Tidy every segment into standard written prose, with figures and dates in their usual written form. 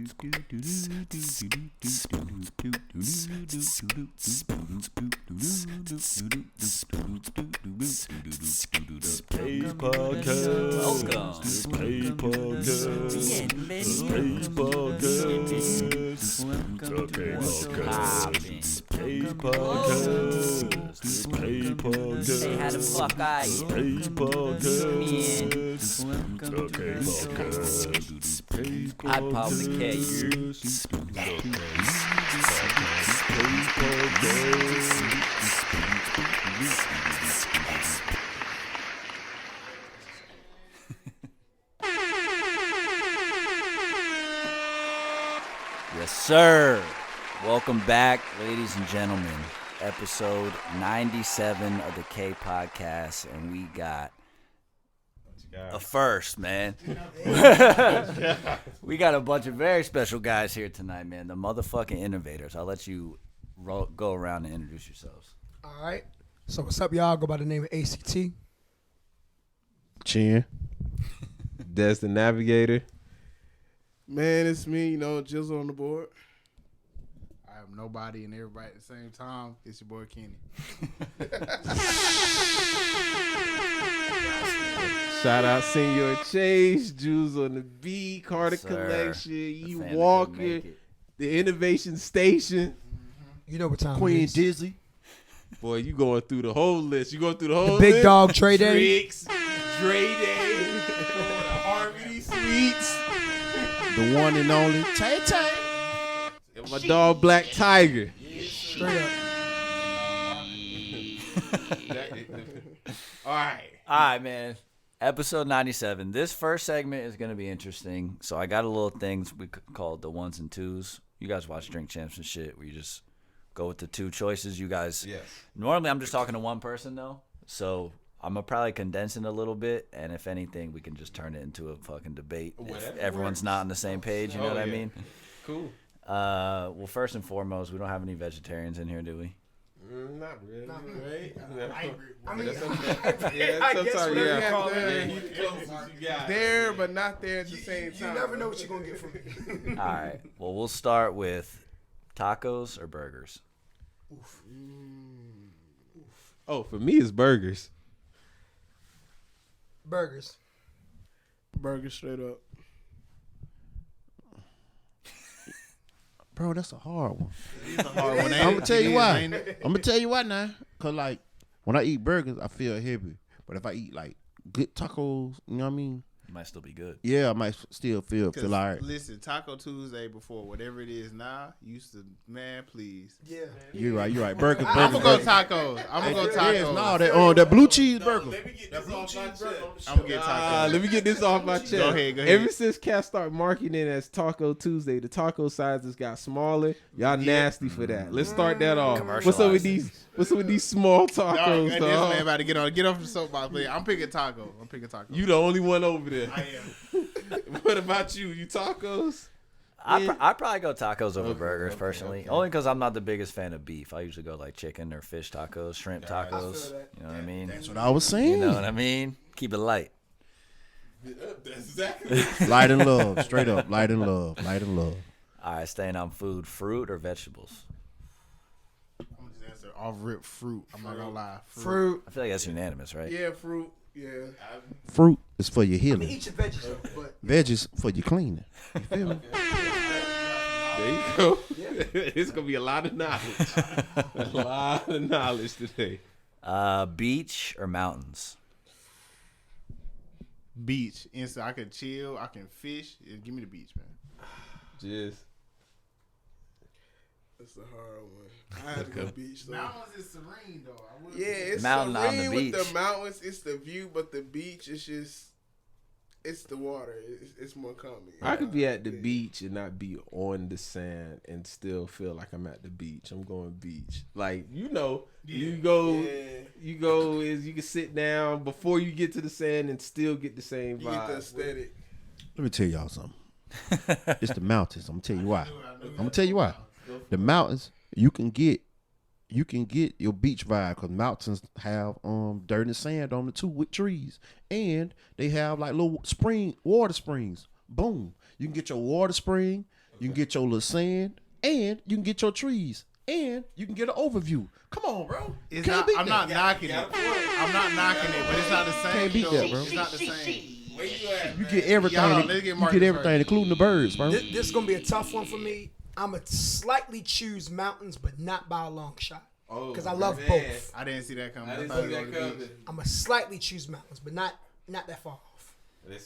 Hey, how the fuck are you? I'd probably care you. Yes, sir. Welcome back, ladies and gentlemen. Episode 97 of the kPodcast, and we got a first, man. We got a bunch of very special guys here tonight, man. The motherfucking Innovators. I'll let you go around and introduce yourselves. All right. So what's up, y'all? I go by the name of ACT. Chin. Des the Navigator. Man, it's me, Jizzle on the board. I am nobody and everybody at the same time. It's your boy Kenny. Shout out Senior Chase, Jules on the beat, Carter Collection, E. Walker, the Innovation Station. You know what time Queen it is. Dizzy. Boy, you going through the whole list. You going through the whole Big list. Dog Trey Day. Tricks, Dre Day, the Harmony Suites, The one and only Tay Tay. and my dog Black Tiger. Straight up. All right. All right, man. Episode 97. This first segment is going to be interesting. So I got a little things we call the ones and twos. You guys watch Drink Champs and shit where you just go with the two choices. You guys. Yes. Normally I'm just talking to one person though. So I'm going to probably condense it a little bit. And if anything, we can just turn it into a fucking debate. If everyone's not on the same page, you know what I mean? Cool. Well, first and foremost, we don't have any vegetarians in here, do we? Not really. Right? I mean, There, but not there at the same time. you never know what you're going to get from me. All right. Well, we'll start with tacos or burgers. Oh, for me, it's burgers. Burgers. Burger straight up. Bro, that's a hard one. It's a hard one. I'm gonna tell you why. I'm gonna tell you why now. Cause like when I eat burgers, I feel heavy. But if I eat like good tacos, you know what I mean? It might still be good. Yeah, I might still feel all right. Listen, Taco Tuesday before whatever it is now used to, man, please. Yeah. You're right. Burgers. I'm gonna go tacos. I'm gonna go tacos. No, that blue cheese burger. I'm gonna get tacos. Let me get this off my chest. Go ahead. Ever since Cat started marketing it as Taco Tuesday, the taco sizes got smaller. Y'all nasty for that. Let's start that off. What's up with these small tacos, This dog? man about to get off the soapbox. I'm picking taco. You the only one over there. I am. What about you? You tacos? I'd probably go tacos over burgers personally. Only because I'm not the biggest fan of beef. I usually go like chicken or fish tacos, shrimp tacos. You know what I mean? That's what I was saying. You know what I mean? Keep it light. That's exactly. Light and love, straight up. Light and love. All right, staying on food, fruit or vegetables? I'm just answer off rip fruit. I'm not gonna lie. Fruit. I feel like that's unanimous, right? Yeah, fruit. Yeah. Fruit is for your I healing. mean, eat your veggies, but Veggies for your cleaning. You feel me? There you go. It's gonna be a lot of knowledge. A lot of knowledge today. Beach or mountains? Beach. Instant. I can chill. I can fish. Give me the beach, man. Just That's a hard one. I had to go beach though. Mountains is serene though. Yeah, it's Mountain on the serene with beach. the mountains. It's the view, but the beach is just. It's the water. It's more calming. I could be at the beach and not be on the sand and still feel like I'm at the beach. I'm going beach. Like, you go is you can sit down before you get to the sand and still get the same You get the vibe. aesthetic. Let me tell y'all something. It's the mountains. I'm gonna tell you why. The mountains, you can get your beach vibe because mountains have dirt and sand on the too with trees, and they have like little water springs. Boom, you can get your water spring. You can get your little sand, and you can get your trees, and you can get an overview. Come on, bro. It's not, I'm not knocking it. I'm not knocking it, but it's not the same. Can't beat though. that, bro. It's not the same. Where you at? You man? get everything. Y'all know, let's get You Marcus get everything, first. including the birds, bro. This is gonna be a tough one for me. I'ma slightly choose mountains, but not by a long shot. Oh, Because I love man. both. I didn't see that coming. I didn't thought see you that were gonna coming. I'ma slightly choose mountains, but not that far off.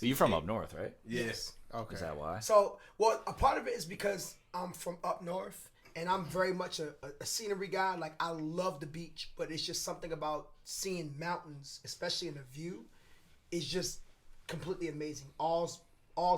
You from up north, right? Yes. Okay. Is that why? So, well, a part of it is because I'm from up north, and I'm very much a scenery guy. Like, I love the beach, but it's just something about seeing mountains, especially in a view, is just completely amazing. Awes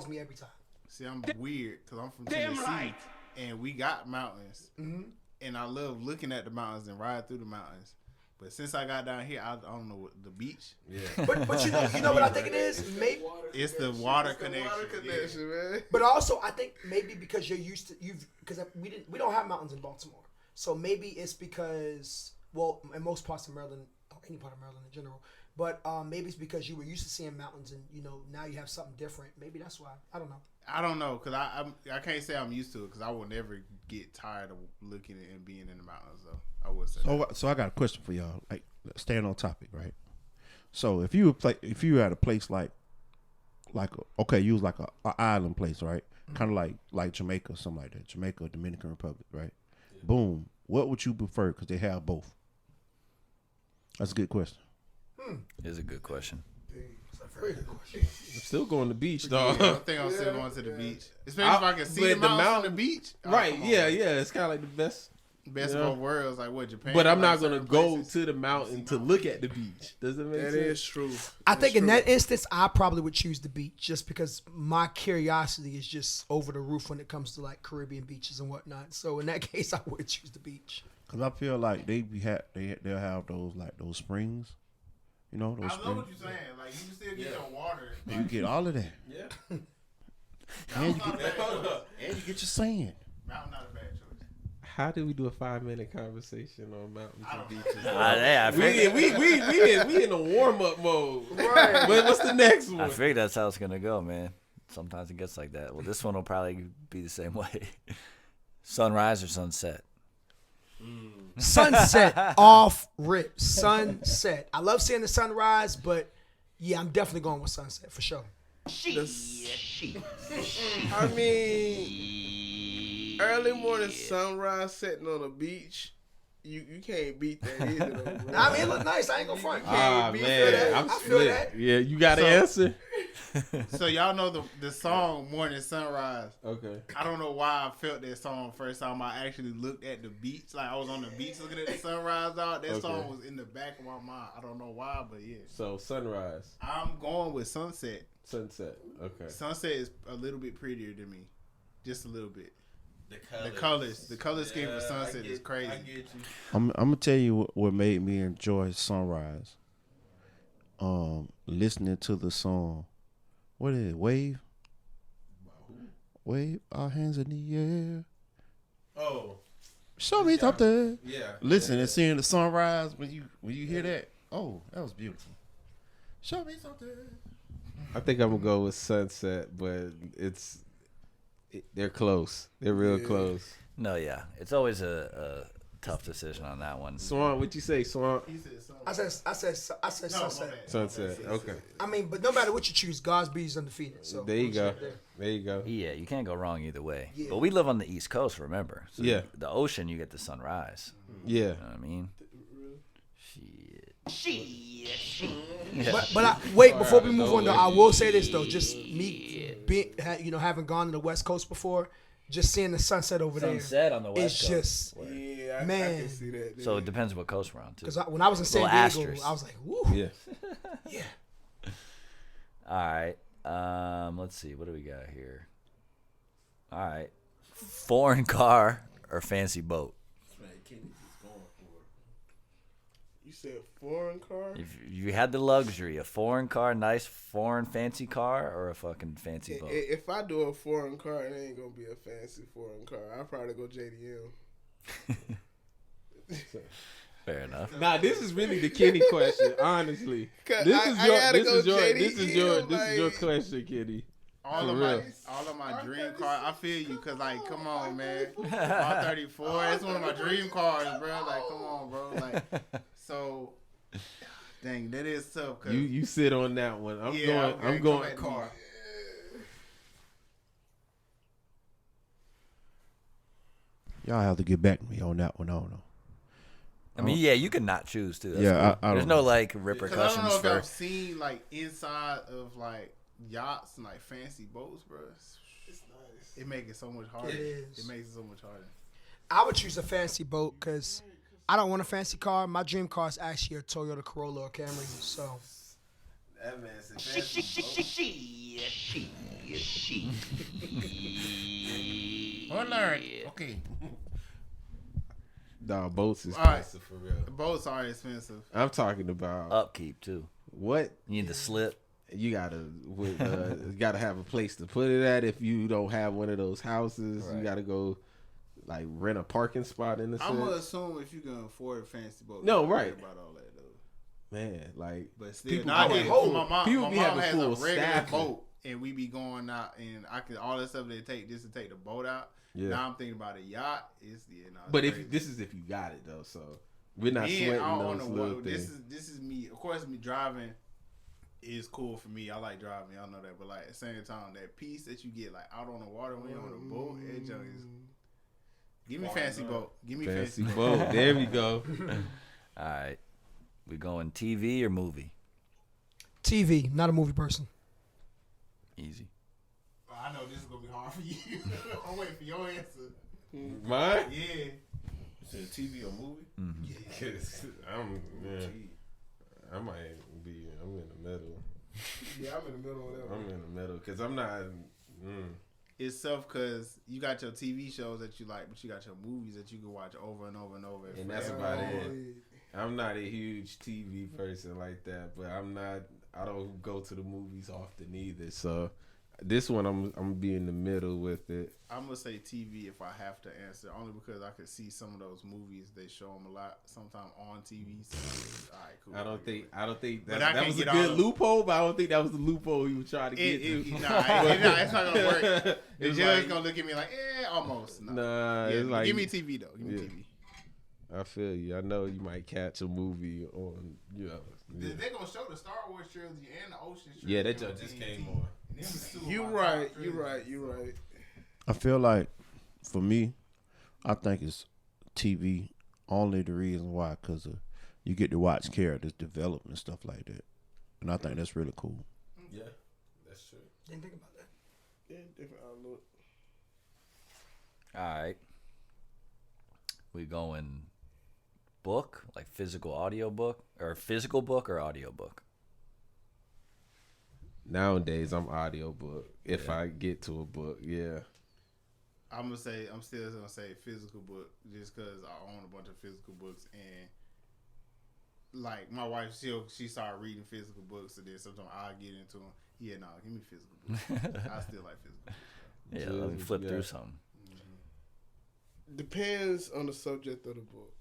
me every time. See, I'm weird because I'm from Tennessee, and we got mountains, and I love looking at the mountains and riding through the mountains. But since I got down here, I don't know what the beach. Yeah. But you know what I think it is? Maybe, It's the water It's the connection. water connection, man. but also I think maybe because you're used to because we don't have mountains in Baltimore, so maybe it's because in most parts of Maryland, or any part of Maryland in general. But maybe it's because you were used to seeing mountains, and now you have something different. Maybe that's why. I don't know. I don't know because I can't say I'm used to it because I will never get tired of looking at and being in the mountains though. I would say. So I got a question for y'all. Like, staying on topic, right? So if you were at a place like okay, you was like a island place, right? Kind of like Jamaica or something like that. Jamaica, Dominican Republic, right? Yeah. Boom. What would you prefer? Because they have both. That's a good question. Is a good question. That's a very good question. I'm still going to the beach, dog. I think I'm still going to the beach, especially if I can see but the the mountains mountain- on the beach. Oh, Right, come on. yeah. It's kind of like the best. Best Yeah. of both worlds, like what Japan. But I'm like not going to certain go places. to the mountain to look at the beach. Does that make That sense? is true. I think in That's that instance, I probably would choose the beach just because my curiosity is just over the roof when it comes to like Caribbean beaches and whatnot. So in that case, I would choose the beach. Because I feel like they'll have those springs. You know, those I know springs. what you're saying. Like you can still get your water. You get all of that. Yeah. And you get your sand. Mountain not a bad choice. How do we do a 5-minute conversation on mountains and beaches? I figured, We in a warm up mode. Right. But what's the next I one? figured that's how it's gonna go, man. Sometimes it gets like that. Well, this one will probably be the same way. Sunrise or sunset? Sunset off rip. Sunset. I love seeing the sunrise, but yeah, I'm definitely going with sunset for sure. I mean, early morning sunrise setting on a beach, you can't beat that either. Though, bro. I mean, it look nice. I ain't gonna front. Ah, be man. that. I'm I feel split. that. Yeah, you got an answer? So y'all know the song Morning Sunrise. Okay. I don't know why I felt that song first time I actually looked at the beach. Like I was on the beach looking at the sunrise out. That song was in the back of my mind. I don't know why, but yeah. So sunrise, I'm going with sunset. sunset. Okay. Sunset is a little bit prettier than me. Just a little bit. The color scheme for sunset is crazy. I get you. I'm gonna tell you what made me enjoy sunrise. Listening to the song. What is it? Wave. Wave our hands in the air. Oh, Show me something. yeah. Listen and seeing the sunrise when you hear that. Oh, that was beautiful. Show me something. I think I'm gonna go with sunset, but they're close. They're real close. No, yeah. It's always a tough decision on that one. Swan, what you say, Swan? He said sunset. I said No, my sunset. bad. Sunset. Okay. I mean, but no matter what you choose, Godspeed's undefeated. So There you I'm go. straight there. There you go. Yeah, you can't go wrong either way. Yeah. But we live on the East Coast, remember? So Yeah. The ocean, you get the sunrise. Yeah. You know what I mean? Shit. But wait, before we move on though, I will say this though, just me being, having gone to the West Coast before, just seeing the sunset over Sunset on the there, West it's Coast. just Yeah, I Man. can see that. So it depends what coast we're on, too. because when I was in San Little Diego, asterisk. I was like, woo, Yeah. yeah. All right. Let's see. What do we got here? All right. Foreign car or fancy boat? You said foreign car? If you had the luxury, a foreign car, nice foreign fancy car, or a fucking fancy boat? If I do a foreign car, it ain't gonna be a fancy foreign car. I'll probably go JDM. Fair enough. Nah, this is really the Kenny question, honestly. 'Cause This I is gotta go your JDM, this is your question, Kenny. all of my dream cars. I feel you, cause like, come on, man. R34, it's one of my dream cars, bro. Like, come on, bro. Like, so, dang, that is tough. Cause You sit on that one. I'm going car. Y'all have to get back to me on that one. I don't know. I mean, yeah, you can not choose too. That's Yeah, cool. I There's don't no know. like Cause repercussions I don't know if for. I've seen like inside of like yachts and like fancy boats, bro. It's nice. It makes it so much harder. It is. It makes it so much harder. I would choose a fancy boat because I don't want a fancy car. My dream car is actually a Toyota Corolla or Camry. So That man said fancy boat. Okay. Nah, boats is All right. expensive for real. Boats are expensive. I'm talking about Upkeep too. what You need the slip. you gotta have a place to put it at. If you don't have one of those houses, you Right. gotta go like rent a parking spot in the I'm gonna sense. assume if you can afford a fancy boat, No, you don't worry right. about all that though. Man, like But still, People not be if having- my mom, people my be mom having has full a regular staff. boat, and we be going out, and I can all that stuff they take just to take the boat out. Yeah. Now I'm thinking about a yacht. It's but crazy. if this is if you got it though, so we're not Me, sweating I don't those know little what things. this is me. Of course, me driving is cool for me. I like driving. Y'all know that. But like at the same time, that peace that you get like out on the water when you're on a boat, that junk is. Give me fancy boat. Give me Fancy fancy boat. There we go. All right, we going TV or movie? TV, not a movie person. Easy. I know this is gonna be hard for you. I'm waiting for your answer. Mine? Yeah. Is it TV or movie? Mhm. I might be. I'm in the middle. Yeah, I'm in the middle of that. I'm in the middle because I'm not. It's tough because you got your TV shows that you like, but you got your movies that you can watch over and over and over. And that's about it. I'm not a huge TV person like that, but I don't go to the movies often either. So this one, I'm be in the middle with it. I'm gonna say TV if I have to answer, only because I could see some of those movies. They show them a lot, sometimes on TV. So, all right, cool. I don't think But that I was a can't get all good of- loophole, but I don't think that was the loophole he was trying to get to. It's not gonna work. The It's judge like- gonna look at me like, almost. No. Nah, Yeah, it's like give me TV though. Give me Yeah. TV. I feel you. I know you might catch a movie on, Yeah. They're gonna show the Star Wars trilogy and the Ocean trilogy. Yeah, that just came on. You right. You right. You right. I feel like for me, I think it's TV. Only the reason why, because you get to watch characters develop and stuff like that, and I think that's really cool. Yeah, that's true. Didn't think about that. Yeah, different outlook. All right. We going book, like physical audio book, or physical book or audio book? Nowadays, I'm audiobook. If I get to a book, yeah. I'm still gonna say physical book, just because I own a bunch of physical books, and like my wife, she started reading physical books, and then sometimes I get into them. Yeah, no, give me physical books. I still like physical books. Yeah, let me flip Yeah. through something. Depends on the subject of the book.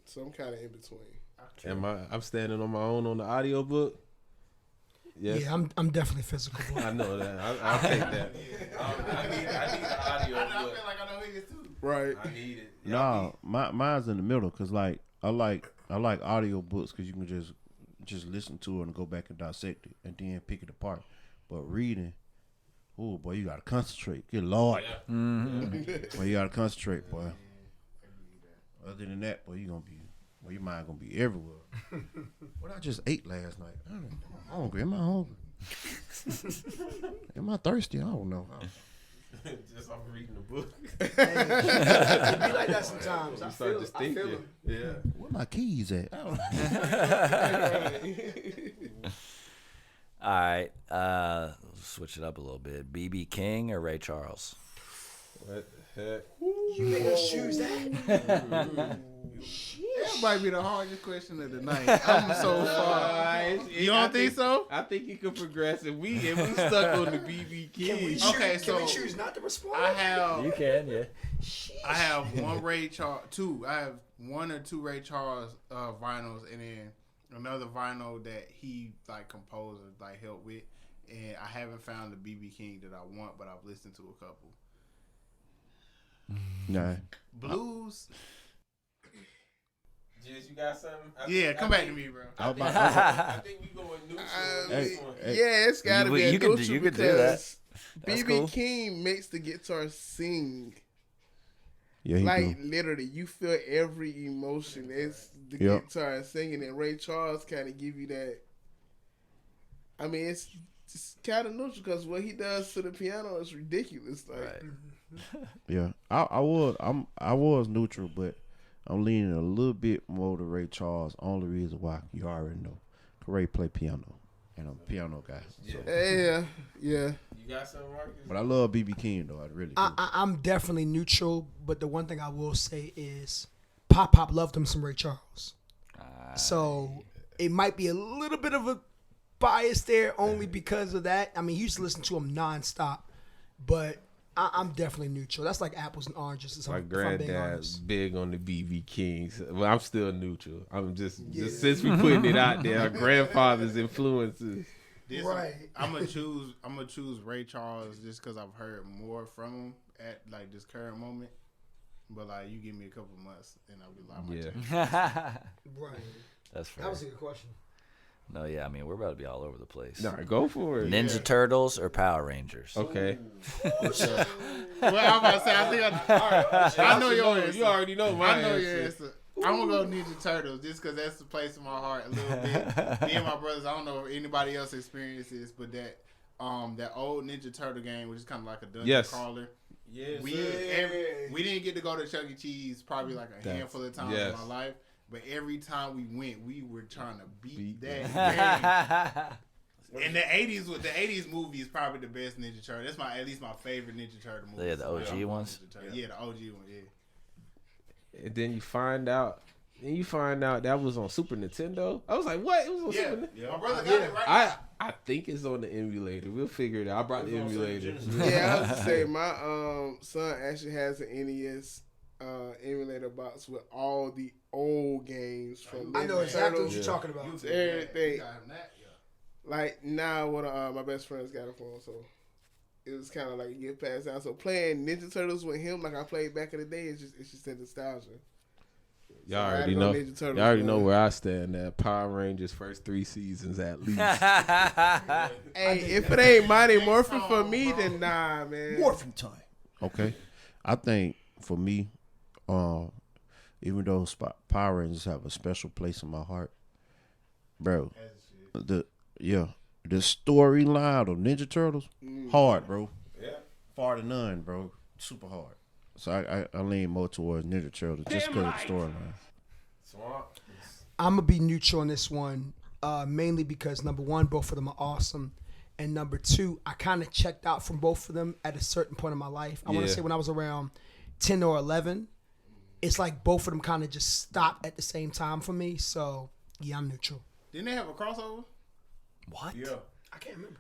So I'm kind of in between. I'm standing on my own on the audiobook. Yes. Yeah, I'm definitely physical. Boy. I know that. I'll take that. I need the audio I book. feel like I know who he is too. Right. I need it. No, mine's in the middle because like I like audio books because you can just listen to it and go back and dissect it and then pick it apart. But reading, oh boy, you gotta concentrate. Good Lord, boy, you gotta concentrate, boy. Other than that, boy, your mind gonna be everywhere. What I just ate last night? I'm hungry. Am I hungry? Am I thirsty? I don't know. Just off reading the book. It be like that sometimes. You I start feel just thinking. it. Yeah. Where my keys at? I don't know. All right. Switch it up a little bit. BB King or Ray Charles? What the heck? You make us choose that? That might be the hardest question of the night. I'm so far. You don't think so? I think you can progress if we stuck on the BB Can we King. choose, Okay, can we so choose not to respond? I have can, yeah. I have one Ray Charles, two. I have one or two Ray Charles vinyls, and then another vinyl that he like composed or like helped with. and I haven't found the BB King that I want, but I've listened to a couple. Nah. Blues. Jizz, you got something? Come back to me, bro. I think we going neutral. Hey, Yeah, it's got to be a you could neutral do that. because That's BB cool. King makes the guitar sing. Yeah, he Like do. literally, you feel every emotion. It's the Yep. guitar singing, and Ray Charles kind of give you that. I mean, it's kind of neutral because what he does to the piano is ridiculous. Like, Right. Yeah, I was neutral, but I'm leaning a little bit more to Ray Charles. Only reason why, you already know, Ray play piano, and I'm a piano guy. So. yeah. You got something, Marcus? But I love BB King though. I really do. I'm definitely neutral, but the one thing I will say is Pop loved him some Ray Charles. So it might be a little bit of a bias there only because of that. I mean, he used to listen to him nonstop, but I'm definitely neutral. That's like apples and oranges. My If I'm being granddad's honest. big on the BB Kings. Well, I'm still neutral. I'm just since we putting it out there, our grandfather's influences. Right. I'm gonna choose Ray Charles just because I've heard more from him at like this current moment. But like, you give me a couple months and I'll be like, I'm gonna change. Right. That's fair. That was a good question. No, yeah, I mean, we're about to be all over the place. Nah, go for it. Ninja Turtles or Power Rangers? Okay. Well, I'm about to say, I know your answer. You already know my I know answer. your answer. I'm gonna go Ninja Turtles just because that's the place in my heart a little bit. Me and my brothers, I don't know if anybody else experiences, but that old Ninja Turtle game, which is kind of like a dungeon crawler. Yes, We didn't get to go to Chuck E. Cheese probably like a handful of times in my life, but every time we went, we were trying to beat that game. And the '80s movie is probably the best Ninja Turtle. That's at least my favorite Ninja Turtle movie. Yeah, the OG ones? Yeah, the OG one. Yeah. And then you find out that was on Super Nintendo. I was like, what? It was on Super Nintendo? My brother got it right. I think it's on the emulator. We'll figure it out. I brought the emulator. Yeah, I was to say my son actually has an NES emulator box with all the old games from. I know exactly what you're talking about. Everything. Like now, what my best friends got it for him, so it was kind of like a gift passed out. So playing Ninja Turtles with him, like I played back in the day, it's just a nostalgia. Y'all already know. Y'all already know where I stand at. Power Rangers first 3 seasons at least. Hey, if it ain't Mighty Morphin for me, then nah, man. Morphin time. Okay, I think for me, even though Power Rangers have a special place in my heart, bro, the storyline of Ninja Turtles, hard, bro. Yeah, far to none, bro. Super hard. So I lean more towards Ninja Turtles just because of the storyline. I'm gonna be neutral on this one, mainly because number one, both of them are awesome, and number two, I kind of checked out from both of them at a certain point in my life. I want to say when I was around 10 or 11, it's like both of them kind of just stopped at the same time for me. So yeah, I'm neutral. Didn't they have a crossover? What? Yeah. I can't remember.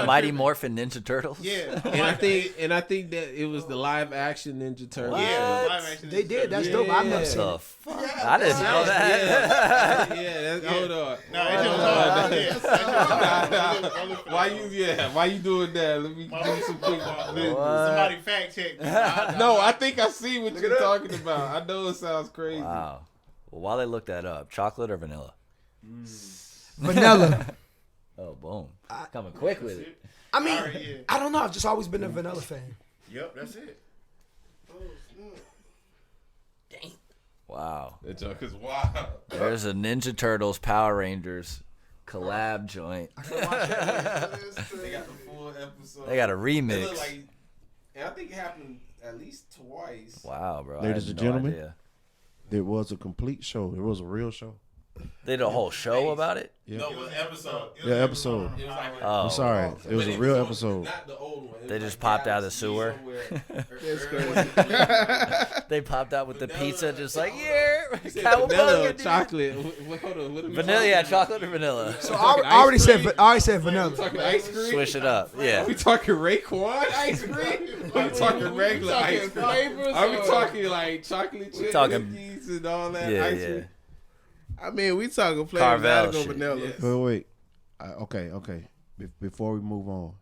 Mighty Morphin Ninja Turtles? Yeah. and I think that it was the live action Ninja Turtles. Yeah, live action. They did. That's dope. I've never seen The it. fuck? I didn't know that. Hold on. No, Why you doing that? Let me do some quick business. somebody fact check. No, I think I see what you're talking about. I know it sounds crazy. Wow. Well, while they look that up, chocolate or vanilla? Vanilla. Oh, boom. Coming quick with it. I mean, I don't know. I've just always been a vanilla fan. Yep, that's it. Wow. That joke is wild. There's a Ninja Turtles Power Rangers collab joint. They got the full episode. They got a It remix. looked like, and I think it happened at least twice. Wow, bro. Ladies I had and no gentlemen. idea. There was a complete show. It was a real show. They did a whole show about it? Yeah. No, it was an episode. Yeah, episode. It was like Oh. I'm sorry. It was a real episode. Not the old one. It They was just like popped out of the Galaxy sewer. somewhere. They popped out with the Vanilla. pizza just like, yeah, Vanilla cowabunga, or dude. chocolate? Hold on. What are we Vanilla, yeah, talking chocolate or vanilla. So I already said vanilla. about? Talking ice cream? Switch it up. Are Yeah. we talking Raekwon ice cream? Are we talking regular ice cream? Are we talking like chocolate chip Talking- cookies and all that Yeah, ice yeah. cream? I mean, we talking flavor. Carvel Gotta go shit. vanilla. Yes. Wait. Okay. before we move on,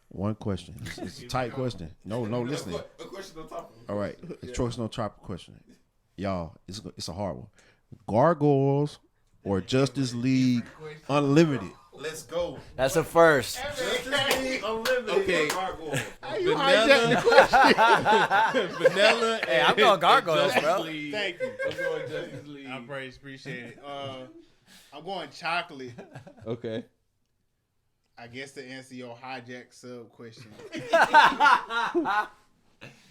one question. It's a tight question. No, listening. A question on top of it. All right, a choice no topic question. Y'all, it's a hard one. Gargoyles or Justice League Unlimited? Let's go. That's a first. Justice League Unlimited. Okay. You hijacked the question. Vanilla. Hey, I'm going Gargoyles, bro. League. Thank you. I'm going Justice League. I appreciate it. I'm going chocolate. Okay. I guess to answer your hijack sub question.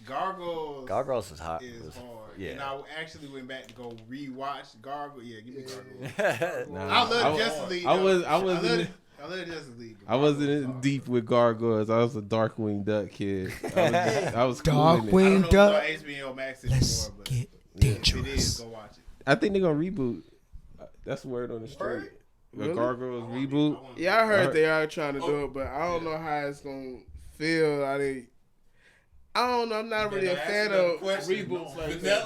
Gargoyles is hot. is hard. Yeah. And I actually went back to go rewatch Gargoyles. Yeah, give me Gargoyles. Nah, I love Justice League. I love Justice League. I wasn't in deep with Gargoyles. I was a Darkwing Duck kid. I was cool in it. Darkwing I don't know Duck. if it's on HBO Max Let's anymore, but get if it dangerous. is, go watch it. I think they're gonna reboot. That's the word on the street. The Really? Gargoyles reboot. Yeah, I heard they are trying to do it, but I don't know how it's gonna feel. I don't know. I'm not really a fan of reboots like that.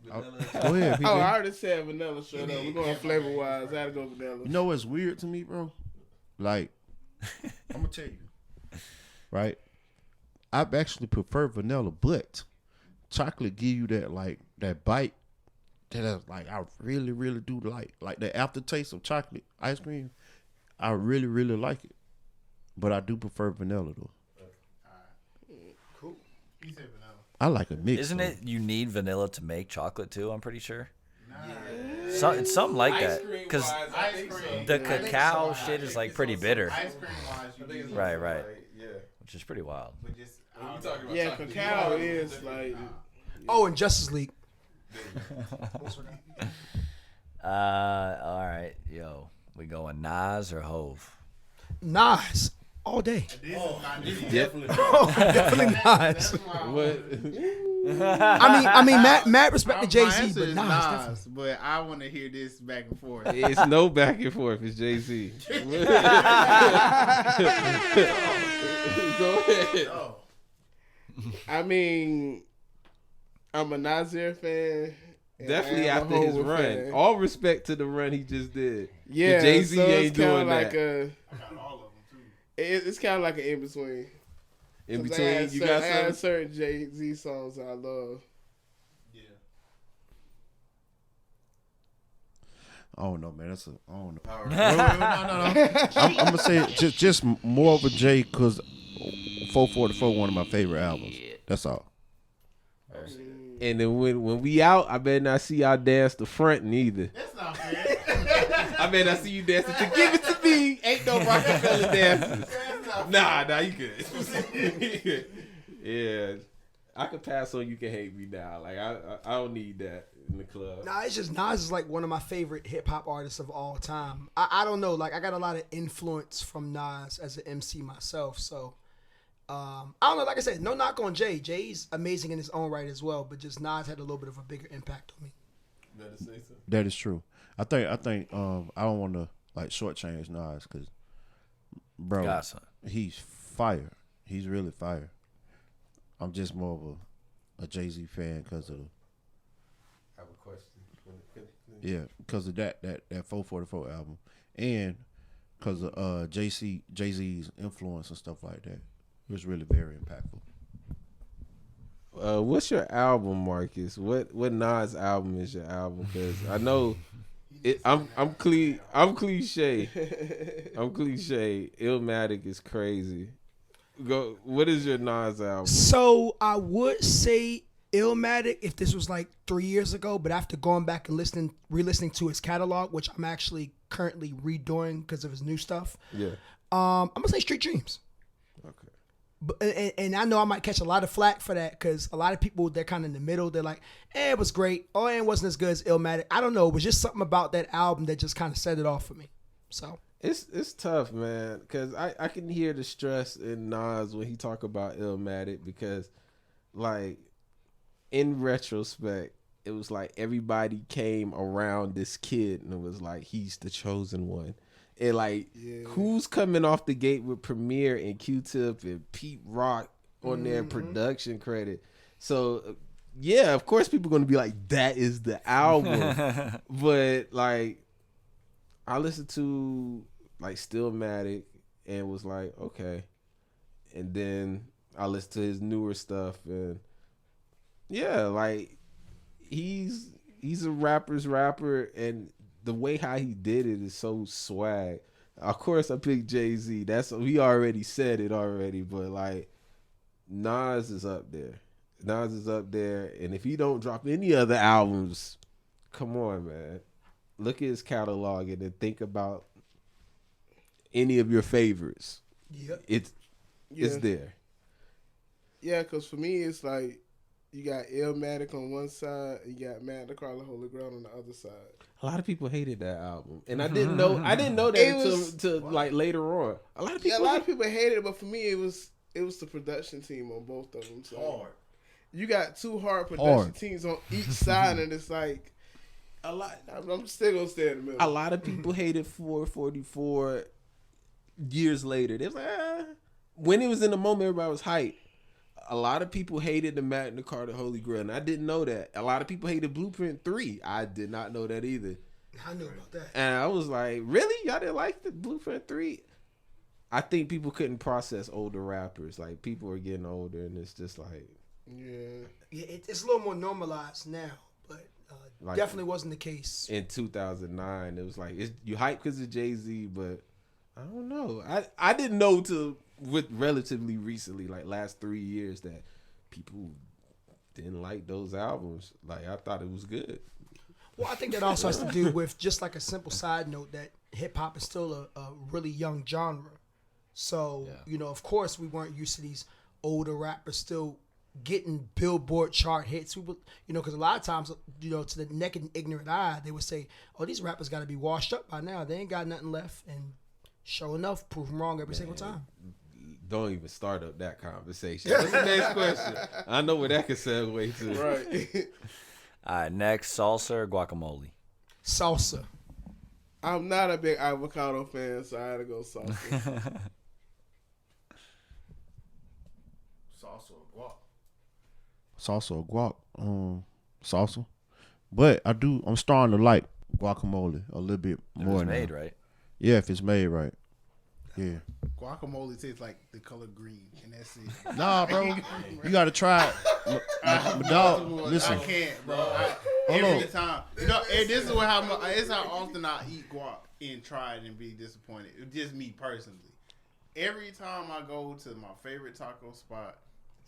Go ahead, Oh, I PJ. already said vanilla. Shut up. We're going flavor wise. I gotta go vanilla. You know what's weird to me, bro? Like, I'm gonna tell you, right? I actually prefer vanilla, but chocolate give you that that bite that I really, really do like the aftertaste of chocolate ice cream. I really, really like it, but I do prefer vanilla though. Cool. He said vanilla. I like a mix. Isn't though. it you need vanilla to make chocolate too? I'm pretty sure. So, it's something like that because Ice cream. the cacao shit is like pretty bitter, Ice cream wise, you need it. right? Yeah. Which is pretty wild. But just, Yeah, cacao is like. Oh, and Justice League. All right, yo, we going Nas or Hove? Nas all day. Definitely. Definitely Nas. What? I mean, mad respect to Jay My Z, answer but is Nas. definitely. Nas, but I want to hear this back and forth. It's no back and forth. It's Jay-Z. Go ahead. I mean, I'm a Nasir fan. and Definitely I am a after his Hova run. fan. All respect to the run he just did. Yeah, Jay-Z so ain't it's kinda doing like that. It's kind of like an in between. In 'Cause between, you got I have some. certain Jay Z songs I love. I don't know, man. That's I don't know. No. I'm gonna say just more of a J because 444 one of my favorite albums. That's all. And then when we out, I better not see y'all dance the front neither. That's not fair. I better not see you dancing to Give It To Me. Ain't no Rockefeller dances. Nah, you good. Yeah. I can pass on You Can Hate Me now. Like, I don't need that in the club. Nah, it's just Nas is like one of my favorite hip hop artists of all time. I don't know, like I got a lot of influence from Nas as an MC myself, so I don't know. Like I said, no knock on Jay. Jay's amazing in his own right as well, but just Nas had a little bit of a bigger impact on me. Better say so. That is true. I think I don't want to like shortchange Nas because, bro, Godson. he's fire. He's really fire. I'm just more of a Jay-Z fan because of I have a question. because of that 444 album and because of Jay-Z's influence and stuff like that. It was really very impactful. What's your album, Marcus? What Nas album is your album? Because I know I'm cliche. I'm cliche. Illmatic is crazy. Go. What is your Nas album? So I would say Illmatic if this was like 3 years ago, but after going back and re-listening to his catalog, which I'm actually currently redoing because of his new stuff, Yeah. I'm gonna say Street Dreams. Okay. But, and I know I might catch a lot of flack for that because a lot of people, they're kind of in the middle. They're like, it was great. Oh, it wasn't as good as Illmatic. I don't know. It was just something about that album that just kind of set it off for me. So It's tough, man, because I can hear the stress in Nas when he talk about Illmatic because, like, in retrospect, it was like everybody came around this kid and it was like, he's the chosen one. And, like, who's coming off the gate with Premier and Q-Tip and Pete Rock on their production credit? So, yeah, of course people are going to be like, that is the album. But, like, I listened to like Stillmatic and was like, okay. And then I listened to his newer stuff and yeah, like he's a rapper's rapper, and the way how he did it is so swag. Of course I picked Jay-Z. We already said it already, but like Nas is up there. Nas is up there, and if he don't drop any other albums, come on, man. Look at his catalog and then think about any of your favorites. Yep. It's there. Yeah, because for me, it's like you got Illmatic on one side, and you got Matt the Carla Holy Ground on the other side. A lot of people hated that album, and I didn't know that until like later on. A lot of people hated it, but for me, it was the production team on both of them. So Hard. You got two hard production teams on each side, and it's like a lot. I'm still gonna stay in the middle. A lot of people hated 444 years later. They was like, when it was in the moment, everybody was hyped. A lot of people hated the Magna Carta Holy Grail, and I didn't know that. A lot of people hated Blueprint 3. I did not know that either. I knew about that. And I was like, really? Y'all didn't like the Blueprint 3? I think people couldn't process older rappers. Like, people are getting older, and it's just like... Yeah, it's a little more normalized now, but Like, definitely wasn't the case. In 2009, it was like, you hype because of Jay-Z, but I don't know. I didn't know till with relatively recently, like last 3 years, that people didn't like those albums. Like, I thought it was good. Well, I think that also has to do with just like a simple side note that hip hop is still a really young genre. So, you know, of course, we weren't used to these older rappers still getting Billboard chart hits. We would, you know, because a lot of times, you know, to the naked and ignorant eye, they would say, "Oh, these rappers got to be washed up by now. They ain't got nothing left." And sure enough, prove them wrong every single time. Don't even start up that conversation. What's the next question? I know where that could segue to. right. All right, next, salsa or guacamole? Salsa. I'm not a big avocado fan, so I had to go salsa. Salsa or guac? Salsa or guac? Salsa. But I'm starting to like guacamole a little bit If more it's now. made right. Yeah, if it's made right. Yeah. Guacamole tastes like the color green, and that's it. Nah, bro. You got to try it. Dog, listen. I can't, bro. Hold Every on. time, you know, and this is how often I eat guac and try it and be disappointed. Just me personally. Every time I go to my favorite taco spot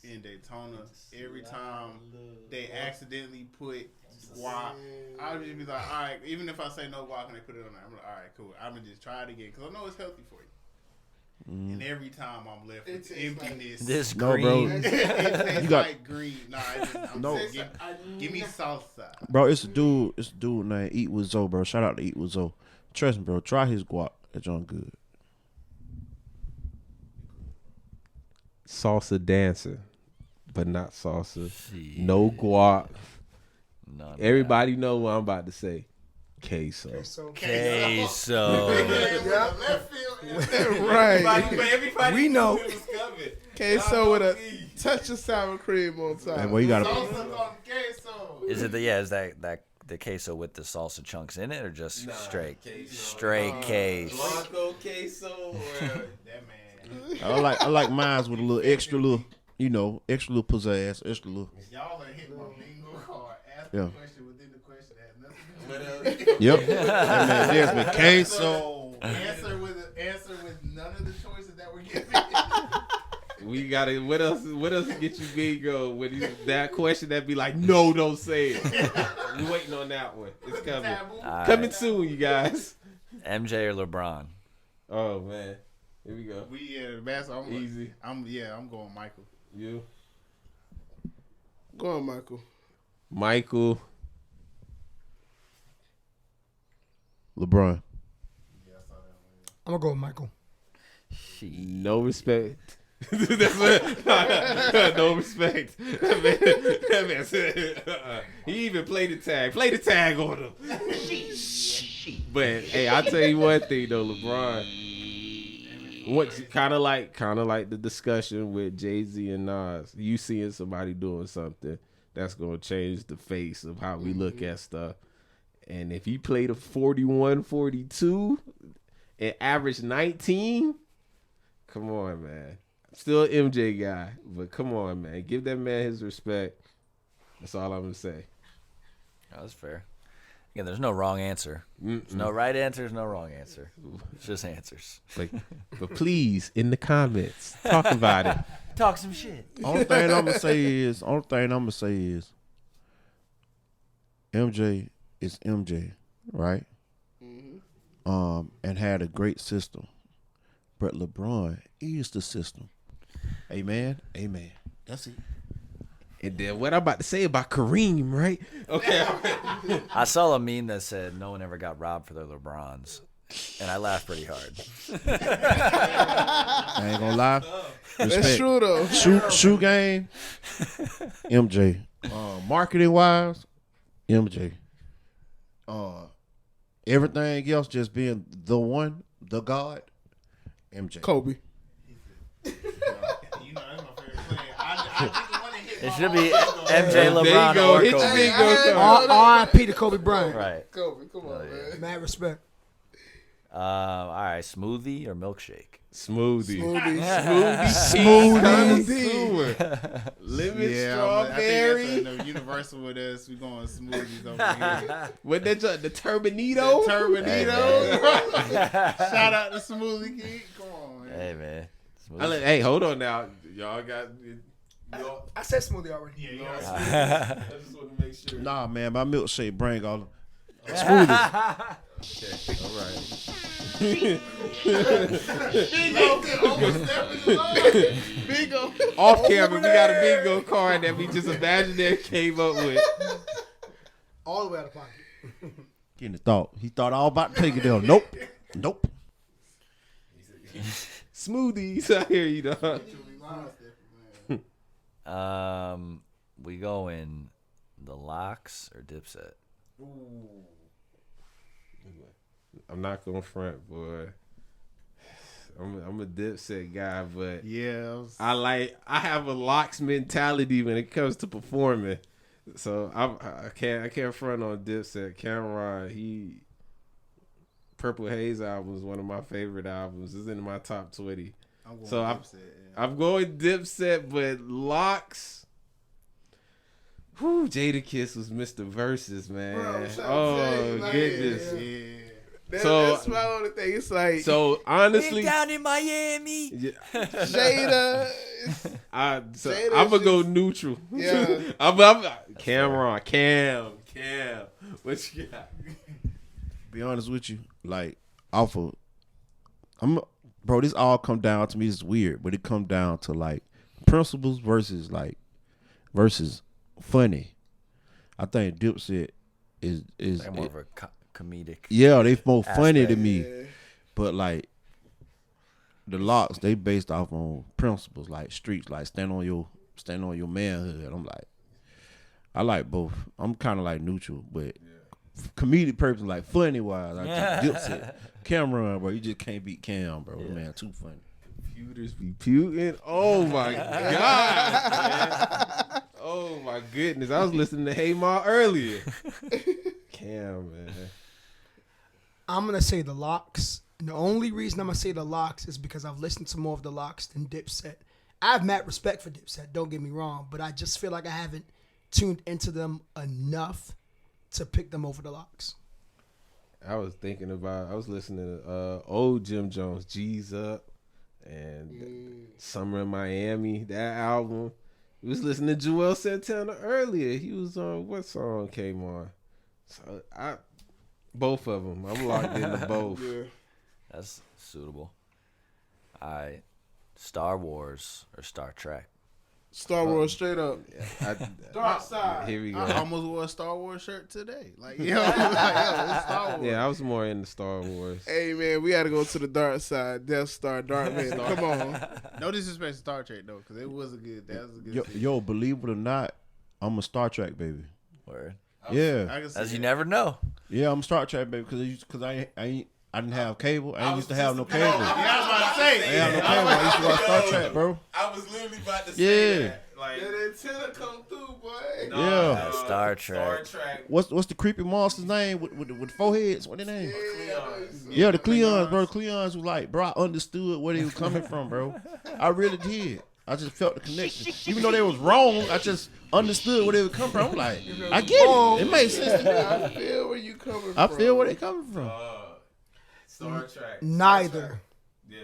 in Daytona, every time they accidentally put guac, I'll just be like, all right, even if I say no guac and they put it on there, I'm like, all right, cool. I'm going to just try it again because I know it's healthy for you. And every time I'm left with emptiness. This No, green. bro. It tastes You got- like green. Nah, No. Give me salsa. Bro, it's a dude named Eat With Zoe, bro. Shout out to Eat With Zoe. Trust me, bro. Try his guac. It's on good. Salsa dancing, but not salsa. Shit. No guac. None. Everybody know what I'm about to say. Queso. So Queso. Left field. right. we know. Okay, so with a touch of sour cream on top. And well, you got Salsa to. on queso. Is it is that the queso with the salsa chunks in it, or just straight case? Blanco queso. That man. I like mine with a little extra little pizzazz, extra little. Y'all are hitting my bingo card. Ask Yeah. the question within the question. That has nothing to do with Yep. That man Desmond queso. answer with none of the choices that were given. We gotta. What else get you bingo? With that question that be like, no, don't say it. We waiting on that one. It's coming. Taboo. All Coming right. soon, you guys. MJ or LeBron? Oh man, here we go. I'm Easy. I'm going Michael. You, Go on, Michael. Michael. LeBron. I'm gonna go with Michael. No respect. That's what, no respect. That man said, he even played the tag. Play the tag on him. But hey, I'll tell you one thing though, LeBron. What kind of like the discussion with Jay-Z and Nas. You seeing somebody doing something that's gonna change the face of how we look at stuff. And if he played a 41, 42 and averaged 19, come on, man. Still an MJ guy, but come on, man. Give that man his respect. That's all I'm going to say. Oh, that's fair. Again, there's no wrong answer. There's no right answer. There's no wrong answer. It's just answers. But please, in the comments, talk about it. Talk some shit. Only thing I'm gonna say is MJ is MJ, right? And had a great system. But LeBron is the system. Amen. Amen. That's it. And then what I'm about to say about Kareem, right? Okay. I saw a meme that said no one ever got robbed for their LeBrons. And I laughed pretty hard. I ain't gonna lie. That's true though. Shoe game. MJ. Marketing wise, MJ. Everything else just being the one, the God, MJ. Kobe. You know, that's my favorite player. I didn't want to hit It my should be heart. MJ, There you LeBron, go. or Hit your Kobe. bingo card. R.I.P. to Kobe Bryant. Right. Kobe, come on, man. Mad respect. All right, smoothie or milkshake? Smoothie. Smoothie. Lemon Yeah, strawberry. I think that's the universal with us. We going smoothies over here. What that the Turbinito? Turbinito. Shout out to Smoothie King. Come on, man. Hey, man. Hey, hold on now. Y'all got. I said smoothie already. I just want to make sure. Nah, man, my milkshake bring all the smoothie. All right. Bingo. Off camera, we got a bingo card that we just imaginary came up with. All the way out of pocket. Getting the thought. He thought all about to take it down. Nope. Smoothies, I hear you, dog. We go in the Locks or Dipset? I'm not gonna front, boy. I'm a Dipset guy, but Yeah. I have a Locks mentality when it comes to performing. So I can't front on Dipset. Cameron, Purple Haze album is one of my favorite albums. It's in my top 20. I'm going Dipset, but Locks. Whew, Jadakiss was Mr. Versus, man. Bro, Goodness. Yeah. That's my only thing. It's like So honestly, down in Miami. Jada. I'm Jada's gonna go just- neutral. Yeah. I'm Cameron, Cam. What you got? Be honest with you, like bro, this all come down to me. It's weird, but it come down to like principles versus funny. I think Dipset is Like more of a comedic. yeah, they more funny to aspect. me. But like the Locks, they based off on principles like streets, like stand on your manhood. I'm like, I like both. I'm kind of like neutral, but comedic purpose, like funny wise, I just Dipset. Cameron, bro, you just can't beat Cam, bro. Man, too funny. Computers be puking. Oh my god. Man. Oh my goodness. I was listening to Hey Ma earlier. Cam, man. I'm gonna say the Locks. And the only reason I'm gonna say the Locks is because I've listened to more of the Locks than Dipset. I have mad respect for Dipset, don't get me wrong, but I just feel like I haven't tuned into them enough to pick them over the Locks. I was listening to old Jim Jones, G's Up, and Summer in Miami, that album. We was listening to Joel Santana earlier. He was on, what song came on? So both of them. I'm locked into both. Yeah. That's suitable. All right. Star Wars or Star Trek? Star Wars straight up. Dark side. Here we go. I almost wore a Star Wars shirt today. Like, yo, it's Star Wars. Yeah, I was more into Star Wars. Hey man, we gotta go to the dark side. Death Star, Dark Man. Come on. No disrespect to Star Trek though, because it was a good. That was a good. season. Yo, believe it or not, I'm a Star Trek baby. Word. Yeah, I can see As you that. never know. yeah, I'm a Star Trek baby because I didn't have cable. I ain't used to have no cable. Yeah, I was about to say. I ain't have no cable. I used to watch Star Trek, bro. I was literally about to say Yeah. that. Like, That antenna come through, boy. no, Yeah. That's Star Trek. Star Trek. What's the creepy monster's name with four heads? What their name? Cleons. Yeah, the Cleons, bro. The Cleons was like, bro, I understood where they was coming from, bro. I really did. I just felt the connection. Even though they was wrong, I just understood where they was coming from. I'm like, I get it. It makes sense to me. I feel where you coming from. I feel where they coming from. Star Trek. Neither. Yeah.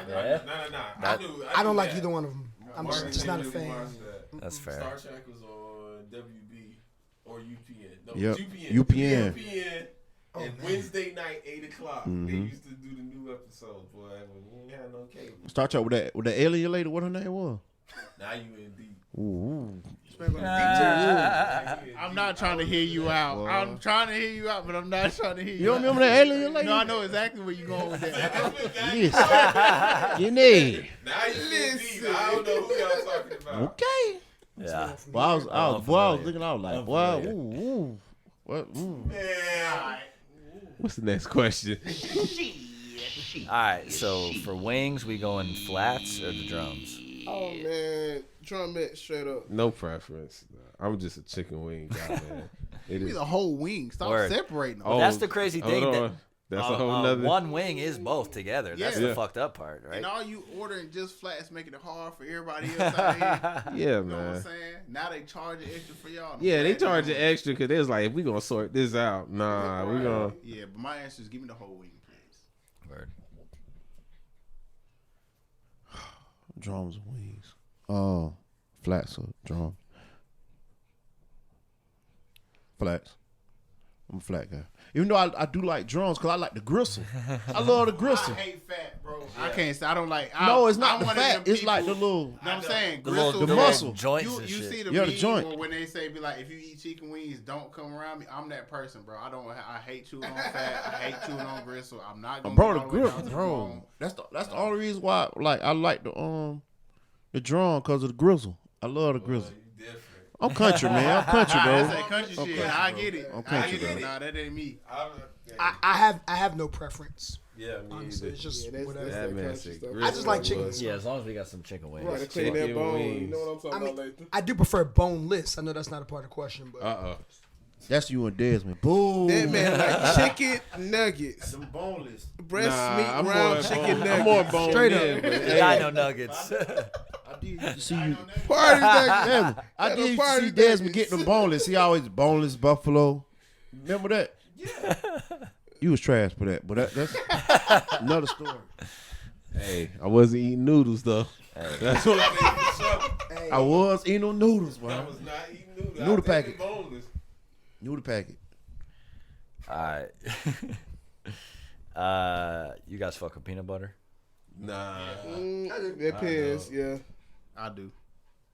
Yeah. No. I don't like either one of them. I'm Martin just not a didn't really fan. watch that. That's fair. Star Trek was on WB or UPN. No, Yep. UPN. UPN. Oh, And man. Wednesday night, 8 o'clock, they Mhm. used to do the new episodes, boy. When we ain't had no cable. Star Trek with that alien lady, what her name was? Now you in deep. Ooh. I'm not trying to hear you out. Well. I'm trying to hear you out, but I'm not trying to hear You don't remember that alien lady? No, I know exactly where you're going with that. Listen. You need. Now you in deep. I don't know who y'all talking about. Okay. Yeah. Well, I was Unfamiliar. looking out like, boy, Unfamiliar. ooh. What? Man. What's the next question? All right. So for wings, we going flats or the drums? Oh man, drummette straight up. No preference. I'm just a chicken wing guy, man. It Give me is. the whole wing. Stop Word. separating them. Oh, That's the crazy thing. hold That on. That's a whole nother. one wing is both together. That's Yeah. the fucked up part, right? And all you ordering just flats making it hard for everybody else out here. Yeah, You know what I'm man. saying? Now they charge it extra for y'all. Yeah, they Flats charge is you extra because they was like, if we gonna sort this out, nah, we gonna. Yeah, but my answer is give me the whole wing, please. Word. Drums and wings. Oh, flats or drum. Flats. I'm a flat guy. Even though I do like drums because I like the gristle. I love the gristle. I hate fat, bro. I can't. I don't like. No, it's not I'm the one of fat. them It's like the people- little. You know what I'm saying? The Gristle, little the little muscle. joints You and see shit. the Yeah, the meme joint. or when they say be like, if you eat chicken wings, don't come around me. I'm that person, bro. I hate chewing on fat. I hate chewing on gristle. I'm not gonna. Bro, get the all way grip, down to the bro. bone. That's the only reason why like I like the drum because of the grizzle. I love the grizzle. You different. I'm country, man. I'm country, That's bro. that country I'm shit. country, I bro. get it. I'm I country, get it. bro. Nah, that ain't me. I have no preference. Yeah, me Honestly, either. it's just Yeah, that's whatever. That man country said stuff. grizzle I just like was- chicken. Yeah, as long as we got some chicken wings. Right, to clean that Chicken bone. wings. You know what I'm talking I about, mean, Lathan? I do prefer boneless. I know that's not a part of the question, but That's you and Desmond. Boom. That man like chicken nuggets, Some boneless. breast Nah, meat, I'm round more chicken bone- I'm more nuggets. bone Straight in, up. but The hey, dino nuggets. I did used to see you. Party nuggets. Desmond, I Got did the used to party see Desmond nuggets. get them boneless. He always boneless buffalo. Remember that? Yeah. You was trash for that, but that's another story. hey, I wasn't eating noodles though. That's what. hey, I was eating no noodles, I man. was not eating noodles. Noodle I was packet. eating boneless. Noodle packet. All right. You guys fuck with peanut butter? Nah. That depends. Yeah. I do.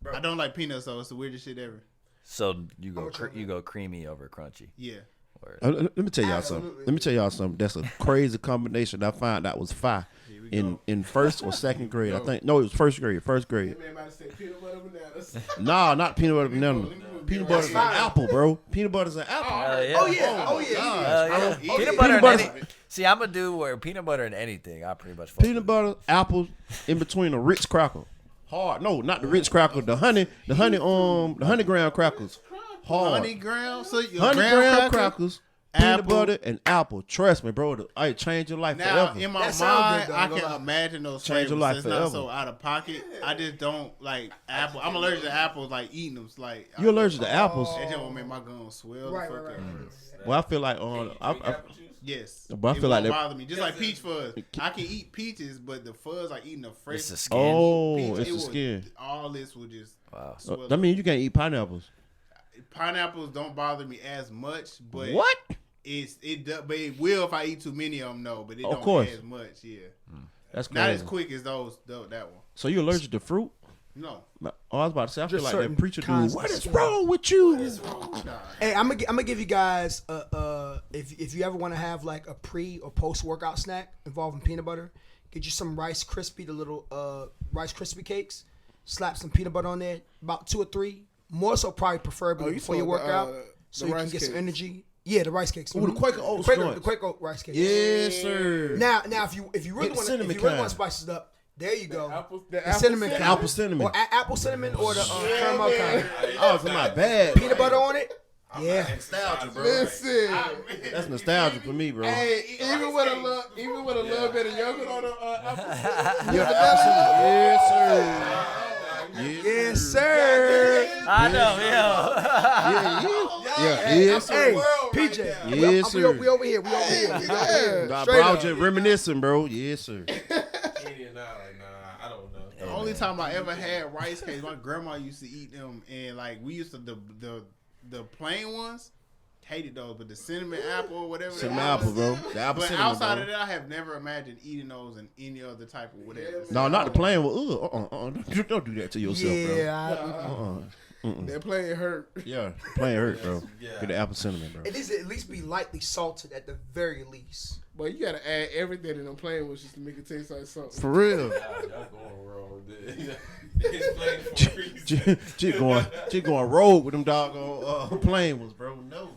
Bro. I don't like peanuts, though. It's the weirdest shit ever. So you go gonna try you go creamy over crunchy. Yeah. Word. Let me tell y'all something. Absolutely. Let me tell y'all something. That's a crazy combination. I found out was fire in first or second grade. I think no, it was first grade. First grade. That man might have said peanut butter bananas. Nah, not peanut butter banana. Peanut butter's an fine. apple, bro. Peanut butter's an apple. Yeah. oh yeah, oh yeah. Yeah. Peanut Peanut butter and butter's- any, see, I'm a dude where peanut butter and anything, I pretty much fuck Peanut butter, apple, in between a Ritz cracker. Hard. No, not the Ritz cracker. The honey graham crackers. Hard. Honey ground. So you Honey graham crackers. Peanut apple. butter and apple. Trust me, bro. I change your life Now, forever. in my That sound mind, good, though, I I'm gonna can lie. imagine those Change your flavors. life It's not forever. so out of pocket. I just don't like apple. I'm allergic to apples, like eating them. Like You allergic to apples? That just won't make my gums swell. Right, the fuck right, up. right. Well, I feel like Drink apple juice? Yes, But I it feel like won't that- bother me. Just like peach fuzz, I can eat peaches, but the fuzz, like eating the fresh It's the skin. Oh, peach, it's it the will- skin. All this will just Wow. swell. That means you can't eat pineapples. Pineapples don't bother me as much, but What? but it will if I eat too many of them. No, but it Of don't course. as much. Yeah, That's not as crazy. quick as that one. So you allergic to fruit? No, Oh, I was about to say, I feel Just like that certain preacher dude. kinds What of is skin. wrong with you? Hey, I'm gonna give you guys if you ever want to have like a pre or post workout snack involving peanut butter, get you some Rice Krispie, the little Rice Krispie cakes. Slap some peanut butter on there, about 2 or 3. More so, probably preferably you before you talking work about, out, so the you can rice get some cakes. energy. Yeah, the rice cakes. Ooh, the Mhm. Quaker Oats the joints. Quaker Oat rice cakes. Yes, sir. Now, if you really Get the want cinnamon to kind. spice it up, There you go. The The cinnamon kind. Apple cinnamon. Or apple cinnamon or the caramel kind. Oh, it's my bad. Peanut butter on it. Yeah. Nostalgia, bro. Listen. That's nostalgia for me, bro. Hey, even with a little bit of yogurt on the apple cinnamon. Yes, sir. Yes, sir. I know, Yes, sir. Hey, PJ. Yes, sir. We over here. We over here. Nah, Straight bro, I was up. just reminiscing, bro. Yes, sir. Kenny and I, like, nah, I don't know. The only time I ever had rice cakes, my grandma used to eat them, and like we used to the plain ones. Hated those, but the cinnamon apple or whatever. Cinnamon apple, bro. The apple But cinnamon, outside bro. of that, I have never imagined eating those in any other type of whatever. No, not the plain one. Don't do that to yourself, Yeah. That playing hurt. bro. Yeah, plain hurt, bro. Yeah. Get the apple cinnamon, bro. It needs to at least be lightly salted at the very least. But you gotta add everything in them plain ones just to make it taste like something. For real. Y'all going wrong with it. It's playing for a reason. She going rogue with them doggone plain ones, bro. No.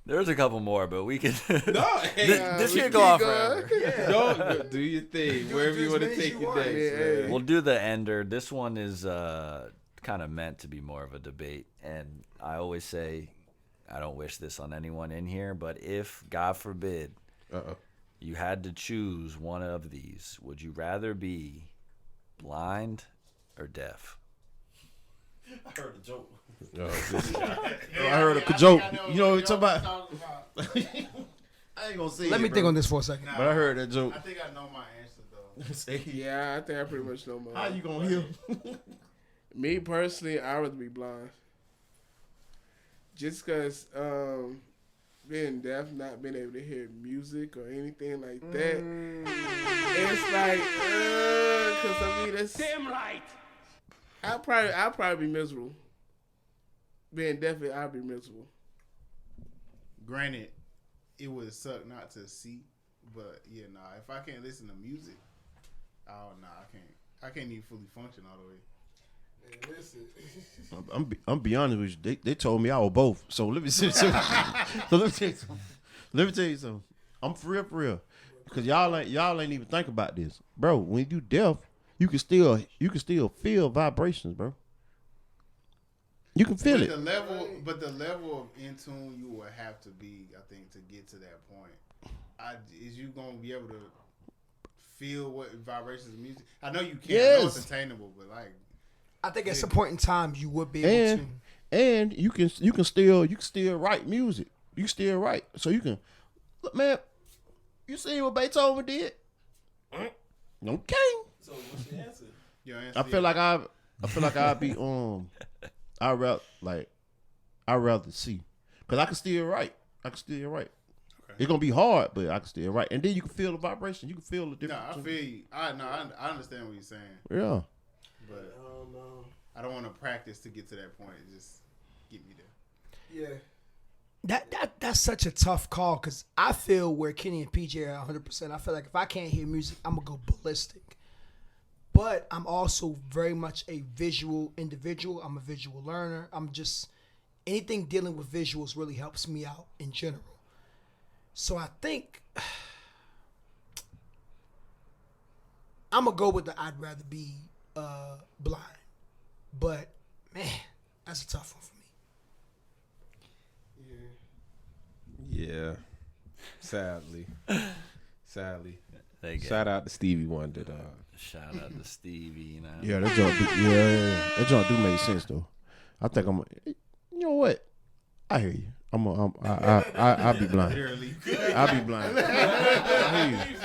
There's a couple more, but we can. No, hey, this we could can go on keep forever. Yeah. Go do your thing. Wherever you want to as many as take you it want. next. Yeah, man. We'll do the ender. This one is kind of meant to be more of a debate, and I always say, I don't wish this on anyone in here, but if God forbid you had to choose one of these, would you rather be blind or deaf? I heard a joke. I heard a joke. You know what I'm talking about? I ain't gonna say Let it, me bro. think on this for a second. But I heard that joke. I think I know my answer though. Yeah, I think I pretty much know mine. How you gonna heal? Me personally, I'd rather be blind. Just because being deaf, not being able to hear music or anything like that, it's like, because I mean, that's damn right. I'll probably be miserable. Being deaf, I'll be miserable. Granted, it would suck not to see, but yeah, nah. If I can't listen to music, oh nah, I can't even fully function all the way. Man, listen. I'm be honest with you. They told me I was both. So let me see. So let me tell you something. Let me tell you something. I'm for real. Because y'all ain't even think about this, bro. When you deaf, you can still feel vibrations, bro. You can feel it. But the level of in tune you will have to be, I think, to get to that point. Is you gonna be able to feel what vibrations of music? I know you can. I know it's attainable, but like, I think at some point in time you would be able to. And you can still write music. You can still write. So you can look, man. You see what Beethoven did? Okay. So what's your answer? your answer, I feel like I'd be I'd rather see, cause I can still write. Okay. It's gonna be hard, but I can still write, and then you can feel the vibration. You can feel the No, difference. I feel you. I understand what you're saying, Yeah. but I don't want to practice to get to that point. Just get me there. Yeah. That's such a tough call because I feel where Kenny and PJ are 100%. I feel like if I can't hear music, I'm gonna go ballistic. But I'm also very much a visual individual. I'm a visual learner. I'm just anything dealing with visuals really helps me out in general. So I think I'm gonna go with the I'd rather be blind. But man, that's a tough one for me. Yeah. Sadly. They get Shout out to Stevie Wonder, dog. shout out to Stevie. You know. Yeah, that joint do make sense though. I think you know what? I hear you. I'll be blind. I'll be blind. I hear you.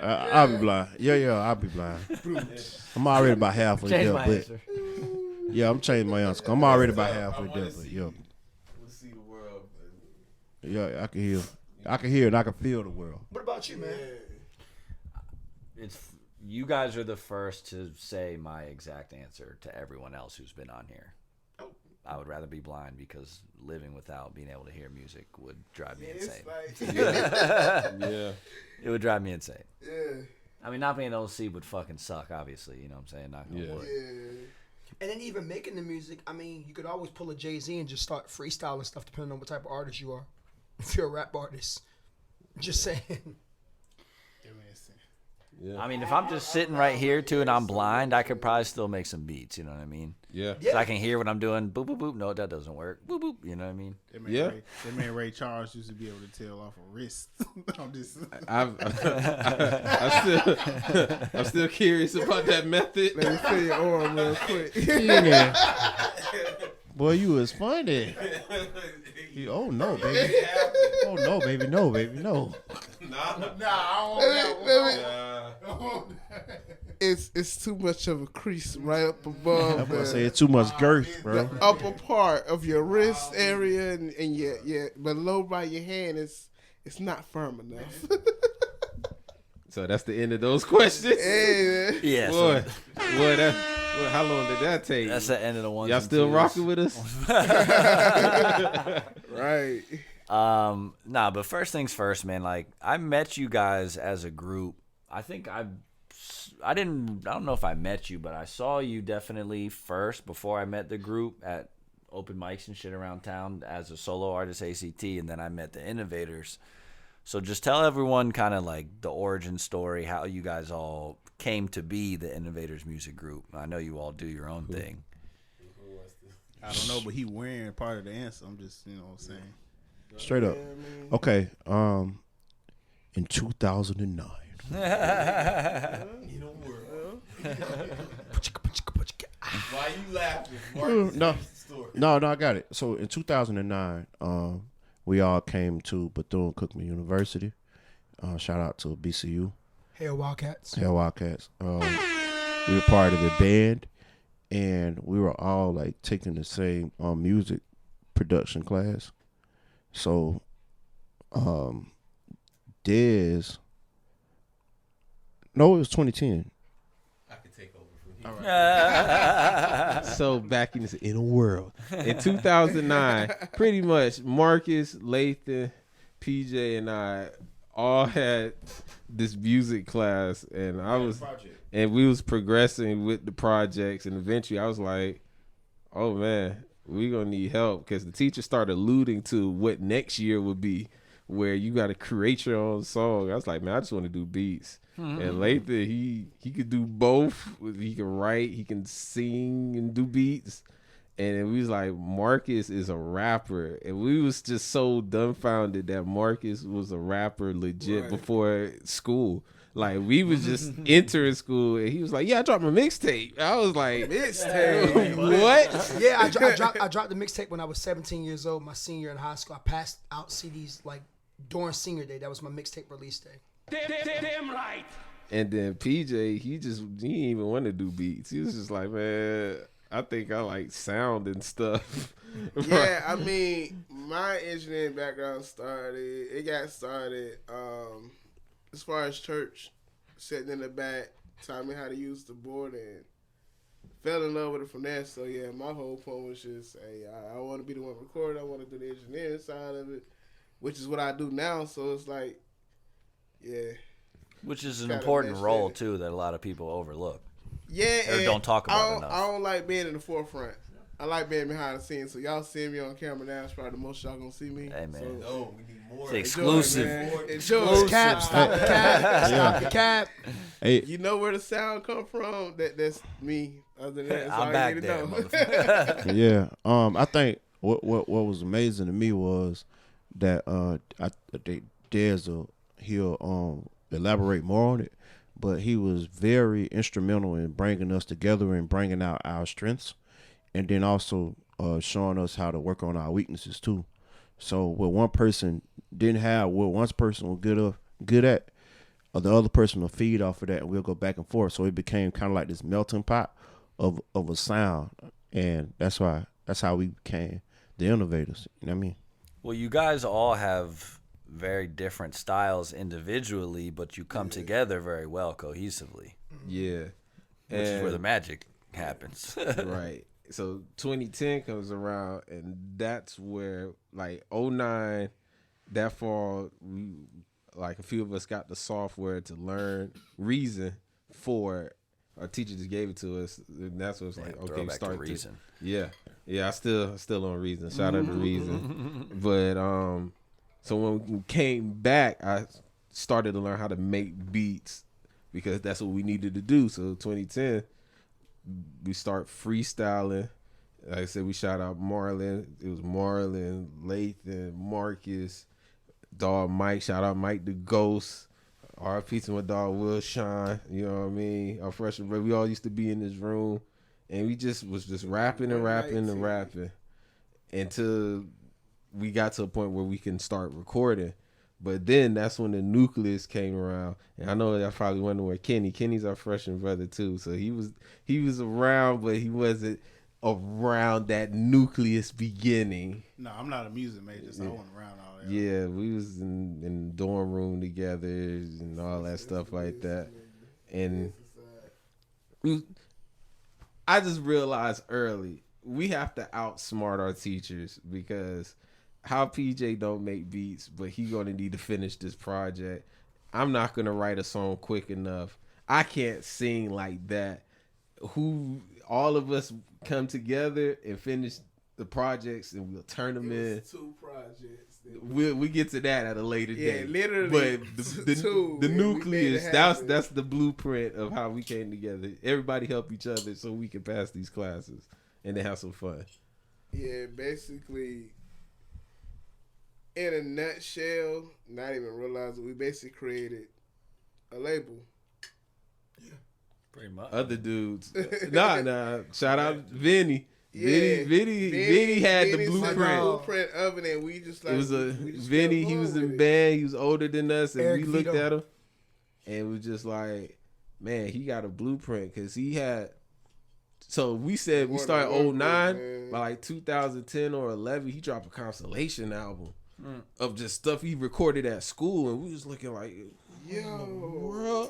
I'll be blind. Yeah, I'll be blind. I'm already about halfway Change there, my but answer. yeah, I'm changing my answer. I'm already about halfway there, but yeah, We'll see the world. yeah, I can hear and I can feel the world. What about you, man? It's you guys are the first to say my exact answer to everyone else who's been on here. I would rather be blind because living without being able to hear music would drive me insane. Yeah. It would drive me insane. Yeah. I mean, not being able to see would fucking suck, obviously. You know what I'm saying? Not gonna Yeah. wood. And then even making the music, I mean, you could always pull a Jay-Z and just start freestyling stuff depending on what type of artist you are. If you're a rap artist. Just saying. Yeah. I mean, if I'm just sitting right here too and I'm blind, I could probably still make some beats. You know what I mean? Yeah. Yeah. So I can hear what I'm doing. Boop boop boop. No, that doesn't work. Boop boop. You know what I mean? Yeah. That man Ray Charles used to be able to tell off a wrist. I'm just. I'm still curious about that method. Let me see your arm real quick. Yeah. Boy, you was funny. Oh no, baby. Oh no, baby. No, baby. No. It's too much of a crease right up above I'm gonna say it's too much girth, bro. the upper part of your wrist area and your below by your hand it's not firm enough. So that's the end of those questions. Hey, man. Yeah. Boy, So how long did that take? that's the end of the ones. Y'all and still twos. rocking with us? Right. Nah, but first things first, man. Like, I met you guys as a group. I think I don't know if I met you, but I saw you definitely first before I met the group at open mics and shit around town as a solo artist, ACT, and then I met the Innovators. So just tell everyone kind of like the origin story, how you guys all came to be the Innovators Music Group. I know you all do your own thing. I don't know, but he wearing part of the answer. I'm just, what I'm saying. Straight up. Okay. In 2009. Why you laughing? No, I got it. So in 2009, we all came to Bethune-Cookman University. Shout out to BCU. Hell Wildcats. Hell Wildcats. We were part of the band, and we were all like taking the same music production class. So, Dez. No, it was 2010. I could take over from here. So back in this inner world. In 2009, pretty much Marcus, Lathan, PJ, and I all had this music class, and we was progressing with the projects, and eventually I was like, oh man, we gonna need help, because the teacher started alluding to what next year would be, where you got to create your own song. I was like, man, I just want to do beats. And Lathan, he could do both. He can write, he can sing and do beats. And we was like, Marcus is a rapper. And we was just so dumbfounded that Marcus was a rapper legit before school. Like, we was just entering school, and he was like, yeah, I dropped my mixtape. I was like, mixtape? What? Yeah, I dropped the mixtape when I was 17 years old, my senior year in high school. I passed out CDs like during senior day. That was my mixtape release day. Damn right. And then PJ, he didn't even want to do beats. He was just like, man, I think I like sound and stuff. Yeah, I mean, my engineering background got started as far as church, sitting in the back, taught me how to use the board, and fell in love with it from there. So yeah, my whole point was just, hey, I want to be the one recording. I want to do the engineering side of it, which is what I do now. So it's like, yeah. Which is an Gotta important mesh role, that. too, that a lot of people overlook. Yeah, Or and don't talk about enough. I don't like being in the forefront. I like being behind the scenes. So y'all see me on camera now. It's probably the most y'all gonna see me. Hey, man. So, No, we need more. It's exclusive. Enjoy, man. Cap, stop the cap. Stop the cap. Hey, You know where the sound come from? That's me. Other than that, that's all I'm you back need to there, know. motherfucker. yeah. I think what was amazing to me was that he'll elaborate more on it, but he was very instrumental in bringing us together and bringing out our strengths, and then also showing us how to work on our weaknesses too. So what one person didn't have, what one person was good at, the other person will feed off of that, and we'll go back and forth. So it became kind of like this melting pot of a sound, and that's how we became the Innovators. You know what I mean? Well, you guys all have very different styles individually, but you come together very well cohesively, Yeah. which is where the magic happens. Right. So 2010 comes around, and that's where, like, 09, that fall, a few of us got the software to learn Reason for. Our teacher just gave it to us, and that's what it's like. Okay, Throwback start to Reason. Yeah, I still on Reason. Shout out to Reason. But so when we came back, I started to learn how to make beats because that's what we needed to do. So 2010, we start freestyling. Like I said, we shout out Marlon. It was Marlon, Lathan, Marcus, dog Mike. Shout out Mike the Ghost. RP to my dog Will Shine. You know what I mean? Our freshman brother. We all used to be in this room, and we just was just rapping and rapping and rapping until we got to a point where we can start recording. But then that's when the nucleus came around, and I know y'all probably wondering where Kenny's our freshman brother too. So he was around, but he wasn't around that nucleus beginning. No, I'm not a music major, so I wasn't around all that. Yeah, we was in the dorm room together and all that stuff like that. And I just realized early we have to outsmart our teachers, because how PJ don't make beats, but he gonna need to finish this project. I'm not gonna write a song quick enough. I can't sing like that. Who all of us come together and finish the projects, and we'll turn them in. 2 projects. We get to that at a later Yeah, date. literally. But two, the and we nucleus, made it that's happen. the blueprint of how we came together. Everybody help each other so we can pass these classes and then have some fun. Yeah, basically, in a nutshell, not even realizing, we basically created a label. Pretty much. Other dudes, nah. Shout out Vinny. Yeah, Vinny had the Vinny said blueprint. blueprint of it, and we just like It was we just Vinny. kept He was going in with it. band. He was older than us, and Eric we looked Vito. at him, and we just like, man, he got a blueprint, because he had. So we said we More started than one 09. group, man. By like 2010 or 11, he dropped a Constellation album of just stuff he recorded at school, and we was looking like, Yo, bro,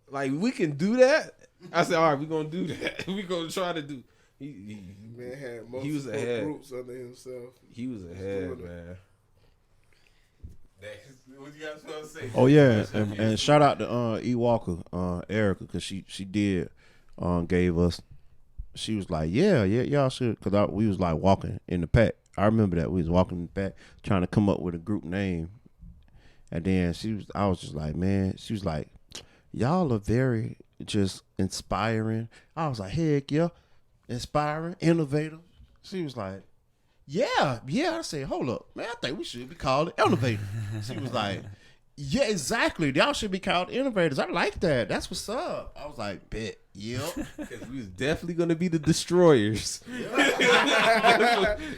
like we can do that. I said, all right, we're gonna do that. We're gonna try to do. man had multiple He was ahead. groups under himself. He was ahead, man. What you guys want to say? Oh yeah, and shout out to E Walker, Erica, because she did gave us. She was like, yeah, y'all should, because we was like walking in the pack. I remember that we was walking in the pack trying to come up with a group name, and then I was just like, man, she was like, y'all are very just inspiring. I was like, heck yeah, inspiring, innovative. She was like, yeah. I said, hold up, man, I think we should be called Innovators. She was like, yeah, exactly. Y'all should be called Innovators. I like that. That's what's up. I was like, bet, yep. Because we was definitely gonna be the destroyers.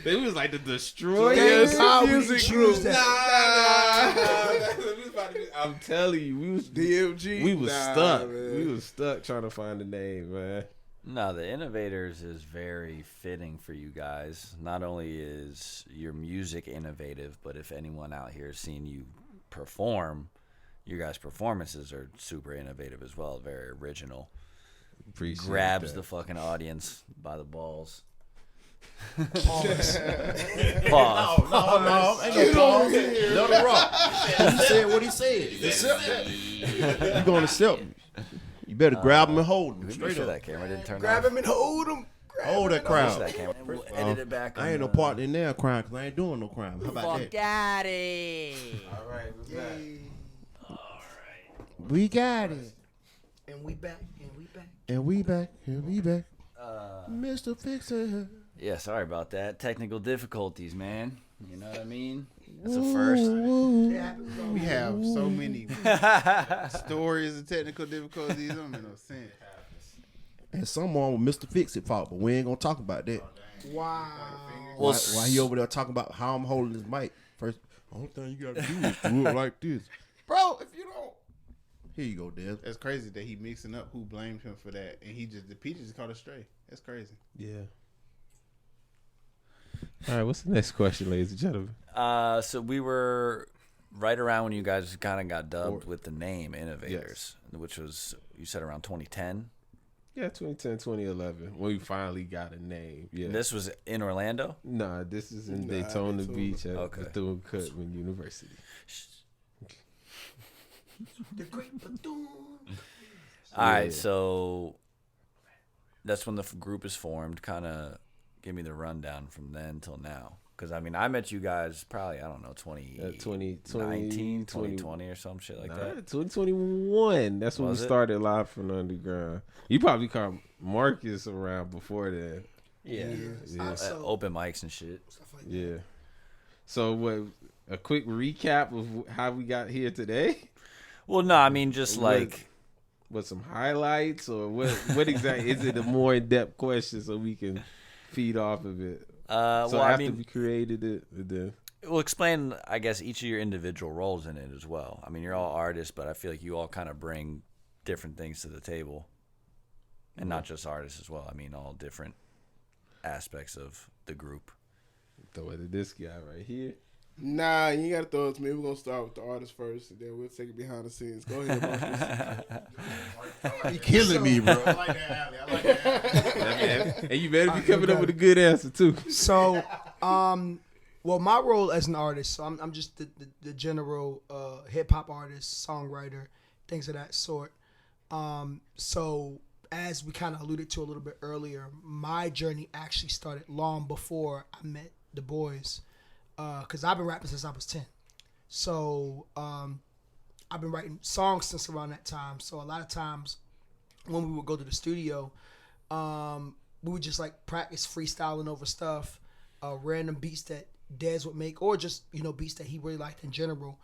They was like the destroyers. How we Music choose group. that. I'm telling you, we was DMG. we was Nah, stuck. man. We was stuck trying to find a name, man. No, the Innovators is very fitting for you guys. Not only is your music innovative, but if anyone out here has seen you perform, your guys' performances are super innovative as well. Very original. Appreciate Grabs that. the fucking audience by the balls. Pause. Pause. No, ain't no pause. Let him rock. He said what he said. Accept that. You gonna accept me? You better grab him and hold him Make straight sure up. that camera didn't turn Grab off. him and hold him. Hold that Make sure crowd. that camera. We'll edit it back. I ain't no on, partner in there crime because I ain't doing no crime. How about Fuck that? daddy. All right, what's that? We got it. And we back. And we back. And we back. And we back. Mr. Fixer. Yeah, sorry about that. Technical difficulties, man. You know what I mean? That's a first. We have so many stories of technical difficulties. It don't make no sense. And someone with Mr. Fix It fault, but we ain't gonna talk about that. Wow. Well, Why he over there talking about how I'm holding his mic? First, only thing you gotta do is do it like this, bro. If you don't, here you go, Des. That's crazy that he mixing up who blamed him for that, and the Peaches just caught a stray. That's crazy. Yeah. All right, what's the next question, ladies and gentlemen? So we were right around when you guys kind of got dubbed with the name Innovators, which was, you said, around 2010. Yeah, 2010, 2011, when we finally got a name. Yeah. This was in Orlando. Nah, this is in Daytona Beach at Okay. Bethune-Cookman University. The great Bethune. All right, so that's when the group is formed. Kind of give me the rundown from then till now. Because, I mean, I met you guys probably, I don't know, 2019, 2020 or some shit like that. 2021. That's when we Was it? started Live from the Underground. You probably caught Marcus around before that. Yeah. Yeah. So- Open mics and shit. Stuff like that. Yeah. So, what? A quick recap of how we got here today? Well, no, I mean, just like... With some highlights, or what exactly? Is it a more in-depth question so we can feed off of it? well, after I mean... we created it, then... We'll explain, I guess, each of your individual roles in it as well. I mean, you're all artists, but I feel like you all kind of bring different things to the table. And not just artists as well. I mean, all different aspects of the group. Throw it to this guy right here. Nah, you ain't gotta throw it to me. We're gonna start with the artist first, and then we'll take it behind the scenes. Go ahead, Marcus. You killing me, bro. I like that alley. I like that alley. And you better be coming up with a good answer too. So, well, my role as an artist, so I'm just the general hip hop artist, songwriter, things of that sort. So as we kind of alluded to a little bit earlier, my journey actually started long before I met the boys, because I've been rapping since I was 10. So I've been writing songs since around that time. So a lot of times when we would go to the studio, we would just like practice freestyling over stuff, random beats that Dez would make, or just, you know, beats that he really liked in general.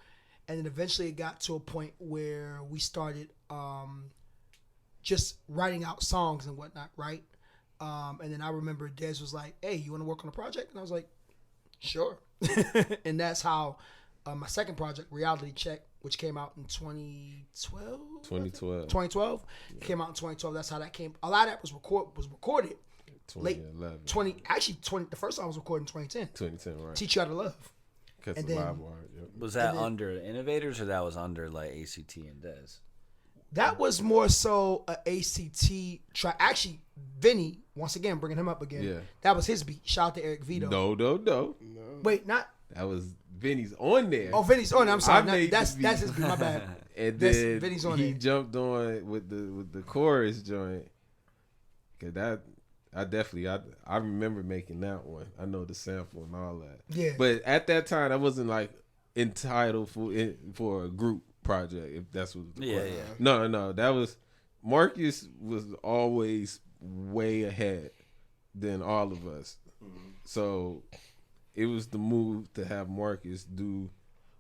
And then eventually it got to a point where we started just writing out songs and whatnot, right? And then I remember Dez was like, hey, you want to work on a project? And I was like, sure. And that's how my second project, Reality Check, which came out in 2012. 2012. Came out in 2012. That's how that came. A lot of that was recorded late 2011. the first song was recorded in 2010. 2010, right. Teach You How to Love. Because and the then- live wire. Yep. Was that And then- under Innovators or that was under like ACT and Dez? That was more so a ACT track. Actually, Vinny, once again, bringing him up again. Yeah. That was his beat. Shout out to Eric Vito. No. Wait, not. That was Vinny's on there. Oh, Vinny's on. I'm sorry. I made That's the beat. his beat. My bad. And That's- then Vinny's on he there. jumped on with the chorus joint. Cause that I remember making that one. I know the sample and all that. Yeah. But at that time, I wasn't like entitled for a group project. If that's what. Yeah. No. That was Marcus was always way ahead than all of us. So it was the move to have Marcus do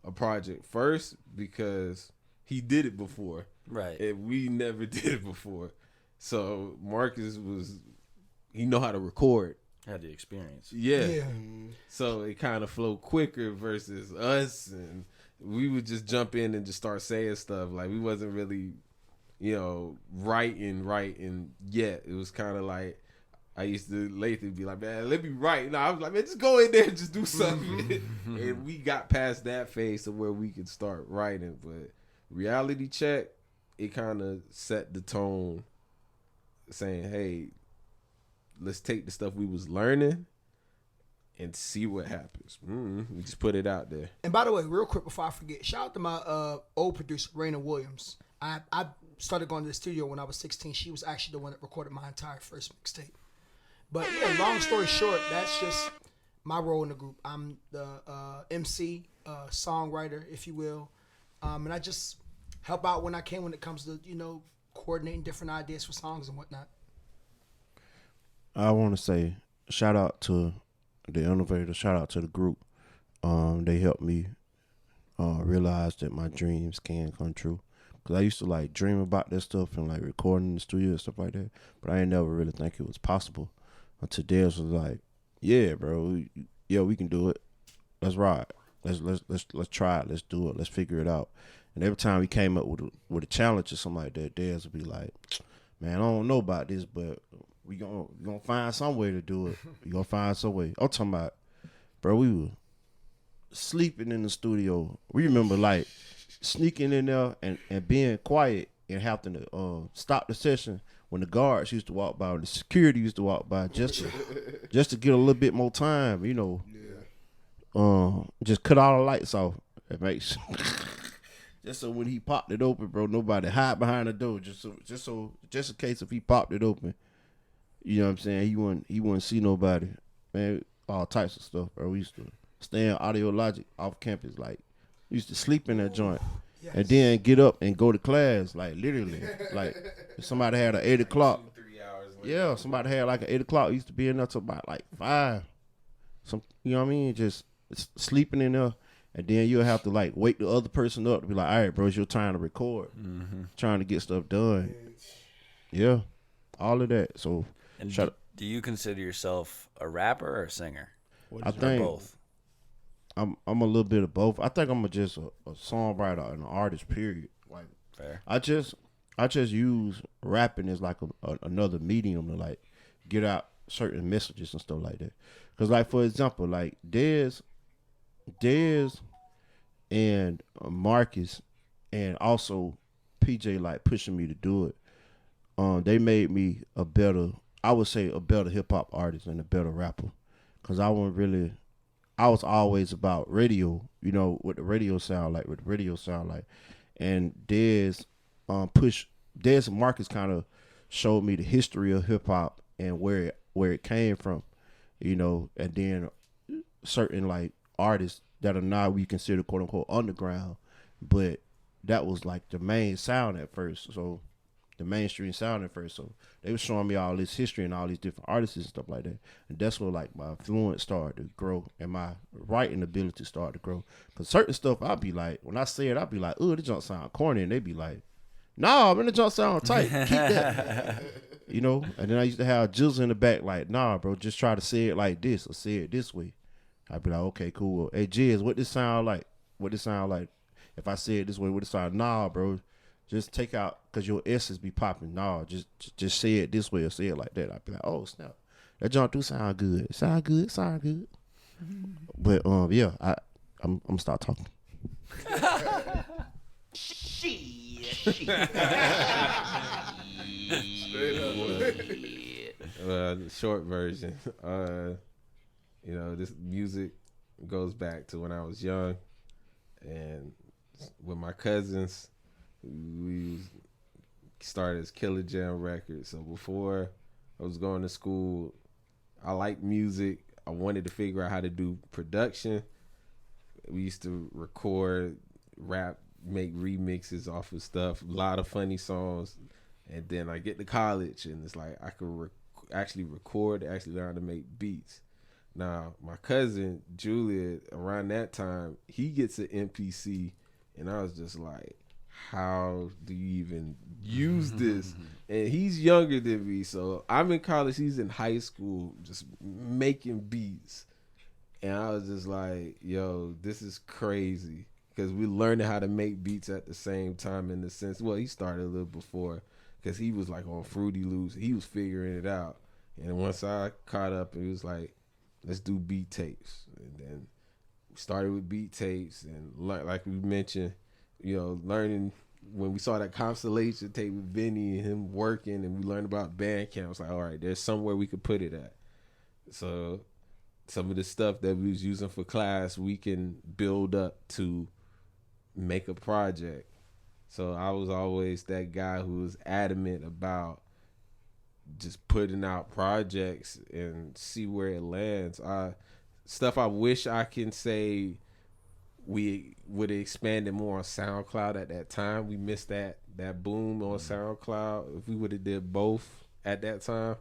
a project first because he did it before. Right. And we never did it before. So Marcus he know how to record. Had the experience. Yeah. So it kind of flowed quicker versus us, and we would just jump in and just start saying stuff. Like we wasn't really, writing yet. It was kind of like I used to lately be like, man, let me write. No, I was like, man, just go in there and just do something. And we got past that phase to where we could start writing. But Reality Check, it kind of set the tone, saying, hey, let's take the stuff we was learning and see what happens. We just put it out there. And by the way, real quick before I forget, shout out to my old producer, Raina Williams. I started going to the studio when I was 16. She was actually the one that recorded my entire first mixtape. But yeah, long story short, that's just my role in the group. I'm the MC, songwriter, if you will. And I just help out when I can when it comes to, coordinating different ideas for songs and whatnot. I want to say shout out to the Innovators, shout out to the group. They helped me realize that my dreams can come true. Cause I used to like dream about this stuff and like recording in the studio and stuff like that, but I ain't never really think it was possible until Dez was like, "Yeah, bro, we can do it. Let's ride. Let's try it. Let's do it. Let's figure it out." And every time we came up with a challenge or something like that, Dez would be like, "Man, I don't know about this, but we gonna find some way to do it. We gonna find some way." I'm talking about, bro, we were sleeping in the studio. We remember like sneaking in there and being quiet and having to stop the session when the guards used to walk by, when the security used to walk by, just to get a little bit more time, just cut all the lights off. It makes just so when he popped it open, bro, nobody hide behind the door, just in case if he popped it open. You know what I'm saying? He wouldn't see nobody. Man, all types of stuff, bro. We used to stay in Audio Logic off campus, like we used to sleep in that joint. Yes. And then get up and go to class, like literally. Like if somebody had an 8 o'clock. 3 hours later. Yeah, somebody had like an 8 o'clock. Used to be in there till about like 5. You know what I mean? Just sleeping in there. And then you'll have to like wake the other person up to be like, all right, bro, it's your time to record. Trying to get stuff done. Yeah. All of that. So And shut up. do you consider yourself a rapper or a singer? I Or think both? I'm a little bit of both. I think I'm just a songwriter and an artist, period. Like Fair. I just use rapping as like another medium to like get out certain messages and stuff like that. Cause like for example, like Dez and Marcus and also PJ like pushing me to do it. They made me a better hip hop artist and a better rapper. Cause I was always about radio, you know, what the radio sound like, and Dez and Marcus kind of showed me the history of hip hop and where it came from, you know, and then certain like artists that are now we consider quote unquote underground, but that was like the main sound at first, so the mainstream sound at first. So they were showing me all this history and all these different artists and stuff like that. And that's where like my influence started to grow and my writing ability started to grow. Cause certain stuff I'd be like, when I say it, I'd be like, oh, this junk sound corny. And they'd be like, nah, man, the junk sound tight. Keep that. You know? And then I used to have Jills in the back like, nah, bro, just try to say it like this or say it this way. I'd be like, okay, cool. Hey, Jizz, what this sound like? If I say it this way, what it sound? Nah, bro. Just take out, cause your S's be popping. No, just say it this way or say it like that. I'd be like, oh snap, that junk do sound good. Sound good. But yeah, I'm gonna start talking. The short version, you know, this music goes back to when I was young, and with my cousins, we started as Killer Jam Records. So before I was going to school, I liked music. I wanted to figure out how to do production. We used to record, rap, make remixes off of stuff, a lot of funny songs. And then I get to college, and it's like I could actually record, actually learn to make beats. Now, my cousin, Juliet, around that time, he gets an MPC, and I was just like, how do you even use this? And he's younger than me, so I'm in college, he's in high school, just making beats. And I was just like, yo, this is crazy. Because we learning how to make beats at the same time in the sense, well, he started a little before, because he was like on Fruity Loops. He was figuring it out. And once I caught up, it was like, let's do beat tapes. And then we started with beat tapes, and like we mentioned, you know, learning when we saw that Constellation tape with Vinny and him working, and we learned about Bandcamp. It's like, all right, there's somewhere we could put it at. So some of the stuff that we was using for class, we can build up to make a project. So I was always that guy who was adamant about just putting out projects and see where it lands. Stuff I wish I can say we would have expanded more on SoundCloud at that time. We missed that boom on SoundCloud. If we would have did both at that time,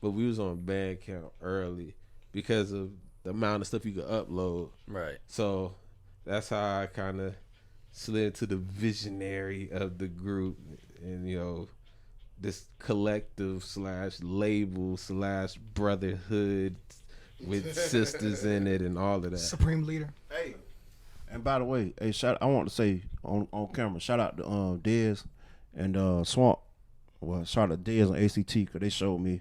but we was on Bandcamp early because of the amount of stuff you could upload. Right. So that's how I kind of slid to the visionary of the group, and you know, this collective / label / brotherhood with sisters in it and all of that. Supreme leader. Hey, and by the way, hey, I want to say on camera, shout out to Dez and Swamp. Well, shout out to Dez on ACT because they showed me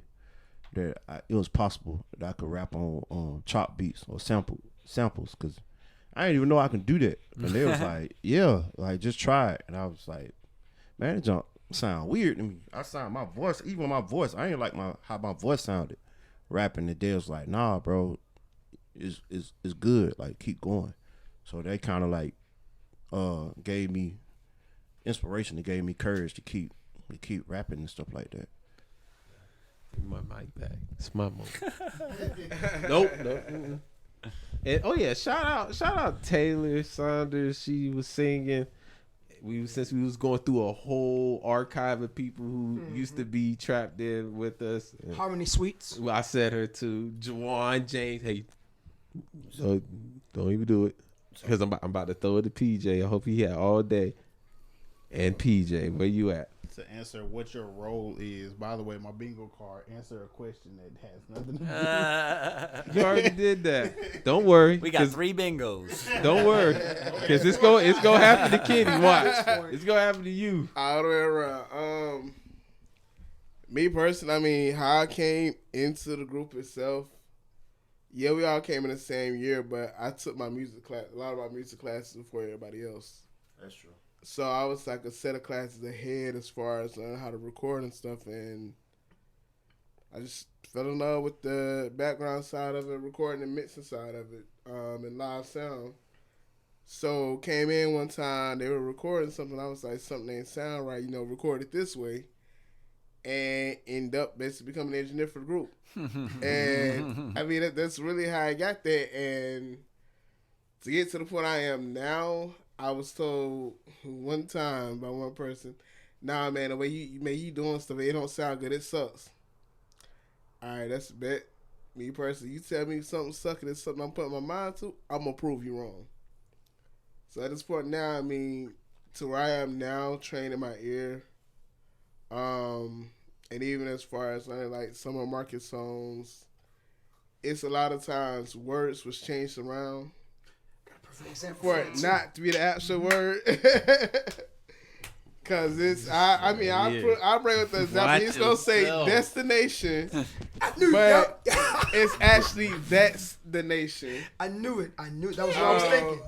that it was possible that I could rap on chop beats or samples because I didn't even know I can do that. And they was like, yeah, like just try it. And I was like, man, it don't sound weird to me. I sound my voice, even my voice, I ain't like how my voice sounded rapping. And they was like, nah, bro, it's good. Like keep going. So they kind of like gave me inspiration. They gave me courage to keep rapping and stuff like that. Give my mic back. It's my moment. Nope. Mm-mm. And shout out Taylor Saunders. She was singing. Since we was going through a whole archive of people who used to be trapped in with us. Harmony Sweets. Well, I said her to Juwan James. Hey, don't even do it, because I'm about to throw it to PJ. I hope he had all day. And PJ, where you at? To answer what your role is. By the way, my bingo card, answer a question that has nothing to do. You already did that. Don't worry. We got 3 bingos. Don't worry, because it's gonna happen to Kitty. Watch, it's gonna happen to you. All the way around. Me personally, I mean, how I came into the group itself. Yeah, we all came in the same year, but I took my music class, a lot of my music classes before everybody else. That's true. So I was like a set of classes ahead as far as learning how to record and stuff, and I just fell in love with the background side of it, recording and mixing side of it, and live sound. So came in one time, they were recording something, I was like, something ain't sound right, record it this way, and end up basically becoming an engineer for the group. And I mean, that's really how I got there, and to get to the point I am now, I was told one time by one person, nah, man, the way you doing stuff, it don't sound good. It sucks. All right, that's a bet. Me personally, you tell me something sucking, it's something I'm putting my mind to, I'm going to prove you wrong. So at this point now, I mean, to where I am now, training my ear, and even as far as learning like summer market songs, it's a lot of times words was changed around for it not to be the actual word. Cause it's I bring with the example. He's gonna say destination, but it's actually that's the nation. I knew it. That was what I was thinking.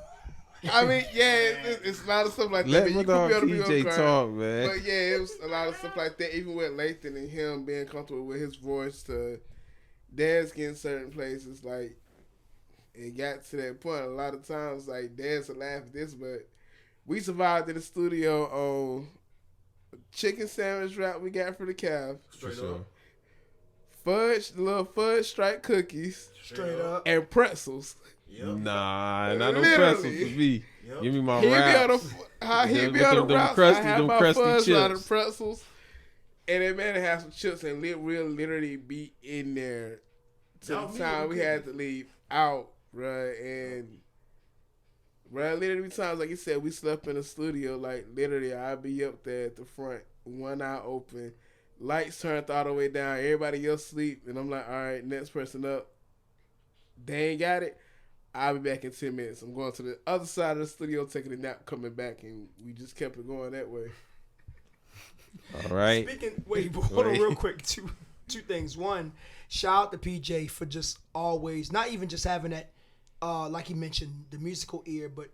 I mean, yeah, it's a lot of stuff like Let that. my dog PJ talk, man. But yeah, it was a lot of stuff like that. Even with Lathan and him being comfortable with his voice, to dance getting certain places, like it got to that point. A lot of times, like dance will laugh at this, but we survived in the studio on chicken sandwich wrap we got for the calf. Straight up. Fudge, little fudge stripe cookies. Straight up. And pretzels. Yep. Nah, not no Literally. pretzels for me. Yep. Give me my He'd be wraps. on the wraps. I have my crusty fudge out of chips. pretzels. And then man have some chips, and we'll literally be in there till the time we had to leave out, bruh. And bruh, literally times, like you said, we slept in the studio. Like literally, I'd be up there at the front, one eye open, lights turned all the way down, everybody else sleep, and I'm like, all right, next person up. They ain't got it. I'll be back in 10 minutes. I'm going to the other side of the studio, taking a nap, coming back, and we just kept it going that way. All right. Hold on real quick. Two things. One, shout out to PJ for just always, not even just having that, like he mentioned, the musical ear, but,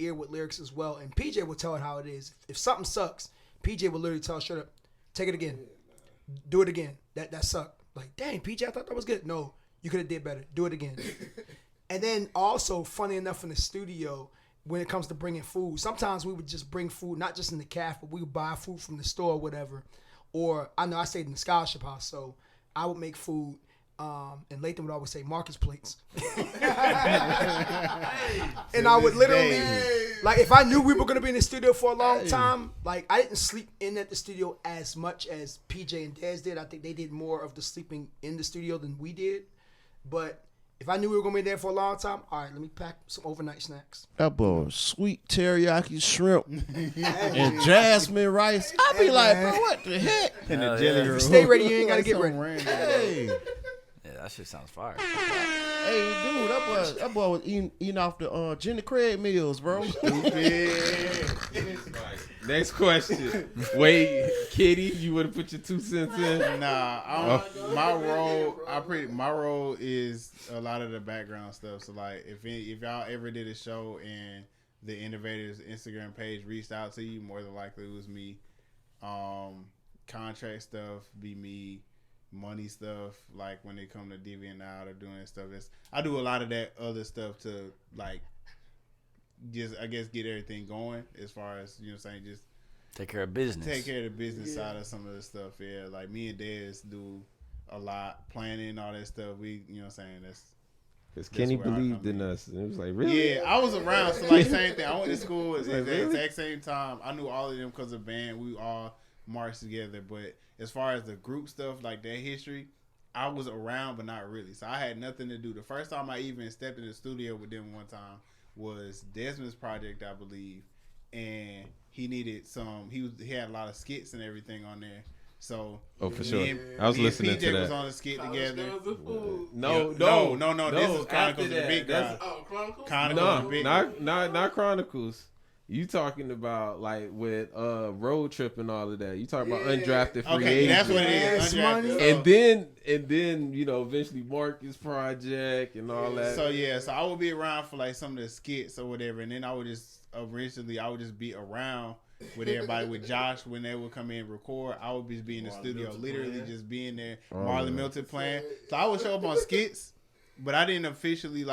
ear with lyrics as well. And PJ will tell it how it is. If something sucks, PJ will literally tell, shut up, take it again. Do it again. That sucked. Like, dang, PJ, I thought that was good. No, you could have did better. Do it again. And then also, funny enough, in the studio, when it comes to bringing food, sometimes we would just bring food, not just in the cafe, but we would buy food from the store or whatever. Or I know I stayed in the scholarship house, so I would make food, and Lathan would always say Marcus plates. And I would literally, like, if I knew we were gonna be in the studio for a long time, like I didn't sleep in at the studio as much as PJ and Dez did. I think they did more of the sleeping in the studio than we did, but. If I knew we were going to be there for a long time, all right, let me pack some overnight snacks. That boy, sweet teriyaki shrimp and jasmine rice. I be like, bro, what the heck? And the jelly roll. Stay ready, you ain't got to get ready. Hey, Yeah, that shit sounds fire. hey, dude, that boy was eating off the Jenny Craig meals, bro. Next question. Wait, Kitty, you would have put your 2 cents in? Nah, my role is a lot of the background stuff. So like, if y'all ever did a show and the Innovators Instagram page reached out to you, more than likely it was me. Contract stuff be me. Money stuff, like when they come to DVing out or doing stuff. I do a lot of that other stuff to like just, I guess, get everything going as far as, saying, just Take care of business. Take care of the business side of some of the stuff. Yeah, like me and Dez do a lot, planning all that stuff. We, you know what I'm saying? Because Kenny where I believed come in in. us. And it was like, really? Yeah, I was around. So like same thing. I went to school at the really? exact same time. I knew all of them because of band. We all marched together. But as far as the group stuff, like that history, I was around, but not really. So I had nothing to do. The first time I even stepped in the studio with them one time was Desmond's project, I believe, and he needed some. He had a lot of skits and everything on there. So for sure. me and- I was me and listening PJ to that. was on a skit together. No. This is Chronicles after of the that. Big Guy. That's- Oh, Chronicles? Chronicles of the No, Big Guy. not Chronicles. You talking about like with road trip and all of that. You talking about undrafted free Okay, agents. that's what it is. Yes, Undrafted. money. So- And then eventually Marcus project and all that. So so I would be around for like some of the skits or whatever, and then I would just be around with everybody with Josh when they would come in and record. I would just be in the studio, literally just being there. Marlon Milton playing. So I would show up on skits, but I didn't officially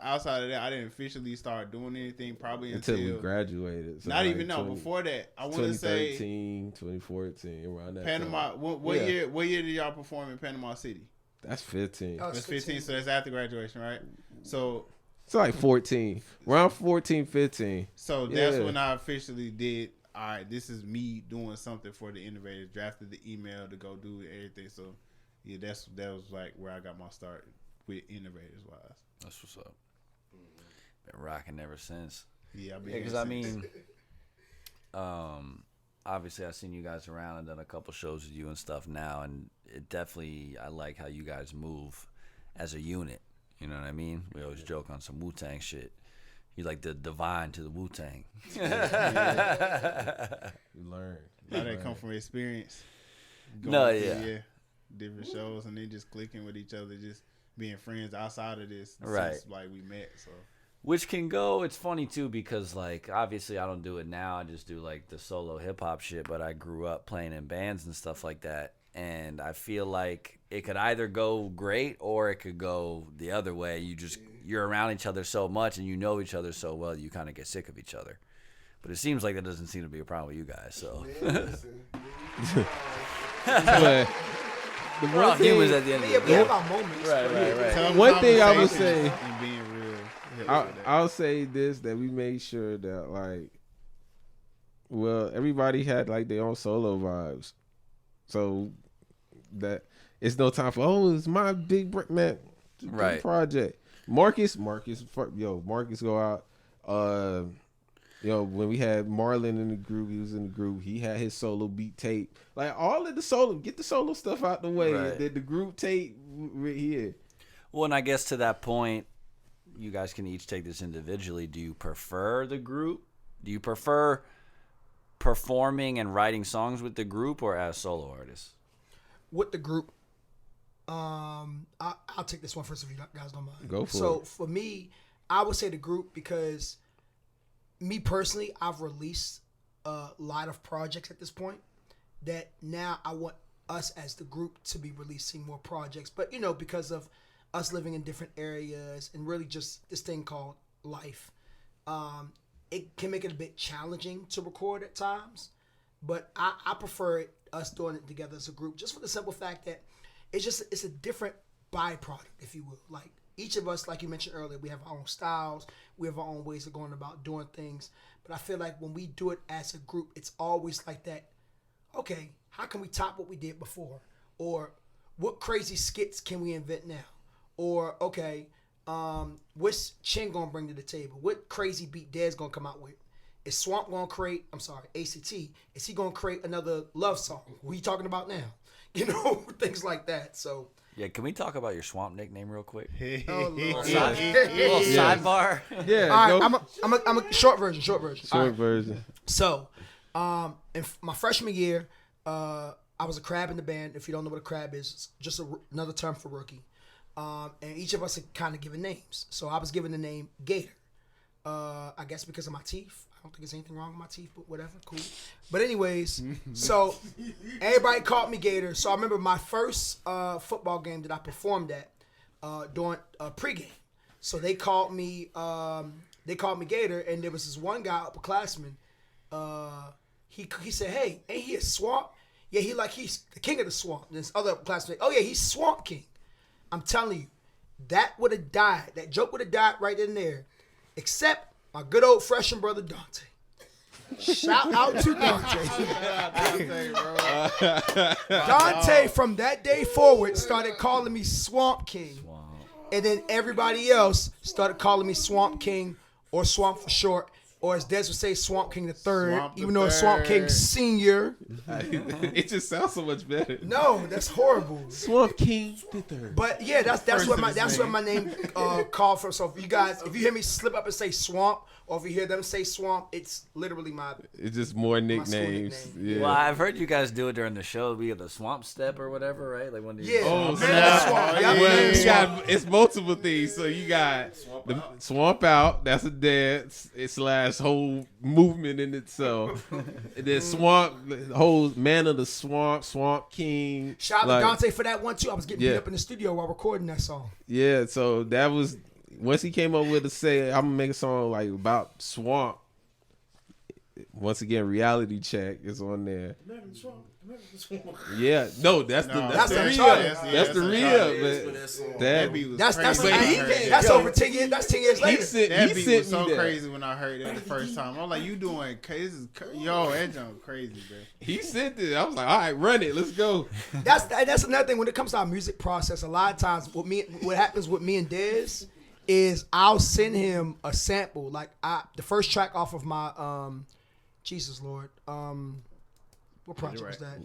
outside of that, I didn't officially start doing anything probably until we until graduated. So not like even before that. I want to say 2013, 2014, around that Panama. time. What year? What year did y'all perform in Panama City? That's 15. Oh, That's 15. So that's after graduation, right? So It's like 14. Around 14, 15. So that's Yeah. when I officially did. All right, this is me doing something for the Innovators. Drafted the email to go do everything. So yeah, that was like where I got my start with Innovators wise. That's what's up. Been rocking ever since. Yeah, Because I mean, obviously I've seen you guys around and done a couple shows with you and stuff now, and it definitely, I like how you guys move as a unit. You know what I mean? We always joke on some Wu-Tang shit. You like the divine to the Wu-Tang. You learn. Now that come from experience. No, through, yeah. different shows and then just clicking with each other, just being friends outside of this. Right. Since, like we met. So Which can go, it's funny too, because like obviously I don't do it now. I just do like the solo hip hop shit, but I grew up playing in bands and stuff like that. And I feel like it could either go great or it could go the other way. You're around each other so much and you know each other so well, you kind of get sick of each other. But it seems like that doesn't seem to be a problem with you guys. So But the we're all one thing, humans at the end of Yeah, the we have day. our moments. Right. tough One thing I would conversations say- and being real. helps with that. I'll say this, that we made sure that like, well, everybody had like their own solo vibes. So that it's no time for, it's my big man Right. project. Marcus go out. When we had Marlon in the group, he was in the group. He had his solo beat tape. Like all of the solo, get the solo stuff out the way. Right. The group tape right here. Well, and I guess to that point, you guys can each take this individually. Do you prefer the group? Do you prefer performing and writing songs with the group or as solo artists? With the group, I'll take this one first if you guys don't mind. Go for So it. for me, I would say the group because me personally, I've released a lot of projects at this point that now I want us as the group to be releasing more projects. But, because of us living in different areas and really just this thing called life, it can make it a bit challenging to record at times. But I prefer us doing it together as a group just for the simple fact that it's a different byproduct, if you will. Like each of us, like you mentioned earlier, we have our own styles, we have our own ways of going about doing things. But I feel like when we do it as a group, it's always like that. Okay, how can we top what we did before? Or what crazy skits can we invent now? Or okay, what's Chin gonna bring to the table? What crazy beat Dad's gonna come out with? Is Swamp gonna create? ACT. Is he gonna create another love song? Who are you talking about now? Things like that. So Yeah, can we talk about your Swamp nickname real quick? Oh, Lord. Little sidebar. Yeah, all go- right, I'm a short version. All short right. version. So, in my freshman year, I was a crab in the band. If you don't know what a crab is, it's just another term for rookie. And each of us had kind of given names. So I was given the name Gator. I guess because of my teeth. I don't think there's anything wrong with my teeth, but whatever, cool. But anyways, so everybody called me Gator. So I remember my first football game that I performed at during pregame. So they called me Gator, and there was this one guy, upperclassman. He said, "Hey, ain't he a Swamp?" Yeah, he's the king of the swamp. This other classmate, oh yeah, he's Swamp King. I'm telling you, that would have died. That joke would have died right in there. Except my good old freshman brother Dante. Shout out to Dante. Dante from that day forward started calling me Swamp King. And then everybody else started calling me Swamp King or Swamp for short. Or as Des would say, Swamp King the Third, even though it's Swamp King Senior. It just sounds so much better. No, that's horrible. Swamp King the Third. But yeah, that's what my name called from. So if you hear me slip up and say Swamp, or if you hear them say Swamp, it's literally It's just more nicknames. nickname. Yeah. Well, I've heard you guys do it during the show. We have the Swamp Step or whatever, right? Like when Yeah. Oh, Man, snap. Swamp. Yeah, Yeah, well, you Swamp. got, it's multiple things. So you got the Swamp Out. That's a dance. It's / whole movement in itself. And then Swamp, the whole Man of the Swamp, Swamp King. Shout out like, to Dante for that one too. I was getting Yeah. beat up in the studio while recording that song. Yeah, so that was once he came up with a say, I'm gonna make a song like about swamp. Once again, reality check is on there. Yeah, no, that's the Uncharted. That's the real. But That beat was That's crazy. when I heard that. that's over 10 years. That's 10 years he later. sent That he beat sent was so me that. crazy when I heard that the first time. I'm like, you doing crazy? Yo, that jump crazy, bro. He sent it. I was like, all right, run it, let's go. That's another thing when it comes to our music process. A lot of times, what happens with me and Dez is I'll send him a sample. Like the first track off of my Jesus Lord, what project was that?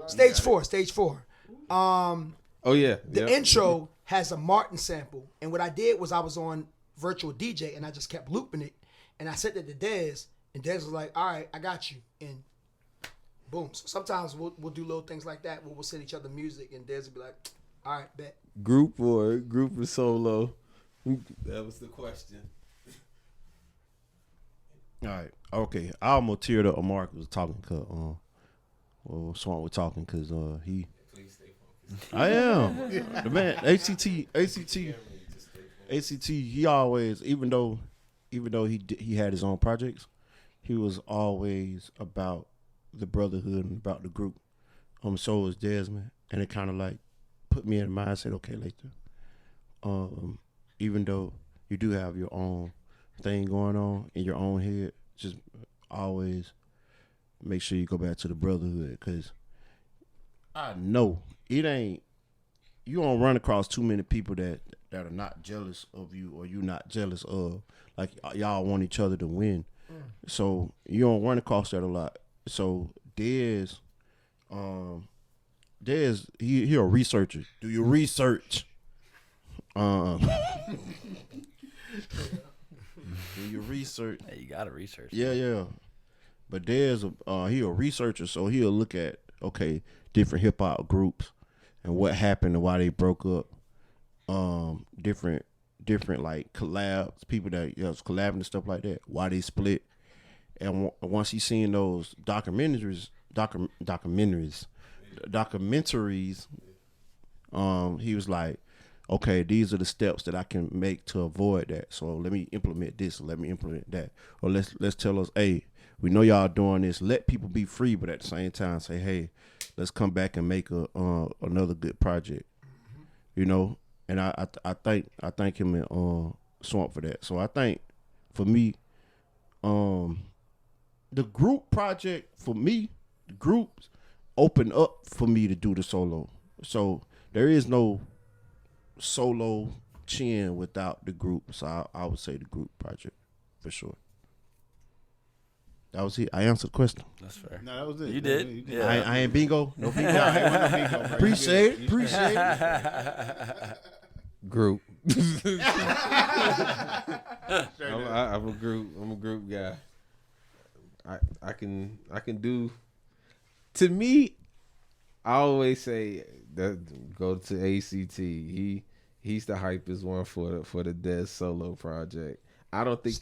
Stage 4. Oh yeah, The intro has a Martin sample, and what I did was I was on virtual DJ and I just kept looping it, and I sent it to Dez, and Dez was like, "All right, I got you," and boom. So sometimes we'll do little things like that where we'll send each other music, and Dez will be like, "All right, bet." group or solo. That was the question. All right. Okay. I almost teared up when Mark was talking because Swamp was talking because he. I am. The man ACT. He always, even though he had his own projects, he was always about the brotherhood and about the group. So was Desmond, and it kind of like put me in the mindset. Okay, later. Even though you do have your own thing going on in your own head, just always make sure you go back to the brotherhood, because I know it ain't, you don't run across too many people that are not jealous of you or you not jealous of, like y'all want each other to win. So you don't run across that a lot. So Dez he a researcher. Do your research. Do your research. Hey, you gotta research. Yeah. But there's he a researcher, so he'll look at different hip hop groups and what happened and why they broke up. Different like collabs, people that was collabing and stuff like that, why they split. And once he seen those documentaries, he was like, okay, these are the steps that I can make to avoid that. So let me implement this, let me implement that. Or let's tell us, hey, we know y'all doing this. Let people be free, but at the same time say, hey, let's come back and make another good project. You know? And I thank him and Swamp for that. So I think for me, the group project for me, the groups open up for me to do the solo. So there is no solo chin without the group. So I would say the group project for sure. That was it. I answered the question. That's fair. No, that was it. You did. Yeah. I ain't bingo. No bingo. Appreciate Appreciate it. Group. I'm a group guy. I can do. To me, I always say that go to ACT. He's the hypest one for the Des solo project. I don't think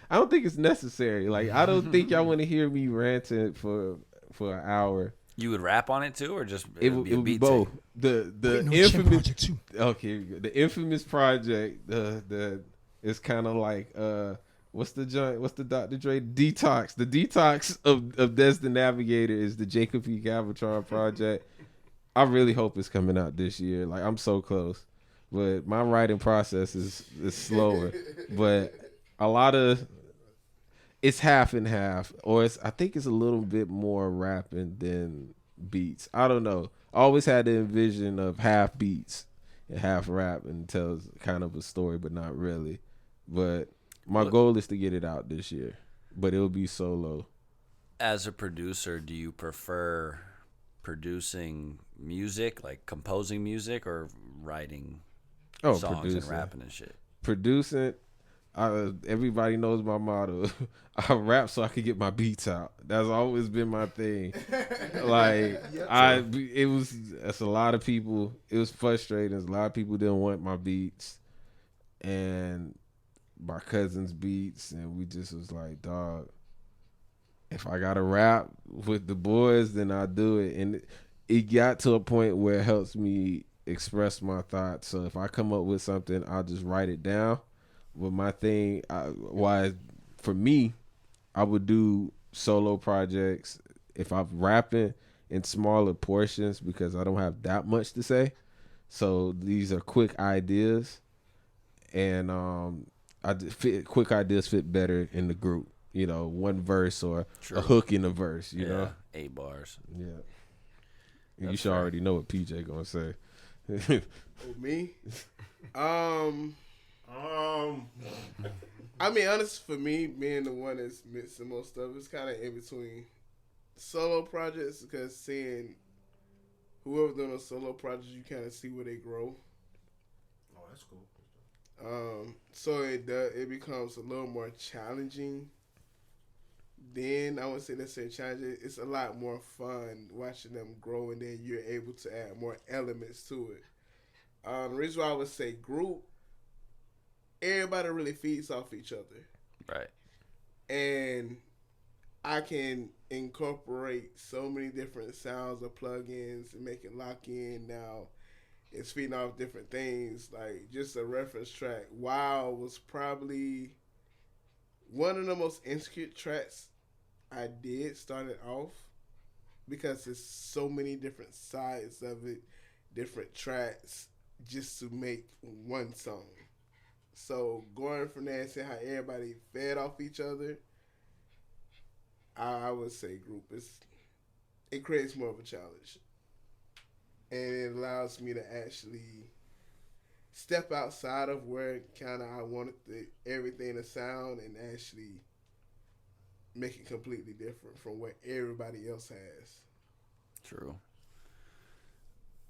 I don't think it's necessary. Like I don't think y'all want to hear me ranting for an hour. You would rap on it too, or just It would be both. The infamous project the infamous project. The it's kind of like What's the joint? What's the Dr. Dre detox? The detox of Des the Navigator is the Jacob P. Galvatron project. I really hope it's coming out this year. Like, I'm so close, but my writing process is slower. But a lot of it's half and half, or I think it's a little bit more rapping than beats. I don't know. I always had the envision of half beats and half rap and tells kind of a story, but not really. But my goal is to get it out this year, but it'll be solo. As a producer, do you prefer producing music, like composing music, or writing songs and rapping and shit? Producing. Everybody knows my motto. I rap so I can get my beats out. That's always been my thing. Like, it's a lot of people. It was frustrating. A lot of people didn't want my beats and my cousin's beats, and we just was like, dog, if I gotta rap with the boys, then I do it. And it got to a point where it helps me express my thoughts. So if I come up with something, I'll just write it down. But my thing, for me, I would do solo projects if I'm rapping in smaller portions because I don't have that much to say. So these are quick ideas, and quick ideas fit better in the group. You know, one verse or a hook in a verse. You know, 8 bars. Yeah, That's you should fair. already know what PJ gonna say. Me? I mean, honestly, for me, being the one that's mixing most stuff, it's kind of in between solo projects because seeing whoever's doing a solo project, you kind of see where they grow. Oh, that's cool. So it becomes a little more challenging. Then I would say necessarily challenging. It's a lot more fun watching them grow, and then you're able to add more elements to it. The reason why I would say group, everybody really feeds off each other. Right. And I can incorporate so many different sounds or plugins and make it lock in. Now it's feeding off different things. Like just a reference track. Wow was probably one of the most intricate tracks I did started off because there's so many different sides of it, different tracks just to make one song. So going from there and seeing how everybody fed off each other, I would say group it creates more of a challenge, and it allows me to actually step outside of where kind of I wanted everything to sound and actually make it completely different from what everybody else has. True.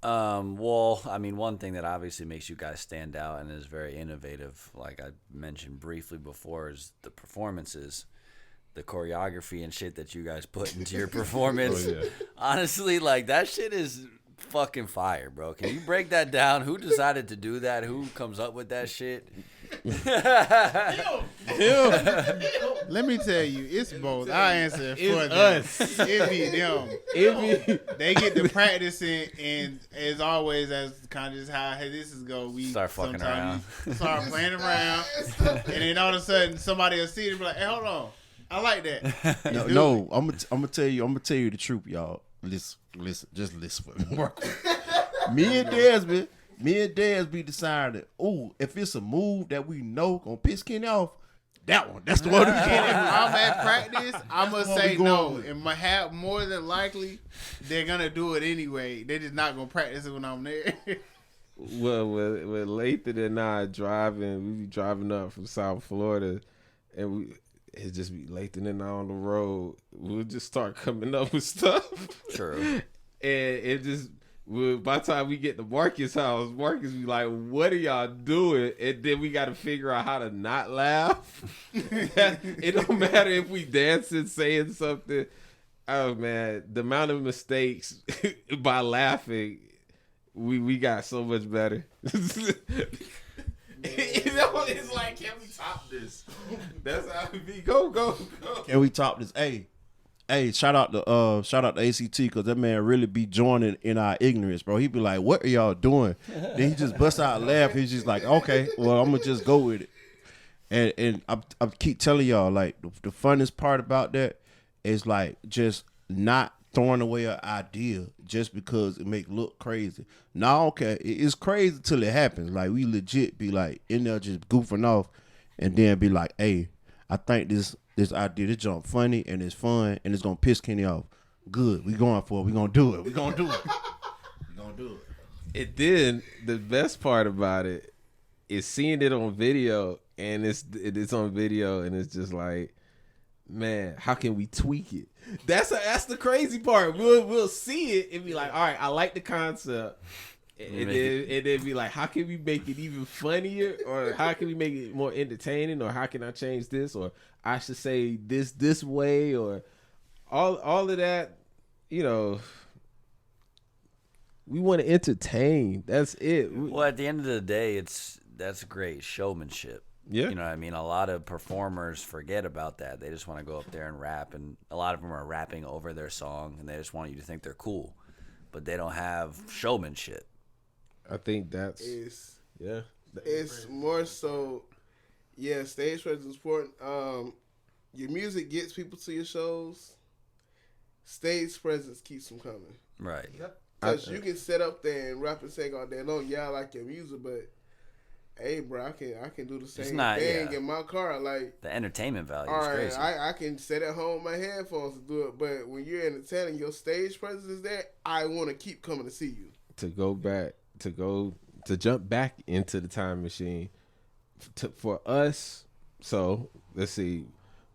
Well, I mean, one thing that obviously makes you guys stand out and is very innovative, like I mentioned briefly before, is the performances, the choreography and shit that you guys put into your performance. Oh, yeah. Honestly, like that shit is fucking fire, bro. Can you break that down? Who decided to do that? Who comes up with that shit? Let me tell you, it's both. I answer for It's them. us. It be them. They get to practicing, and as always, as kind of just how this is go, we Start fucking sometimes we start playing around, and then all of a sudden somebody will see it and be like, "Hey, hold on, I like that." No, I'm gonna tell you the truth, y'all. Listen, just listen for me. Me and Dez be deciding, if it's a move that we know gonna piss Kenny off, that's the one we And if get. I'm at practice, I'm gonna That's what say we going no. with. And more than likely, they're gonna do it anyway. They're just not gonna practice it when I'm there. Well, with Lathan and I we be driving up from South Florida, and it just be Lathan and I on the road. We'll just start coming up with stuff. True. And it just, by the time we get to Marcus' house, Marcus be like, what are y'all doing? And then we got to figure out how to not laugh. It don't matter if we dancing, saying something. Oh, man, the amount of mistakes by laughing, we got so much better. It's like, can we top this? That's how it be. Go. Can we top this? Hey, shout out to ACT because that man really be joining in our ignorance, bro. He be like, "What are y'all doing?" Then he just busts out laughing. He's just like, "Okay, well, I'm gonna just go with it." And I keep telling y'all, like, the funnest part about that is, like, just not throwing away an idea just because it make look crazy. Now, okay, it's crazy till it happens. Like, we legit be, like, in there just goofing off and then be like, hey, I think this idea, this jump funny and it's fun and it's going to piss Kenny off. Good. We going for it. We going to do it. We going to do it. We going to do it. And then the best part about it is seeing it on video, and it's on video, and it's just like, man, how can we tweak it? That's the crazy part. We'll see it and be like, all right, I like the concept, and then be like, how can we make it even funnier, or how can we make it more entertaining, or how can I change this, or I should say this way, or all of that, you know. We want to entertain. That's it. Well, at the end of the day, that's great showmanship. Yeah. You know what I mean? A lot of performers forget about that. They just want to go up there and rap, and a lot of them are rapping over their song, and they just want you to think they're cool, but they don't have showmanship. I think that's It's more so, yeah, stage presence is important. Your music gets people to your shows. Stage presence keeps them coming. Right. Yep. Because you can sit up there and rap and sing all day long. Yeah, I like your music, but hey, bro, I can do the same thing in my car. Like, the entertainment value all is right, crazy. I can sit at home with my headphones to do it. But when you're entertaining, your stage presence is there. I want to keep coming to see you. To jump back into the time machine for us. So let's see,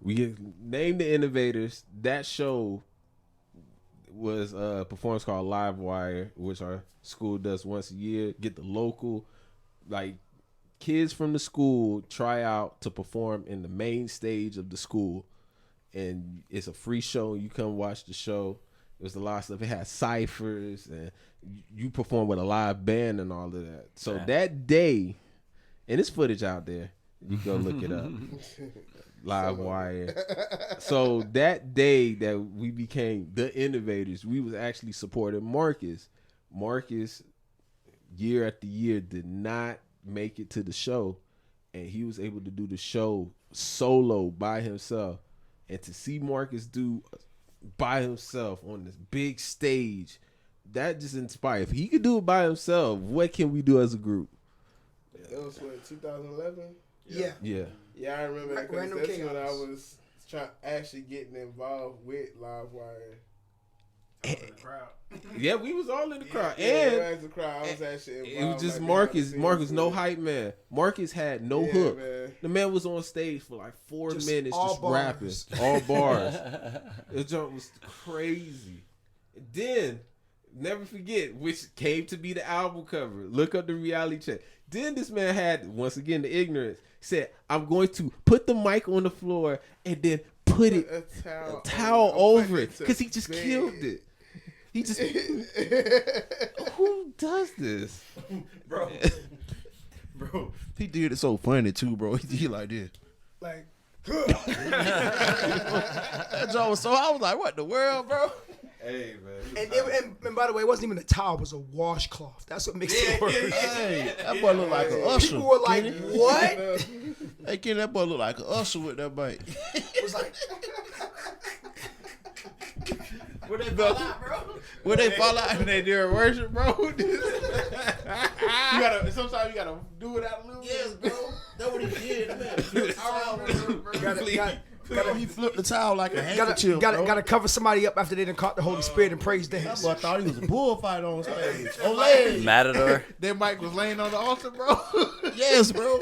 we named the Innovators. That show was a performance called Live Wire, which our school does once a year. Get the local, like, kids from the school try out to perform in the main stage of the school, and it's a free show. You come watch the show. It was a lot of stuff. It had ciphers, and you perform with a live band and all of that. So that day, and there's footage out there. You go look it up. Live Wire. So that day that we became the Innovators, we was actually supporting Marcus. Marcus, year after year, did not make it to the show, and he was able to do the show solo by himself. And to see Marcus do by himself on this big stage, that just inspired. If he could do it by himself, what can we do as a group? That was what, 2011? Yeah. Yeah, I remember that, because Random that's Chaos. when I was actually getting involved with Live Wire. Yeah, we was all in the crowd. Yeah, And I was the crowd. I was actually involved. it was just like, Marcus. behind the Marcus, scenes. no hype man. Marcus had no Yeah, hook. man. The man was on stage for like 4 Just minutes, all just bars. rapping, all bars. The jump was crazy. And then, never forget, which came to be the album cover. Look up the reality check. Then this man had, once again, the ignorance. Said, "I'm going to put the mic on the floor and then put A a towel towel on over it it," to because he just bed. killed it. He just who does this? bro. He did it so funny too, bro. He did like this. Like, That joke was so. I was like, what the world, bro? Hey, man. and by the way, it wasn't even a towel; it was a washcloth. That's what makes it worse. Hey, that boy look like an usher. People were like, Kenny. "What?" Hey, Kenny, that boy look like an usher with that bite. It was like, Where they fall out, bro? Where they fall out? When they during worship, bro. Sometimes you gotta do it out a little bit. bro. That's what he did, man. gotta He flipped the towel like a handkerchief, bro. gotta cover somebody up after they done caught the Holy Spirit and praise That dance. boy thought he was a bullfighter on stage. On leg. Matador. That mic was laying on the altar, bro. Yes, bro.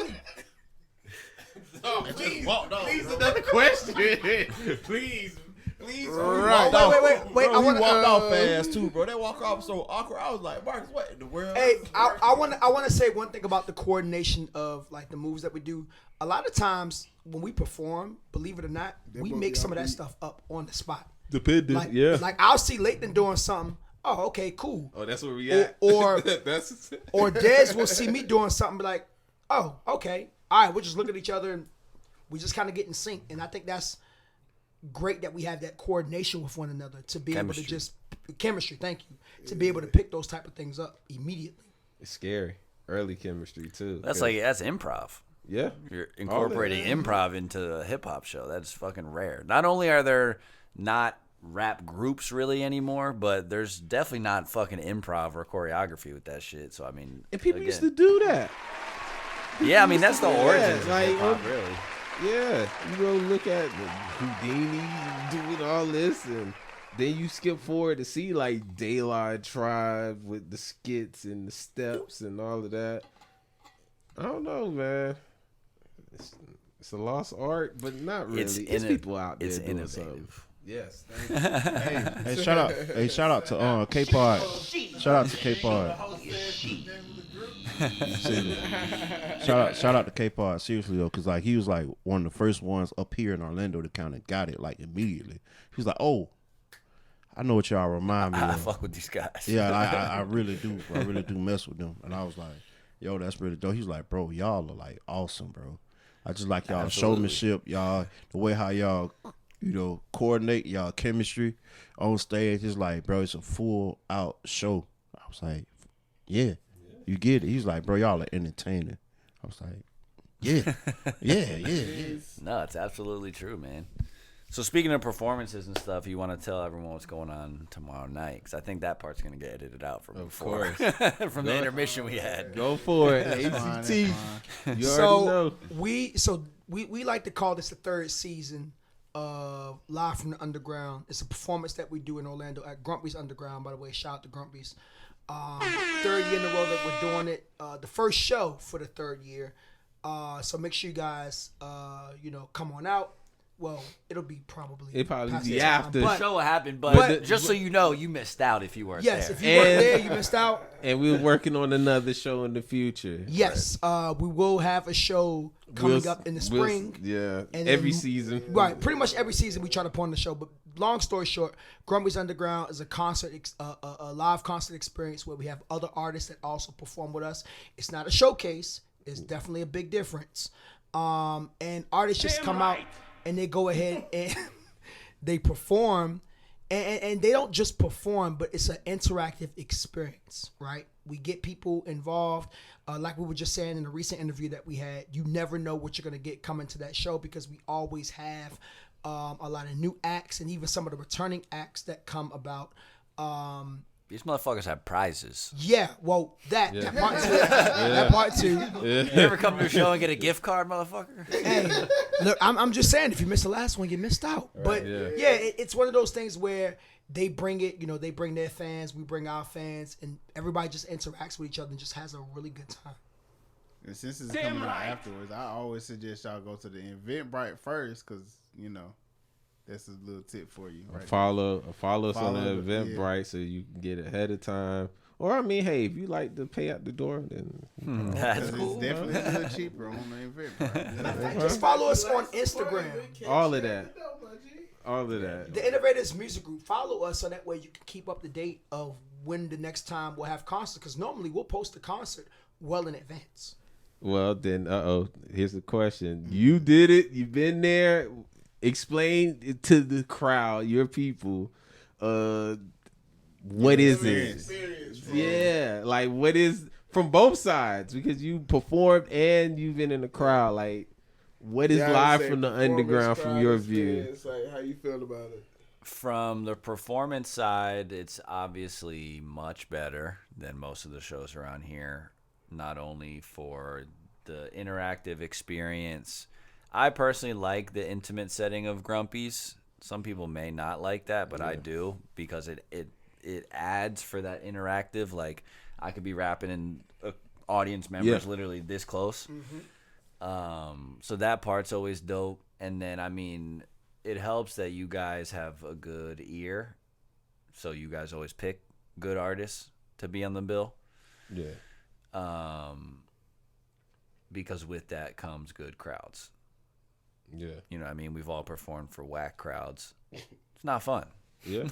Oh, And just walked off. please, bro. another question. please. Right. Wait, Bro, I he wanna, walked off fast too, bro. They walk off so awkward. I was like, Marcus, what in the world? Hey, I want to say one thing about the coordination of like the moves that we do. A lot of times when we perform, believe it or not, we make some of that stuff up on the spot. Dependent, Like, yeah. like I'll see Leighton doing something. Oh, okay, cool. Oh, that's where we at. Or that's or Dez will see me doing something, be like, oh, okay, all right. We'll just look at each other and we just kind of get in sync. And I think that's great that we have that coordination with one another to be able to just chemistry. Thank you, to be able to pick those type of things up immediately. It's scary. Early chemistry too. That's 'cause like that's improv. Yeah. You're incorporating improv into a hip hop show. That's fucking rare. Not only are there not rap groups really anymore, but there's definitely not fucking improv or choreography with that shit. So I mean, And people again, used to do that. yeah, I mean that's the Yeah, origins of like, hip hop, really. Yeah, you go look at Houdini doing all this, and then you skip forward to see like Daylight Tribe with the skits and the steps and all of that. I don't know, man. It's a lost art, but not really. It's people out there doing innovative. something. Yes, thank you. Hey, shout out to kPod. Shout out to kPod. shout out to kPod. Seriously though, because like he was like one of the first ones up here in Orlando to kind of got it like immediately. He was like, "Oh, I know what y'all remind me I of." fuck with these guys. Yeah, I really do. I really do mess with them. And I was like, "Yo, that's really dope." He was like, "Bro, y'all are like awesome, bro. I just like y'all showmanship, y'all the way how y'all." Coordinate y'all chemistry on stage. It's like, bro, it's a full out show. I was like, yeah, you get it. He's like, bro, y'all are entertaining. I was like, yeah. No, it's absolutely true, man. So speaking of performances and stuff, you want to tell everyone what's going on tomorrow night? Because I think that part's going to get edited out from before. From the intermission we had. Go for it. ACT. You already know. We like to call this the third season of Live from the Underground. It's a performance that we do in Orlando at Grumpy's Underground, by the way. Shout out to Grumpy's. Third year in a row that we're doing it. The first show for the third year. So make sure you guys, come on out. Well, it'll be probably. It probably past be the time, after. The but show will happen, but just so you know, you missed out if you weren't there. yes, if you weren't there, you missed out. And we're working on another show in the future. Yes, we will have a show coming up in the spring. Yeah, And every then- season. Right, pretty much every season we try to put on the show. But long story short, Grumpy's Underground is a concert, a live concert experience where we have other artists that also perform with us. It's not a showcase. It's definitely a big difference. And artists just come out and they go ahead and they perform. And they don't just perform, but it's an interactive experience, right? We get people involved. Like we were just saying in a recent interview that we had, you never know what you're going to get coming to that show because we always have a lot of new acts and even some of the returning acts that come about. These motherfuckers have prizes. Yeah, well, that part two. That part two. You ever come to a show and get a gift card, motherfucker? Hey, look, I'm just saying, if you missed the last one, you missed out. But it's one of those things where they bring it, they bring their fans, we bring our fans, and everybody just interacts with each other and just has a really good time. And since it's coming out afterwards, I always suggest y'all go to the Eventbrite first, because that's a little tip for you. Right? Follow us on the Follow Eventbrite so you can get it ahead of time. Or I mean, hey, if you like to pay out the door, then That's Because cool. it's definitely a little cheaper on the Eventbrite. Just follow us on Instagram. all of that. The Innovators Music Group. Follow us so that way you can keep up to date of when the next time we'll have concert. Because normally we'll post the concert well in advance. Well, then, here's the question. You did it. You've been there. Explain it to the crowd, your people, what is it? Yeah, like what is from both sides, because you performed and you've been in the crowd. Like, what is live from the underground from your view? It's like, how you feel about it? From the performance side, it's obviously much better than most of the shows around here. Not only for the interactive experience. I personally like the intimate setting of Grumpy's. Some people may not like that, but I do, because it adds for that interactive. Like, I could be rapping and audience members literally this close. So that part's always dope. And then, I mean, it helps that you guys have a good ear. So you guys always pick good artists to be on the bill. Yeah. Because with that comes good crowds. Yeah. You know what I mean? We've all performed for whack crowds. It's not fun. Yeah.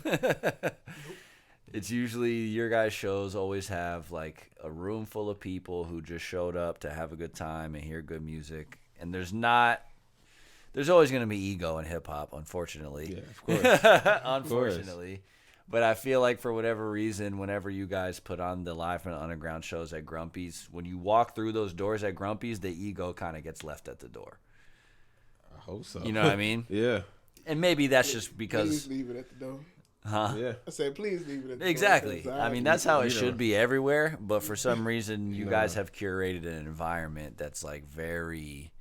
It's usually your guys' shows always have like a room full of people who just showed up to have a good time and hear good music. And there's always going to be ego in hip hop, unfortunately. Yeah, of course. Unfortunately. But I feel like for whatever reason, whenever you guys put on the Live from the Underground shows at Grumpy's, when you walk through those doors at Grumpy's, the ego kind of gets left at the door. I hope so. You know what I mean? Yeah. And maybe that's just Please because, leave it at the door. huh? Yeah. I said, please leave it at the door. Exactly. 'cause I mean, that's how it you know. should be everywhere. But for some reason, you No. guys have curated an environment that's like very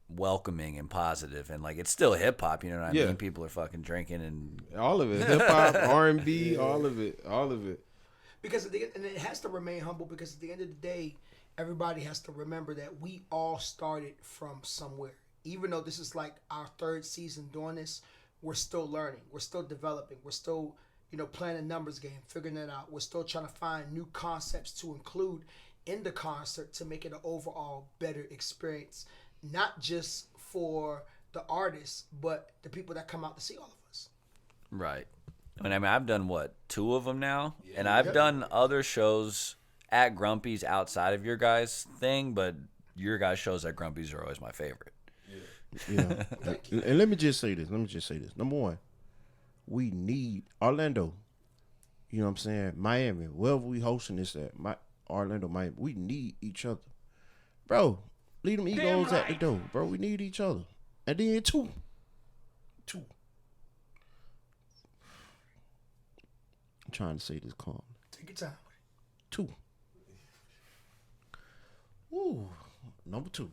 welcoming and positive, and like it's still hip hop. You know what I Yeah. mean? People are fucking drinking and All of it. Hip hop, R&B, all of it. All of it. Because at the end, and it has to remain humble because at the end of the day, everybody has to remember that we all started from somewhere. Even though this is like our third season doing this, we're still learning. We're still developing. We're still, playing a numbers game, figuring it out. We're still trying to find new concepts to include in the concert to make it an overall better experience, not just for the artists, but the people that come out to see all of us. right. And I mean, I've done 2 of them now, and I've done other shows at Grumpy's outside of your guys' thing, but your guys' shows at Grumpy's are always my favorite. Yeah. And let me just say this. Number one, we need Orlando. You know what I'm saying? Miami, wherever we hosting this at, Orlando, Miami, we need each other. Bro, leave them egos at the door. Bro, we need each other. And then two. I'm trying to say this calm. Take your time. 2. Ooh, number 2.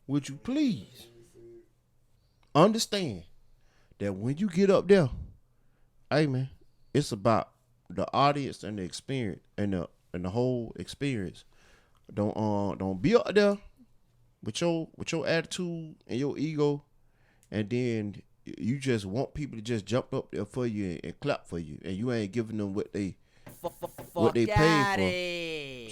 Would you please understand that when you get up there, hey man, it's about the audience and the experience and the whole experience. Don't be up there with your attitude and your ego, and then you just want people to just jump up there for you and clap for you, and you ain't giving them what they paid for.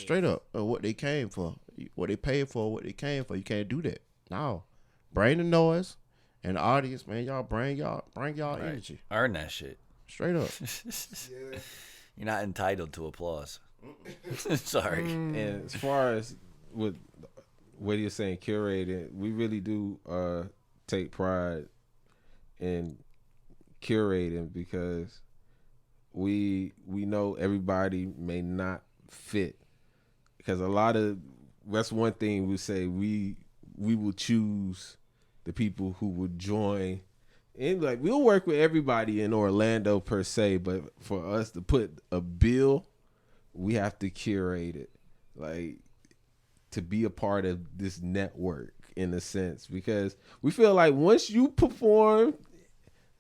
Straight up, what they came for, what they paid for, what they came for. You can't do that. No, bring the noise and the audience, man. Y'all bring y'all energy. Earn that shit. Straight up. You're not entitled to applause. Sorry. And as far as with what you're saying, curating, we really do take pride in curating because we know everybody may not fit. Because that's one thing we say, we will choose the people who would join. And like we'll work with everybody in Orlando per se, but for us to put a bill, we have to curate it, like to be a part of this network in a sense, because we feel like once you perform,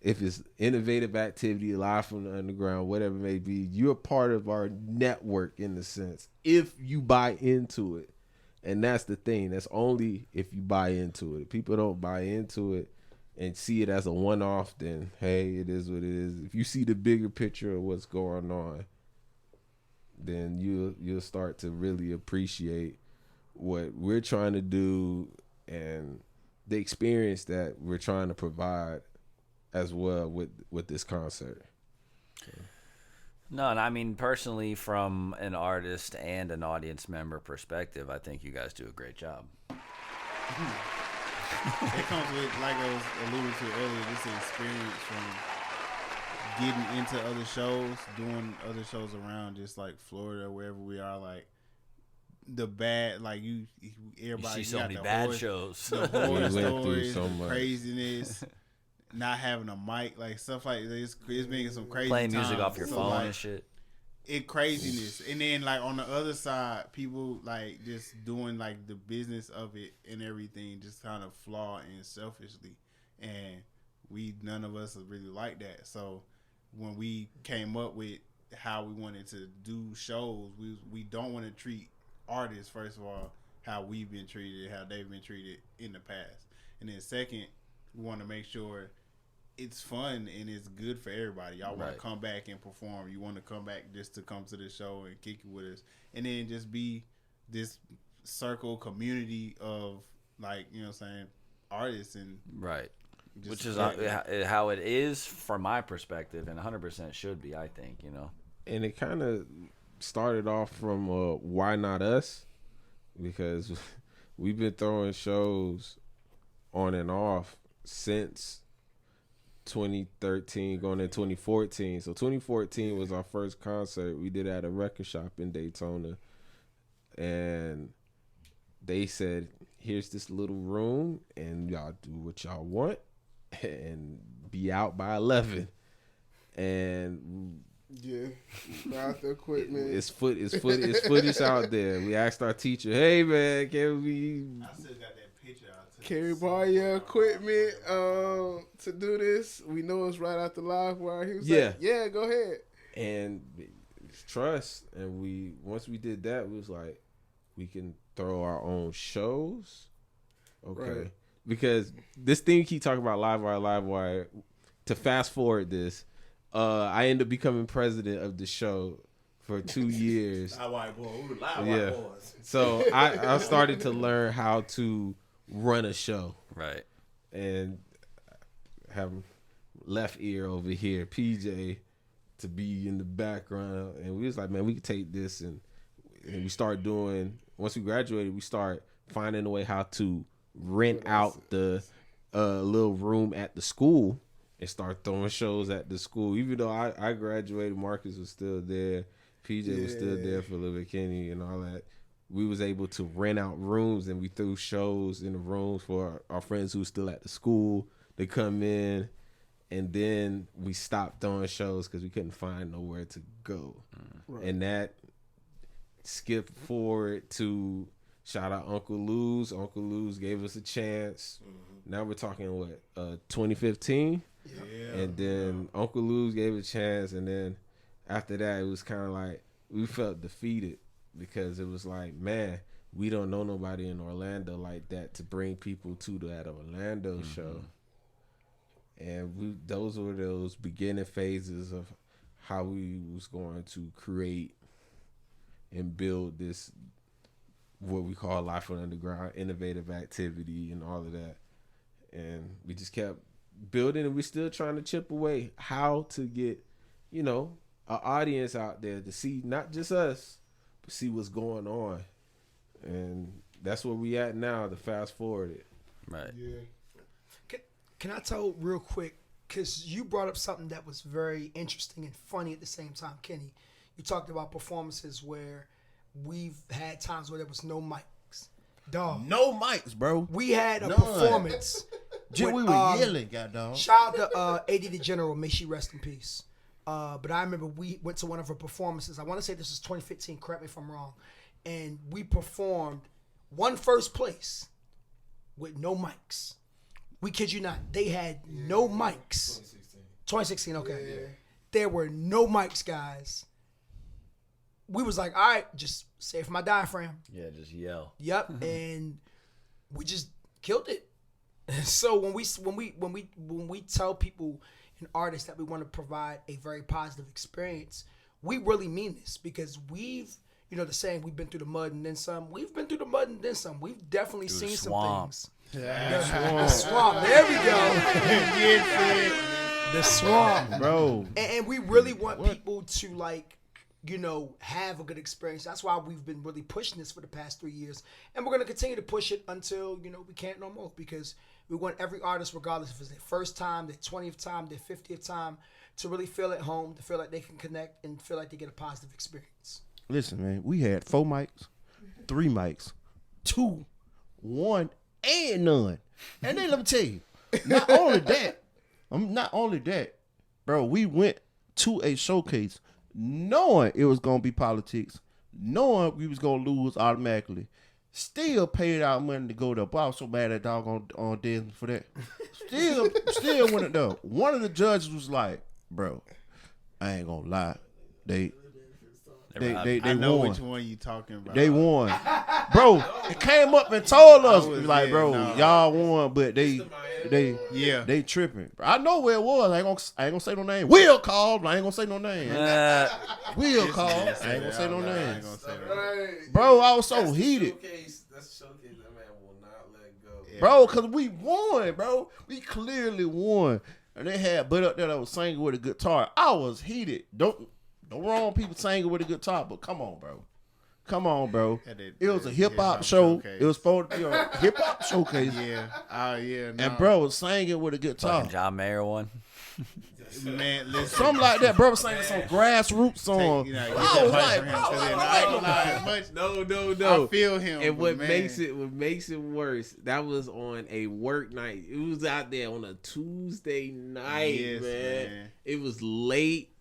if it's innovative activity, Live from the Underground, whatever it may be, you're a part of our network in a sense, if you buy into it. And that's the thing. That's only if you buy into it. If people don't buy into it and see it as a one-off, then, hey, it is what it is. If you see the bigger picture of what's going on, then you'll start to really appreciate what we're trying to do and the experience that we're trying to provide as well with this concert. No, and I mean, personally, from an artist and an audience member perspective, I think you guys do a great job. It comes with, like I was alluding to earlier, this experience from getting into other shows, doing other shows around just like Florida, wherever we are, like the bad, like everybody You see so got many the bad horror- shows. the horror We went through stories, so the much. craziness, not having a mic, like stuff like this. It's been some crazy Playing music times. off your So, phone like, and shit. it craziness, and then like on the other side, people like just doing like the business of it and everything, just kind of flawed and selfishly, and none of us are really like that. So when we came up with how we wanted to do shows, we don't want to treat artists, first of all, how we've been treated, how they've been treated in the past, and then second, we want to make sure it's fun and it's good for everybody. Y'all want to come back and perform. You want to come back just to come to the show and kick it with us, and then just be this circle community of, like, you know what I'm saying, artists and Right. just Which is how it is from my perspective, and 100% should be, I think, you know. And it kind of started off from why not us, because we've been throwing shows on and off since 2013 going into 2014. So 2014 was our first concert we did at a record shop in Daytona. And they said, here's this little room and y'all do what y'all want and be out by 11. And Yeah, got the equipment. it's footage out there. We asked our teacher, hey man, can we I still got that picture out. Can we borrow your equipment to do this? We know it's right after live wire. He was like, yeah, go ahead. And trust. And once we did that, we was like, we can throw our own shows. Okay. Right. Because this thing you keep talking about live wire, to fast forward this, I ended up becoming president of the show for 2 years. Live wire boy. We were live wire boys. So I started to learn how to run a show. Right. And have left ear over here, PJ, to be in the background. And we was like, man, we could take this and we start doing, once we graduated, we start finding a way how to rent out the little room at the school and start throwing shows at the school. Even though I graduated, Marcus was still there, PJ was still there for a little bit, Kenny and all that. We was able to rent out rooms and we threw shows in the rooms for our friends who were still at the school. They come in, and then we stopped throwing shows because we couldn't find nowhere to go. Right. And that skipped forward to shout out Uncle Lou's. Uncle Lou's gave us a chance. Mm-hmm. Now we're talking 2015? Yeah. And then Uncle Lou's gave a chance, and then after that it was kind of like we felt defeated because it was like, man, we don't know nobody in Orlando like that to bring people to that Orlando show. And those were those beginning phases of how we was going to create and build this, what we call Life on Underground, innovative activity and all of that. And we just kept building, and we're still trying to chip away how to get, an audience out there to see not just us, but see what's going on. And that's where we at now, to fast forward it. Right. Yeah. Can I tell real quick, because you brought up something that was very interesting and funny at the same time, Kenny. You talked about performances where we've had times where there was no mics. Dog. No mics, bro. We had a performance. We were yelling, goddamn. Shout out to AD the General, may she rest in peace. But I remember we went to one of her performances. I want to say this was 2015, correct me if I'm wrong. And we performed one first place with no mics. We kid you not. They had no mics. 2016, okay. Yeah. There were no mics, guys. We was like, all right, just say it for my diaphragm. Yeah, just yell. Yep, and we just killed it. So when we tell people and artists that we want to provide a very positive experience, we really mean this, because we've, the saying, we've been through the mud and then some. We've been through the mud and then some. We've definitely seen some things. The swamp. There we go. The swamp, bro. And we really want people to have a good experience. That's why we've been really pushing this for the past 3 years, and we're going to continue to push it until we can't no more, because we want every artist, regardless if it's their first time, their 20th time, their 50th time, to really feel at home, to feel like they can connect and feel like they get a positive experience. Listen, man, we had 4 mics, 3 mics, 2, 1, and none. And then let me tell you, not only that, bro, we went to a showcase knowing it was going to be politics, knowing we was going to lose automatically, still paid our money to go there. But I was so mad at dog on Disney for that. Still went there. One of the judges was like, bro, I ain't going to lie. They I know won. which one you talking about. They won. Bro, it came up and told us, like, bro, y'all won, but they tripping. I know where it was. I ain't gonna say no name. Will called, but I ain't gonna say no name. Will called. I ain't gonna say no name. Bro, I was so heated. That's a showcase that man will not let go. Yeah. Bro, because we won, bro. We clearly won. And they had Bud up there that was singing with a guitar. I was heated. Don't wrong people singing with a guitar, but come on, bro. It was a hip hop show. Showcase. It was for hip hop showcase. Yeah. And bro was singing with a guitar. Fucking John Mayer one. Man, listen. Something like that, bro. Saying some grassroots song. You know, get Oh, that like, mic from him, 'cause then I ain't gonna lie, much. No. I feel him. And but what man, makes it worse, that was on a work night. It was out there on a Tuesday night, Yes, man. It was late.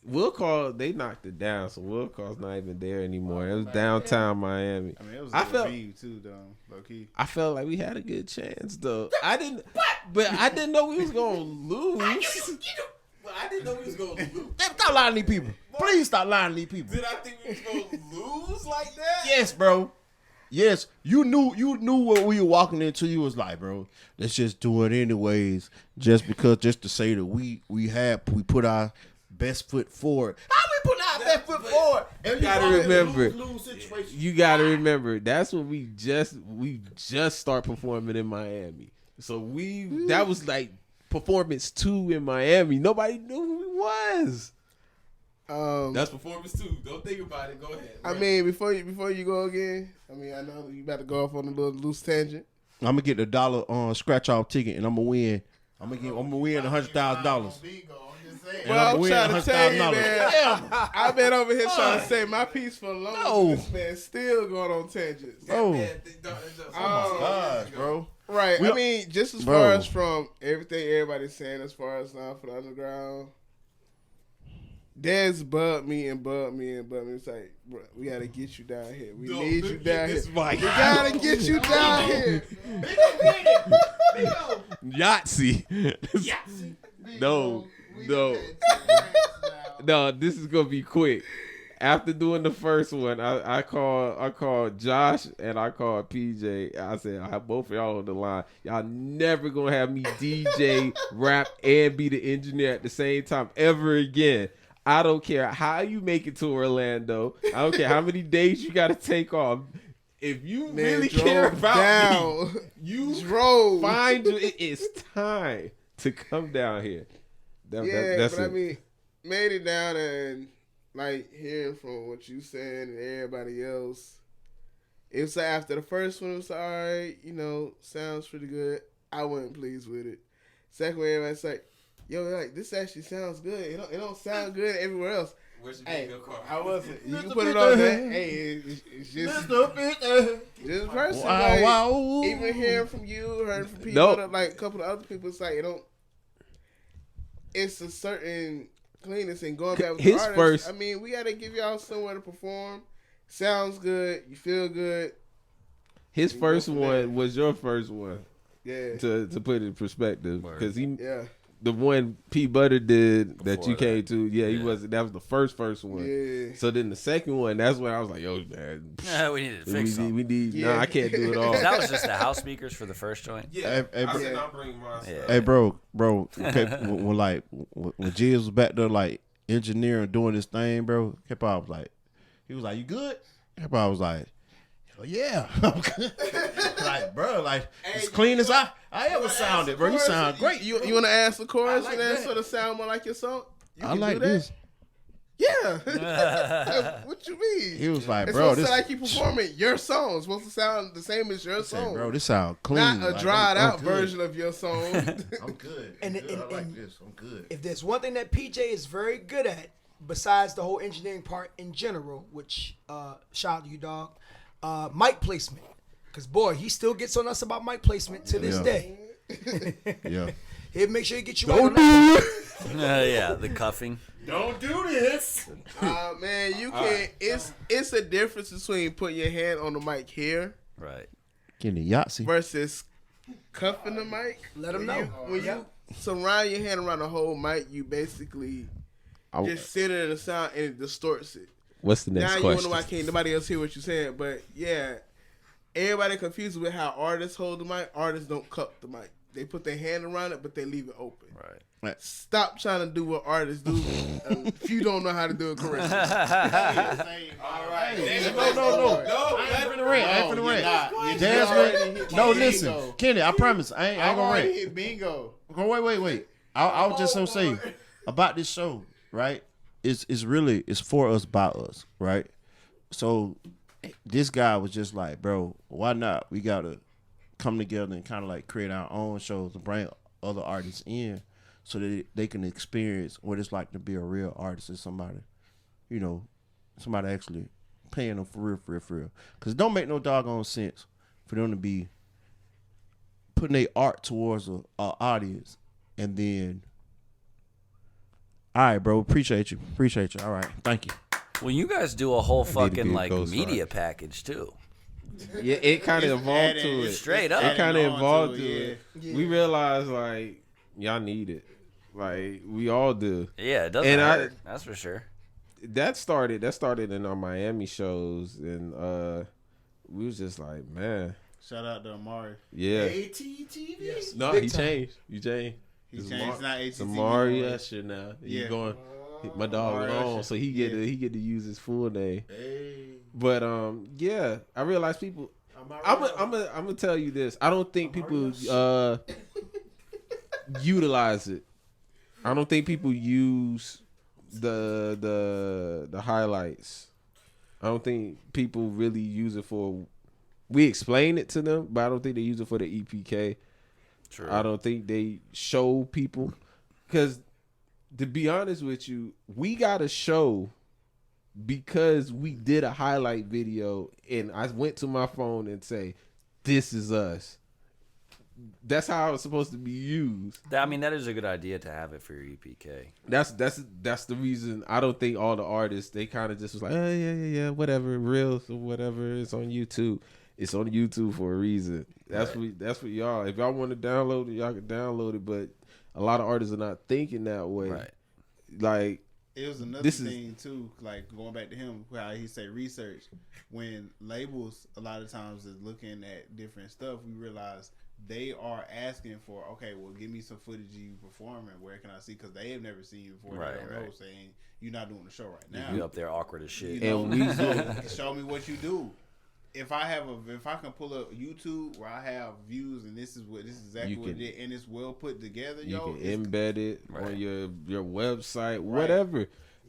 Will Call, they knocked it down, so Will Call's not even there anymore. It was downtown Miami. I mean, it was I a felt- venue too, though, low key. I felt like we had a good chance, though. I didn't know we was gonna lose. But I didn't know we was gonna lose. Stop lying to these people. Please stop lying to these people. Did I think we was gonna lose like that? Yes, bro. Yes, you knew what we were walking into. You was like, bro, let's just do it anyways, just to say that we put our best foot forward. How we put our best foot forward? And You gotta remember. lose situation. You gotta remember, that's when we just start performing in Miami. So that was like performance 2 in Miami. Nobody knew who we was. That's performance 2. Don't think about it. Go ahead. I mean, before you go again, I mean, I know you about to go off on a little loose tangent. I'm gonna get the $1 scratch off ticket, and I'm gonna win. I'm gonna win $100,000. Well, I'm win trying to tell you, $100,000. man. I've been over here trying to say my piece for long. No. This man still going on tangents. Oh, Oh, gosh, bro. right. We- I mean, just as Bro. far as from everything everybody's saying, as far as now for the underground, Dez bugged me. It's like, bro, we gotta get you down here. We need you down here. We gotta get you down here. Yahtzee. No, this is gonna be quick. After doing the first one, I called Josh and I called PJ. I said, I have both of y'all on the line. Y'all never gonna have me DJ, rap, and be the engineer at the same time ever again. I don't care how you make it to Orlando. I don't care how many days you gotta take off. If you Man, really drove care about down. me, you Drove. find it is time to come down here. That's but it. I mean, made it down and like hearing from what you saying and everybody else. It was after the first one, it was all right, sounds pretty good. I wasn't pleased with it. Second one, everybody's like, yo, like this actually sounds good. It don't sound good everywhere else. Hey, I wasn't. You can put it on there. Hey, it's just person. Wow. Even hearing from you, hearing from people, Nope. like a couple of other people, it's like it's a certain cleanness and going back with His the artist. first- I mean, we gotta give y'all somewhere to perform. Sounds good. You feel good. His first one was your first one. Yeah. To put it in perspective, because Yeah. the one P Butter did that Before you came to, he wasn't. That was the first one. Yeah. So then the second one, that's when I was like, yo, man, We needed to fix something. we need. Yeah. Nah, I can't do it all. That was just the house speakers for the first joint. Yeah, Hey, I bro. said I'll bring mine. Yeah. Hey, bro. Okay, when Jiz was back there, like engineering, doing this thing, bro. kPod was like, you good? kPod was like, hell yeah, I'm good. Like, bro, like as clean as I ever sounded, bro. You sound great. You want to ask the chorus I like and then that. sort of sound more like your song? You I can like do that? this. Yeah. What you mean? He was like, It's bro, supposed to this, sound like you performing your song. It's supposed to sound the same as your say, song. bro, this sound clean. Not a Like, dried I'm out good. version of your song. I'm good. And- I'm good. I and- like and- this. I'm good. If there's one thing that PJ is very good at, besides the whole engineering part in general, which shout out to you, dog, mic placement. Because, boy, he still gets on us about mic placement to this Yeah. day. Yeah. He'll make sure he gets you right on that. Yeah, the cuffing. Don't do this. Man, you can. It's a difference between putting your hand on the mic here Right. Getting the Yahtzee. versus cuffing the mic. Let him know. When you surround your hand around the whole mic, you basically just sit in the sound and it distorts it. What's the Now next you wonder question? why can't nobody else hear what you're saying, but yeah, everybody confused with how artists hold the mic. Artists don't cup the mic. They put their hand around it, but they leave it open. Right. Stop trying to do what artists do if you don't know how to do it correctly. All right. No. I ain't finna rant. Jasmine, no, listen, Kenny, I promise, I ain't gonna rant. hit bingo. Wait. I was just gonna say about this show, right? It's for us, by us, right? So this guy was just like, bro, why not? We gotta come together and kind of like create our own shows and bring other artists in. so that they can experience what it's like to be a real artist and somebody, somebody actually paying them for real. Because it don't make no doggone sense for them to be putting their art towards a audience and then, all right, bro, appreciate you. All right, thank you. Well, you guys do a whole to be fucking a like ghost media package too. Yeah, it kind of evolved added- to it. Straight up. It kind of adding on evolved to to it. Yeah. We realized like y'all need it, like we all do. Yeah, it doesn't And hurt. That's for sure. That started in our Miami shows, and we was just like, man, Shout out to Amari. yeah. ATTV. Yes. No, Big he time. changed. You changed. He It's changed. It's not It's ATTV. Amari anymore. Usher now. He's Yeah. going. My dog Amari on, Usher. so he get to use his full name. Hey. But yeah, I realized people. I'm gonna tell you this. I don't think people utilize it. I don't think people use the highlights. I don't think people really use it for. We explain it to them, but I don't think they use it for the EPK. True. I don't think they show people, because to be honest with you, we got a show because we did a highlight video and I went to my phone and say, "This is us." That's how it's supposed to be used. I mean, that is a good idea to have it for your EPK. That's the reason. I don't think all the artists, they kind of just was like, "Oh yeah, whatever, Reels or whatever. It's on YouTube. It's on YouTube for a reason." That's what y'all. If y'all want to download it, y'all can download it. But a lot of artists are not thinking that way. Right. Like, It was another This is- thing too, like going back to him, how he say research. When labels a lot of times is looking at different stuff, we realize they are asking for, okay, well, give me some footage of you performing. Where can I see? Because they have never seen you before. Right, They don't know, right. saying you're not doing the show right now. You up there awkward as shit. You know, And we- so show me what you do. If I can pull up YouTube where I have views and this is exactly You what can- it is, and it's well put together, you yo. can it's- embed it Right. on your website, whatever.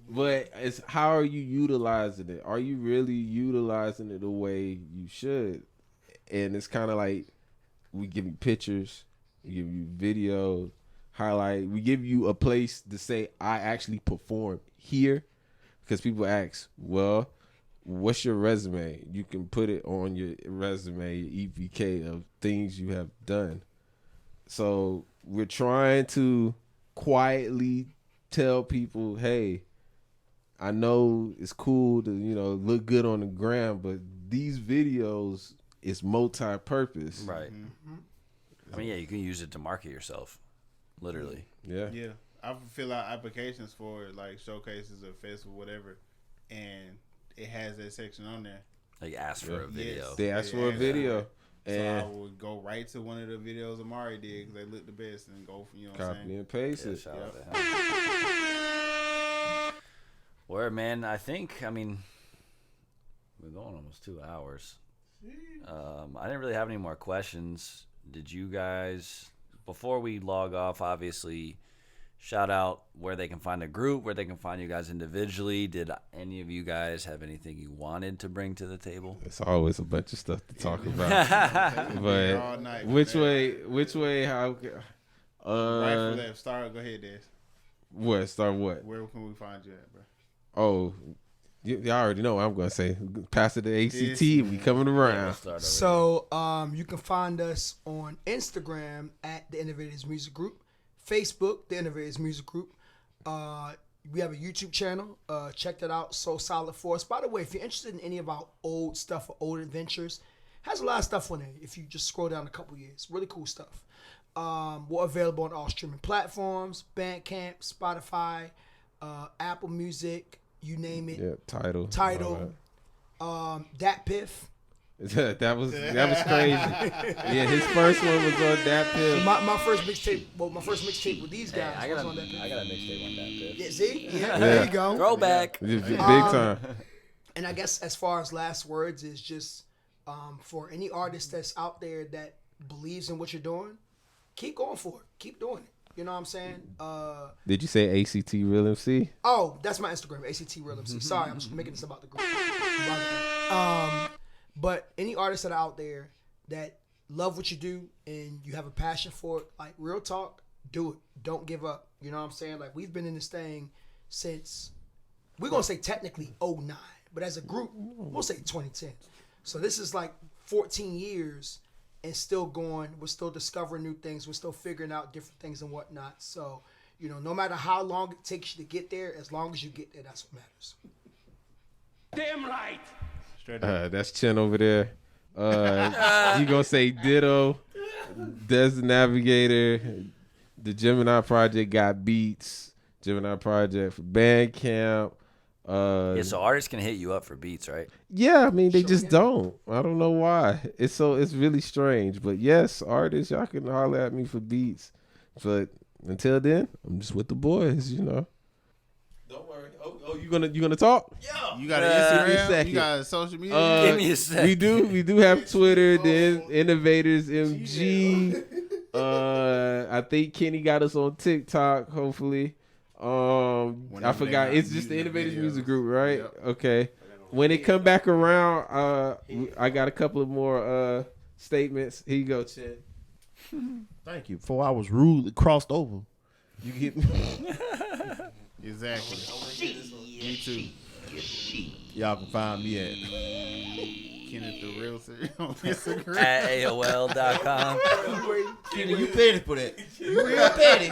But it's how are you utilizing it? Are you really utilizing it the way you should? And it's kind of like we give you pictures, we give you videos, highlight. We give you a place to say I actually performed here, because people ask, well, what's your resume? You can put it on your resume, your EPK of things you have done. So we're trying to quietly tell people, hey, I know it's cool to, look good on the gram, but these videos is multi-purpose. Right. Mm-hmm. I mean, yeah, you can use it to market yourself, literally. Yeah. Yeah, I fill out applications for like showcases or festival, whatever, and it has that section on there. Like ask for a video. Yes. They asked Yeah, for a yeah. video. So I And would go right to one of the videos Amari did because they look the best, and go for what I'm copy saying. and paste Yeah, it. shout out to him. Word, man. I mean, we're going almost 2 hours. I didn't really have any more questions. Did you guys, before we log off, obviously, shout out where they can find the group, where they can find you guys individually. Did any of you guys have anything you wanted to bring to the table? It's always a bunch of stuff to talk about. All But night. which way, how, Right for left. Start. Go ahead, Des. what, start what? Where can we find you at, bro? Oh, y'all already know what I'm going to say. Pass it to ACT, we coming around. So you can find us on Instagram at the Innovators Music Group, Facebook, the Innovators Music Group. We have a YouTube channel. Check that out. So Solid Force. By the way, if you're interested in any of our old stuff or old adventures, has a lot of stuff on there. If you just scroll down a couple years, really cool stuff. We're available on all streaming platforms: Bandcamp, Spotify, Apple Music, you name it. Yeah, title. Dat Piff. that was crazy. Yeah, his first one was on that pill. My first mixtape with these guys I was got on that. a mixtape on that. Yeah, see? Yeah, there you go. Throwback. Big time. And I guess as far as last words is just for any artist that's out there that believes in what you're doing, keep going for it. Keep doing it. You know what I'm saying? Did you say ACT Real MC? Oh, that's my Instagram, ACT Real MC. Sorry, I'm just making this about the group. But any artists that are out there that love what you do and you have a passion for it, like real talk, do it. Don't give up. You know what I'm saying? Like, we've been in this thing since, we're going to say technically '09, but as a group, we'll say 2010. So this is like 14 years and still going. We're still discovering new things. We're still figuring out different things and whatnot. So, you know, no matter how long it takes you to get there, as long as you get there, that's what matters. Damn right. Straight up. That's Chin over there. You gonna say ditto. Des the Navigator. The Gemini Project got beats. Gemini Project for Bandcamp. Yeah, so artists can hit you up for beats, right? Yeah, I mean they just don't. I don't know why. It's really strange. But yes, artists, y'all can holler at me for beats. But until then, I'm just with the boys, you know. Don't worry. Oh, you gonna talk? You got an Give me a Instagram? second. You got a social media? Give me a sec. We do have Twitter. Then Innovators MG. I think Kenny got us on TikTok. Hopefully, I forgot. It's just the Innovators Music Group, right? Yep. Okay. When it come back around, I got a couple of more statements. Here you go, Chin. Thank you. Before I was rudely crossed over, you get me. Exactly. Me too. Y'all can find me at Kenneth the Realtor on Instagram. At AOL.com. Kenny. You petty for that. You real petty.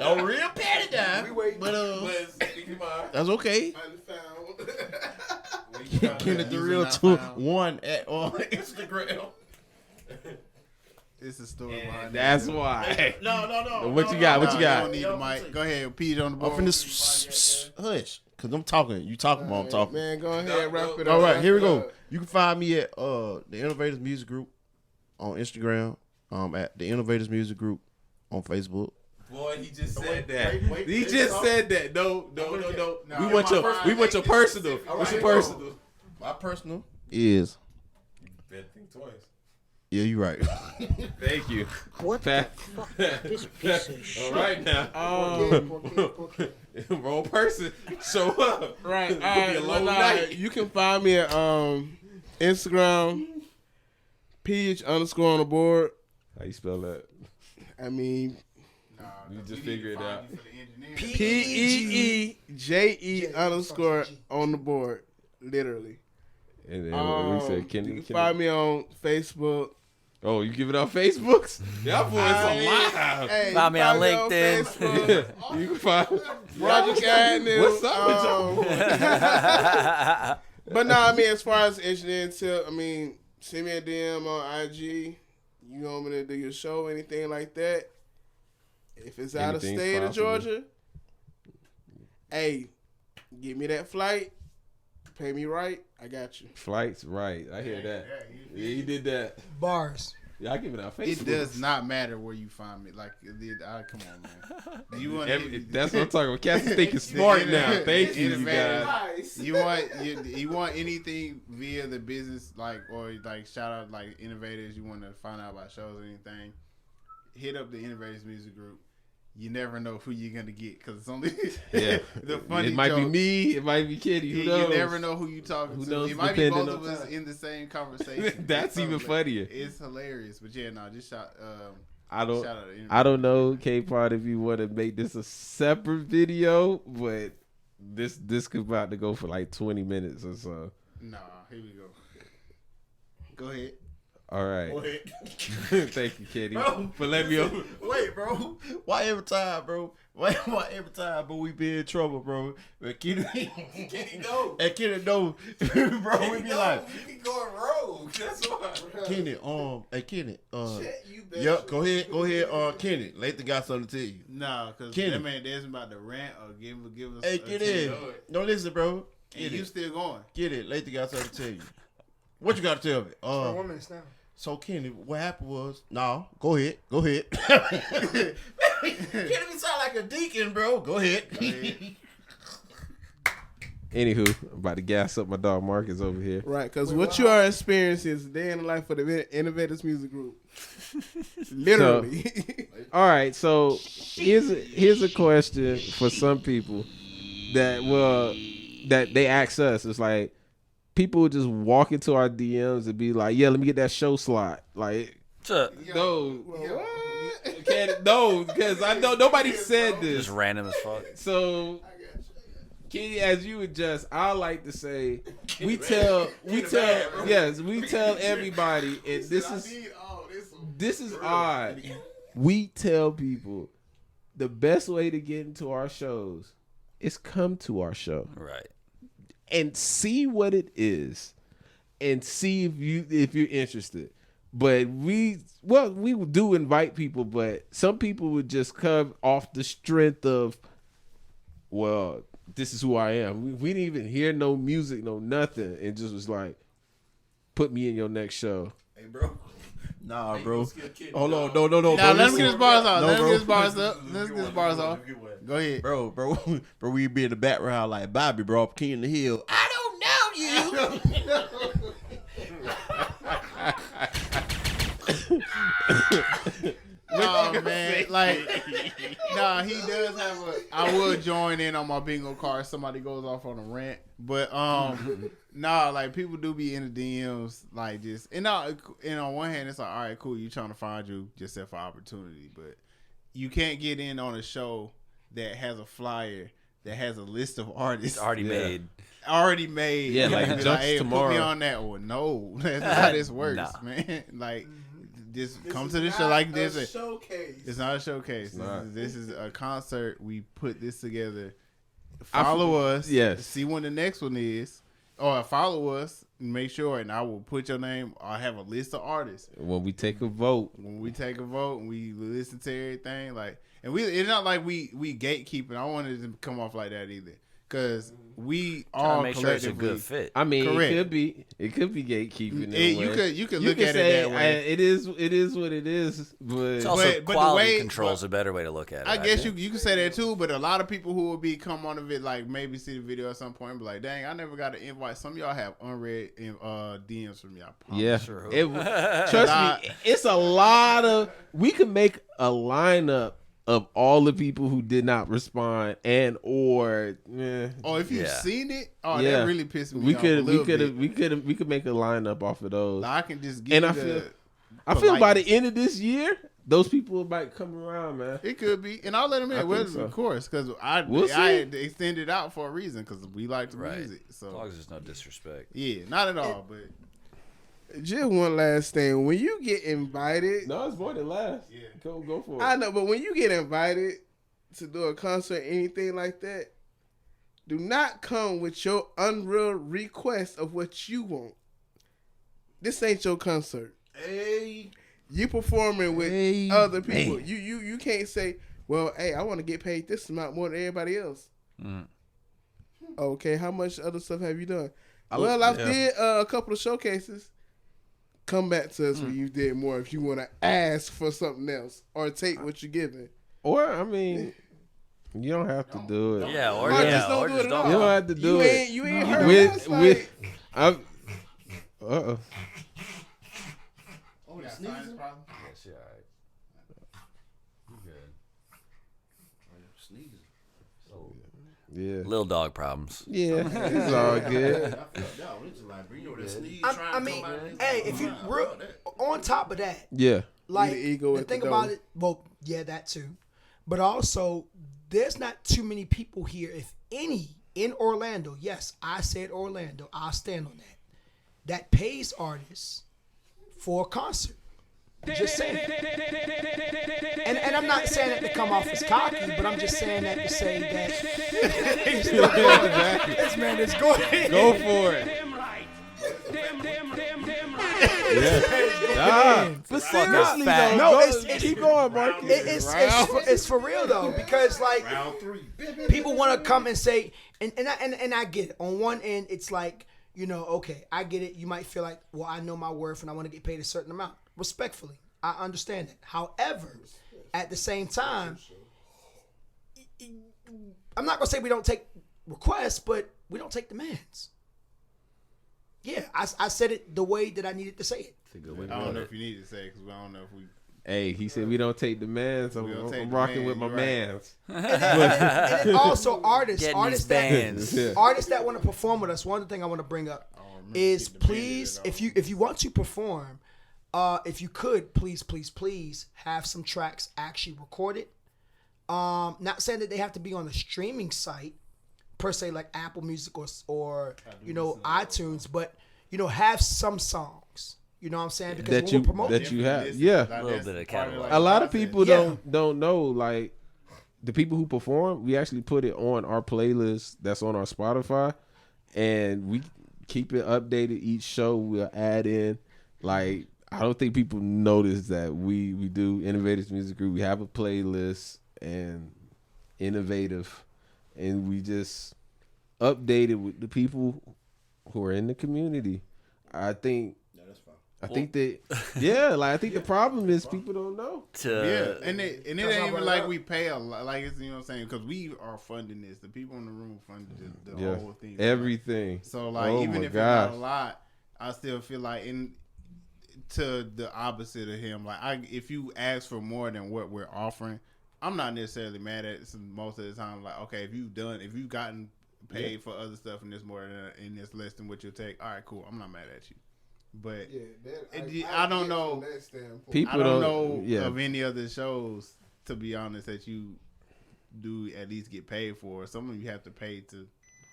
Y'all real petty down. But that's okay. Kenneth the Realtor 1 at on Instagram. It's a story behind That's that. why. No. What you got? What you You got? don't need the mic. Go ahead, Pete on the board. I'm finna hush, cause I'm talking. You talking about I'm talking. Man, go ahead, wrap it up. All right, wrap here we it go. up. You can find me at the Innovators Music Group on Instagram. At the Innovators Music Group on Facebook. Boy, he just said that. wait, He wait, just stop. said that. No. No, We want your personal. What's your personal? My personal is Think twice. yeah, you right. Thank you. What the fuck is this piece of shit? All right now. Poor kid. Wrong person. Show up. Right. All It could be right. a long Well, night. you can find me at Instagram, PH_on the board. How you spell that? I mean, You just figure it out. PEEJE_ on the board. Literally. And then we said, You can find me on Facebook. Oh, you give it on Facebooks? Y'all boys alive. Hey, Find me on Facebook. LinkedIn. You can find Project Avenue. What's up with y'all boys? But no, I mean, as far as engineering tip, I mean, send me a DM on IG. You want me to do your show, anything like that? If it's out of Anything's state of possible. Georgia, hey, give me that flight. Pay me right. I got you. Flights, right. I hear that. Yeah, he did that. Bars. Yeah, I give it on Facebook. It does not matter where you find me. Like, come on, man. Do you want That's what I'm talking about. Cats is thinking smart now. Thank you, you guys. Nice. you want anything via the business, like, or like shout out like Innovators, you want to find out about shows or anything, hit up the Innovators Music Group. You never know who you're gonna get because it's only Yeah. the funny It might be jokes. me. It might be Kitty. Who You knows? never know who you talking Who to. knows It might be depending both of on us time. in the same conversation. That's even funnier. It's hilarious, but yeah, no, just shout. I don't. Shout out to I don't know, kPod, if you want to make this a separate video, but this could about to go for like 20 minutes or so. Nah, here we go. Go ahead. All right. Go ahead. Thank you, Kitty, Bro. for letting me over. Wait, bro. Why every time, bro? Why every time, bro, we be in trouble, bro? When Kenny know. and Kenny know, bro, we be like, You can go rogue. That's why. Kenny, hey Kenny, You bet. yep, go ahead, Kenny. Lathan got something to tell you. Nah, because Kenny. that man Desmond about to rant or give us. Hey, a get tip. in. Don't listen, bro. And Get you it. still going. Get it. Lathan got something to tell you. What you got to tell me? For 1 minute now. So Kenny, what happened was, no, go ahead. Kenny, you sound like a deacon, bro. Go ahead. Anywho, I'm about to gas up my dog Marcus over here. Right, because what you are experiencing is a day in the life of the Innovators Music Group. Literally. All right, so here's a question for some people that they ask us. It's like people just walk into our DMs and be like, "Yeah, let me get that show slot." Like, So, no, No, because I know nobody said this. Just random as fuck. So, Kenny, as you adjust, I like to say we tell everybody, and this is odd. We tell people the best way to get into our shows is come to our show. Right. And see what it is, and see if you're interested. But we do invite people, but some people would just come off the strength of, well, this is who I am. We didn't even hear no music, no nothing, and just was like, put me in your next show. Hey, bro. Nah, bro. Hold on. No. Now, bro, let him get his bars off. No, Let him bro. get his bars up. Let's get his bars off. Go ahead. Bro, we be in the background like Bobby, bro, King of the Hill. I don't know you. Oh man, like, nah, he does have a. I would join in on my bingo card. If somebody goes off on a rant, but nah, like people do be in the DMs, like just and on one hand, it's like, all right, cool, you trying to find you yourself an opportunity, but you can't get in on a show that has a flyer that has a list of artists Already made. Yeah, like be Jumps hey, tomorrow. Put me on that one. No, that's not how this works, man. Like. Just come to the show like this. Showcase. It's not a showcase. not. This is a concert. We put this together. Follow us. Yes. See when the next one is. Or follow us. And make sure. And I will put your name. I have a list of artists. When we take a vote, And we listen to everything. Like, and it's not like we gatekeeping. I don't want it to come off like that either. Because we Trying all to make sure it's a collectively. good fit. I mean, Correct. it could be gatekeeping. in a You way. could look at it that way. It is what it is. But It's also but the quality way- control is a better way to look at it. I guess think. you can say that too, but a lot of people who will be come on of it, like maybe see the video at some point and be like, dang, I never got an invite. Some of y'all have unread DMs from y'all. yeah, Sure. trust me, it's a lot of. We could make a lineup of all the people who did not respond or. Oh, if you've Yeah. seen it, that really pissed me We off. we could make a lineup off of those. I can just give And you I feel by the end of this year, those people might come around, man. it could be, and I'll let them in. I Well, think so. of course, because We'll see. I had to extend it out for a reason because we like the Right. music. As So long as there's no disrespect. yeah, not at all, but. Just one last thing. When you get invited, No, it's more than last. Yeah. Go for it. I know, but when you get invited to do a concert, anything like that, do not come with your unreal request of what you want. This ain't your concert. Hey. You performing with Hey, other people. man. You can't say, well, hey, I want to get paid this amount more than everybody else. Mm. Okay, how much other stuff have you done? I did a couple of showcases. Come back to us when you did more if you want to ask for something else or take what you're giving. Or I mean, you don't have to do it. Yeah, or Or yeah, just don't or do just it at don't. You don't have to do it. You ain't heard With us, like, I'm. Uh-oh. Oh, that sinus problem? Yes, yeah, all right. You good. Yeah. Little dog problems. Yeah, it's all good. I mean, hey, if you real on top of that, Yeah. like the ego the at thing the about door. it, well, yeah, that too, but also there's not too many people here, if any, in Orlando. Yes, I said Orlando. I'll stand on that. That pays artists for a concert. Just saying. And I'm not saying that to come off as cocky, but I'm just saying that to say that this man is going. Go for it. But seriously fat. though, No, go- it's- keep going, Marcus. It's for real though, because like people want to come and say, and I get it. On one end, it's like, you know, okay, I get it. You might feel like, well, I know my worth and I want to get paid a certain amount. Respectfully, I understand that. However, at the same time, I'm not gonna say we don't take requests, but we don't take demands. Yeah, I said it the way that I needed to say it. I don't know if you need to say because I don't know if we. Hey, he said we don't take demands. We don't take I'm rocking with demands, my you're right. mans. And then also artists Getting these that bands. Yeah. artists that want to perform with us. One thing I want to bring up is get the band please, at all. if you want to perform, if you could, please have some tracks actually recorded. Not saying that they have to be on a streaming site per se, like Apple Music or iTunes, but have some songs. You know what I'm saying? Because that when you we're promoting, that you have, yeah. A little bit of catalog. A lot of people Yeah. don't know, like, the people who perform, we actually put it on our playlist that's on our Spotify, and we keep it updated each show. We'll add in, like, I don't think people notice that we do Innovators Music Group. We have a playlist and innovative, and we just update it with the people who are in the community. I think that I think the problem is people don't know. And it ain't even like we pay a lot. Like, it's, you know what I'm saying? Because we are funding this. The people in the room funded the whole thing. Everything. So, like, even if it's not a lot, I still feel like to the opposite of him. Like, if you ask for more than what we're offering, I'm not necessarily mad at it most of the time. Like, okay, if you've gotten paid for other stuff and this more and this less than what you'll take, all right, cool. I'm not mad at you. But I don't know. People I don't don't know of any other shows, to be honest, that you do at least get paid for. Some of you have to pay to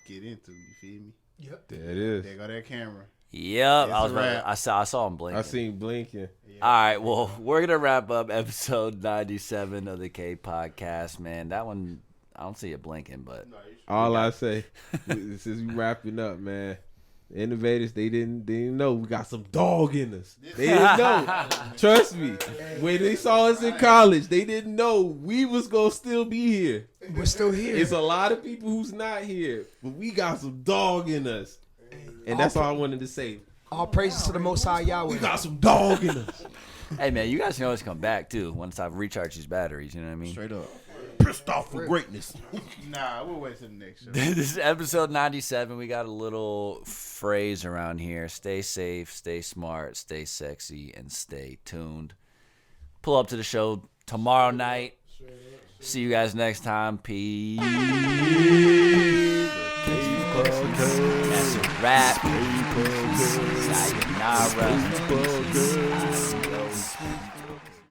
get into. You feel me? Yep. There it is. There go that camera. Yep, It's a wrap. I saw him blinking. I seen blinking. All right, well, we're gonna wrap up episode 97 of the kPodcast, man. That one, I don't see it blinking, but All I say, since we wrapping up, man. The Innovators, they didn't know we got some dog in us. They didn't know. Trust me. When they saw us in college, they didn't know we was gonna still be here. we're still here. It's a lot of people who's not here, but we got some dog in us. And that's all I wanted to say. All praises to the Most High Yahweh. We got some dog in us. hey, man, you guys can always come back too once I've recharged these batteries. You know what I mean? Straight up. Pissed off for greatness. Nah, we'll wait till the next show. This is episode 97. We got a little phrase around here: stay safe, stay smart, stay sexy, and stay tuned. Pull up to the show tomorrow night. See you guys next time. Peace. That's a wrap. Sayonara.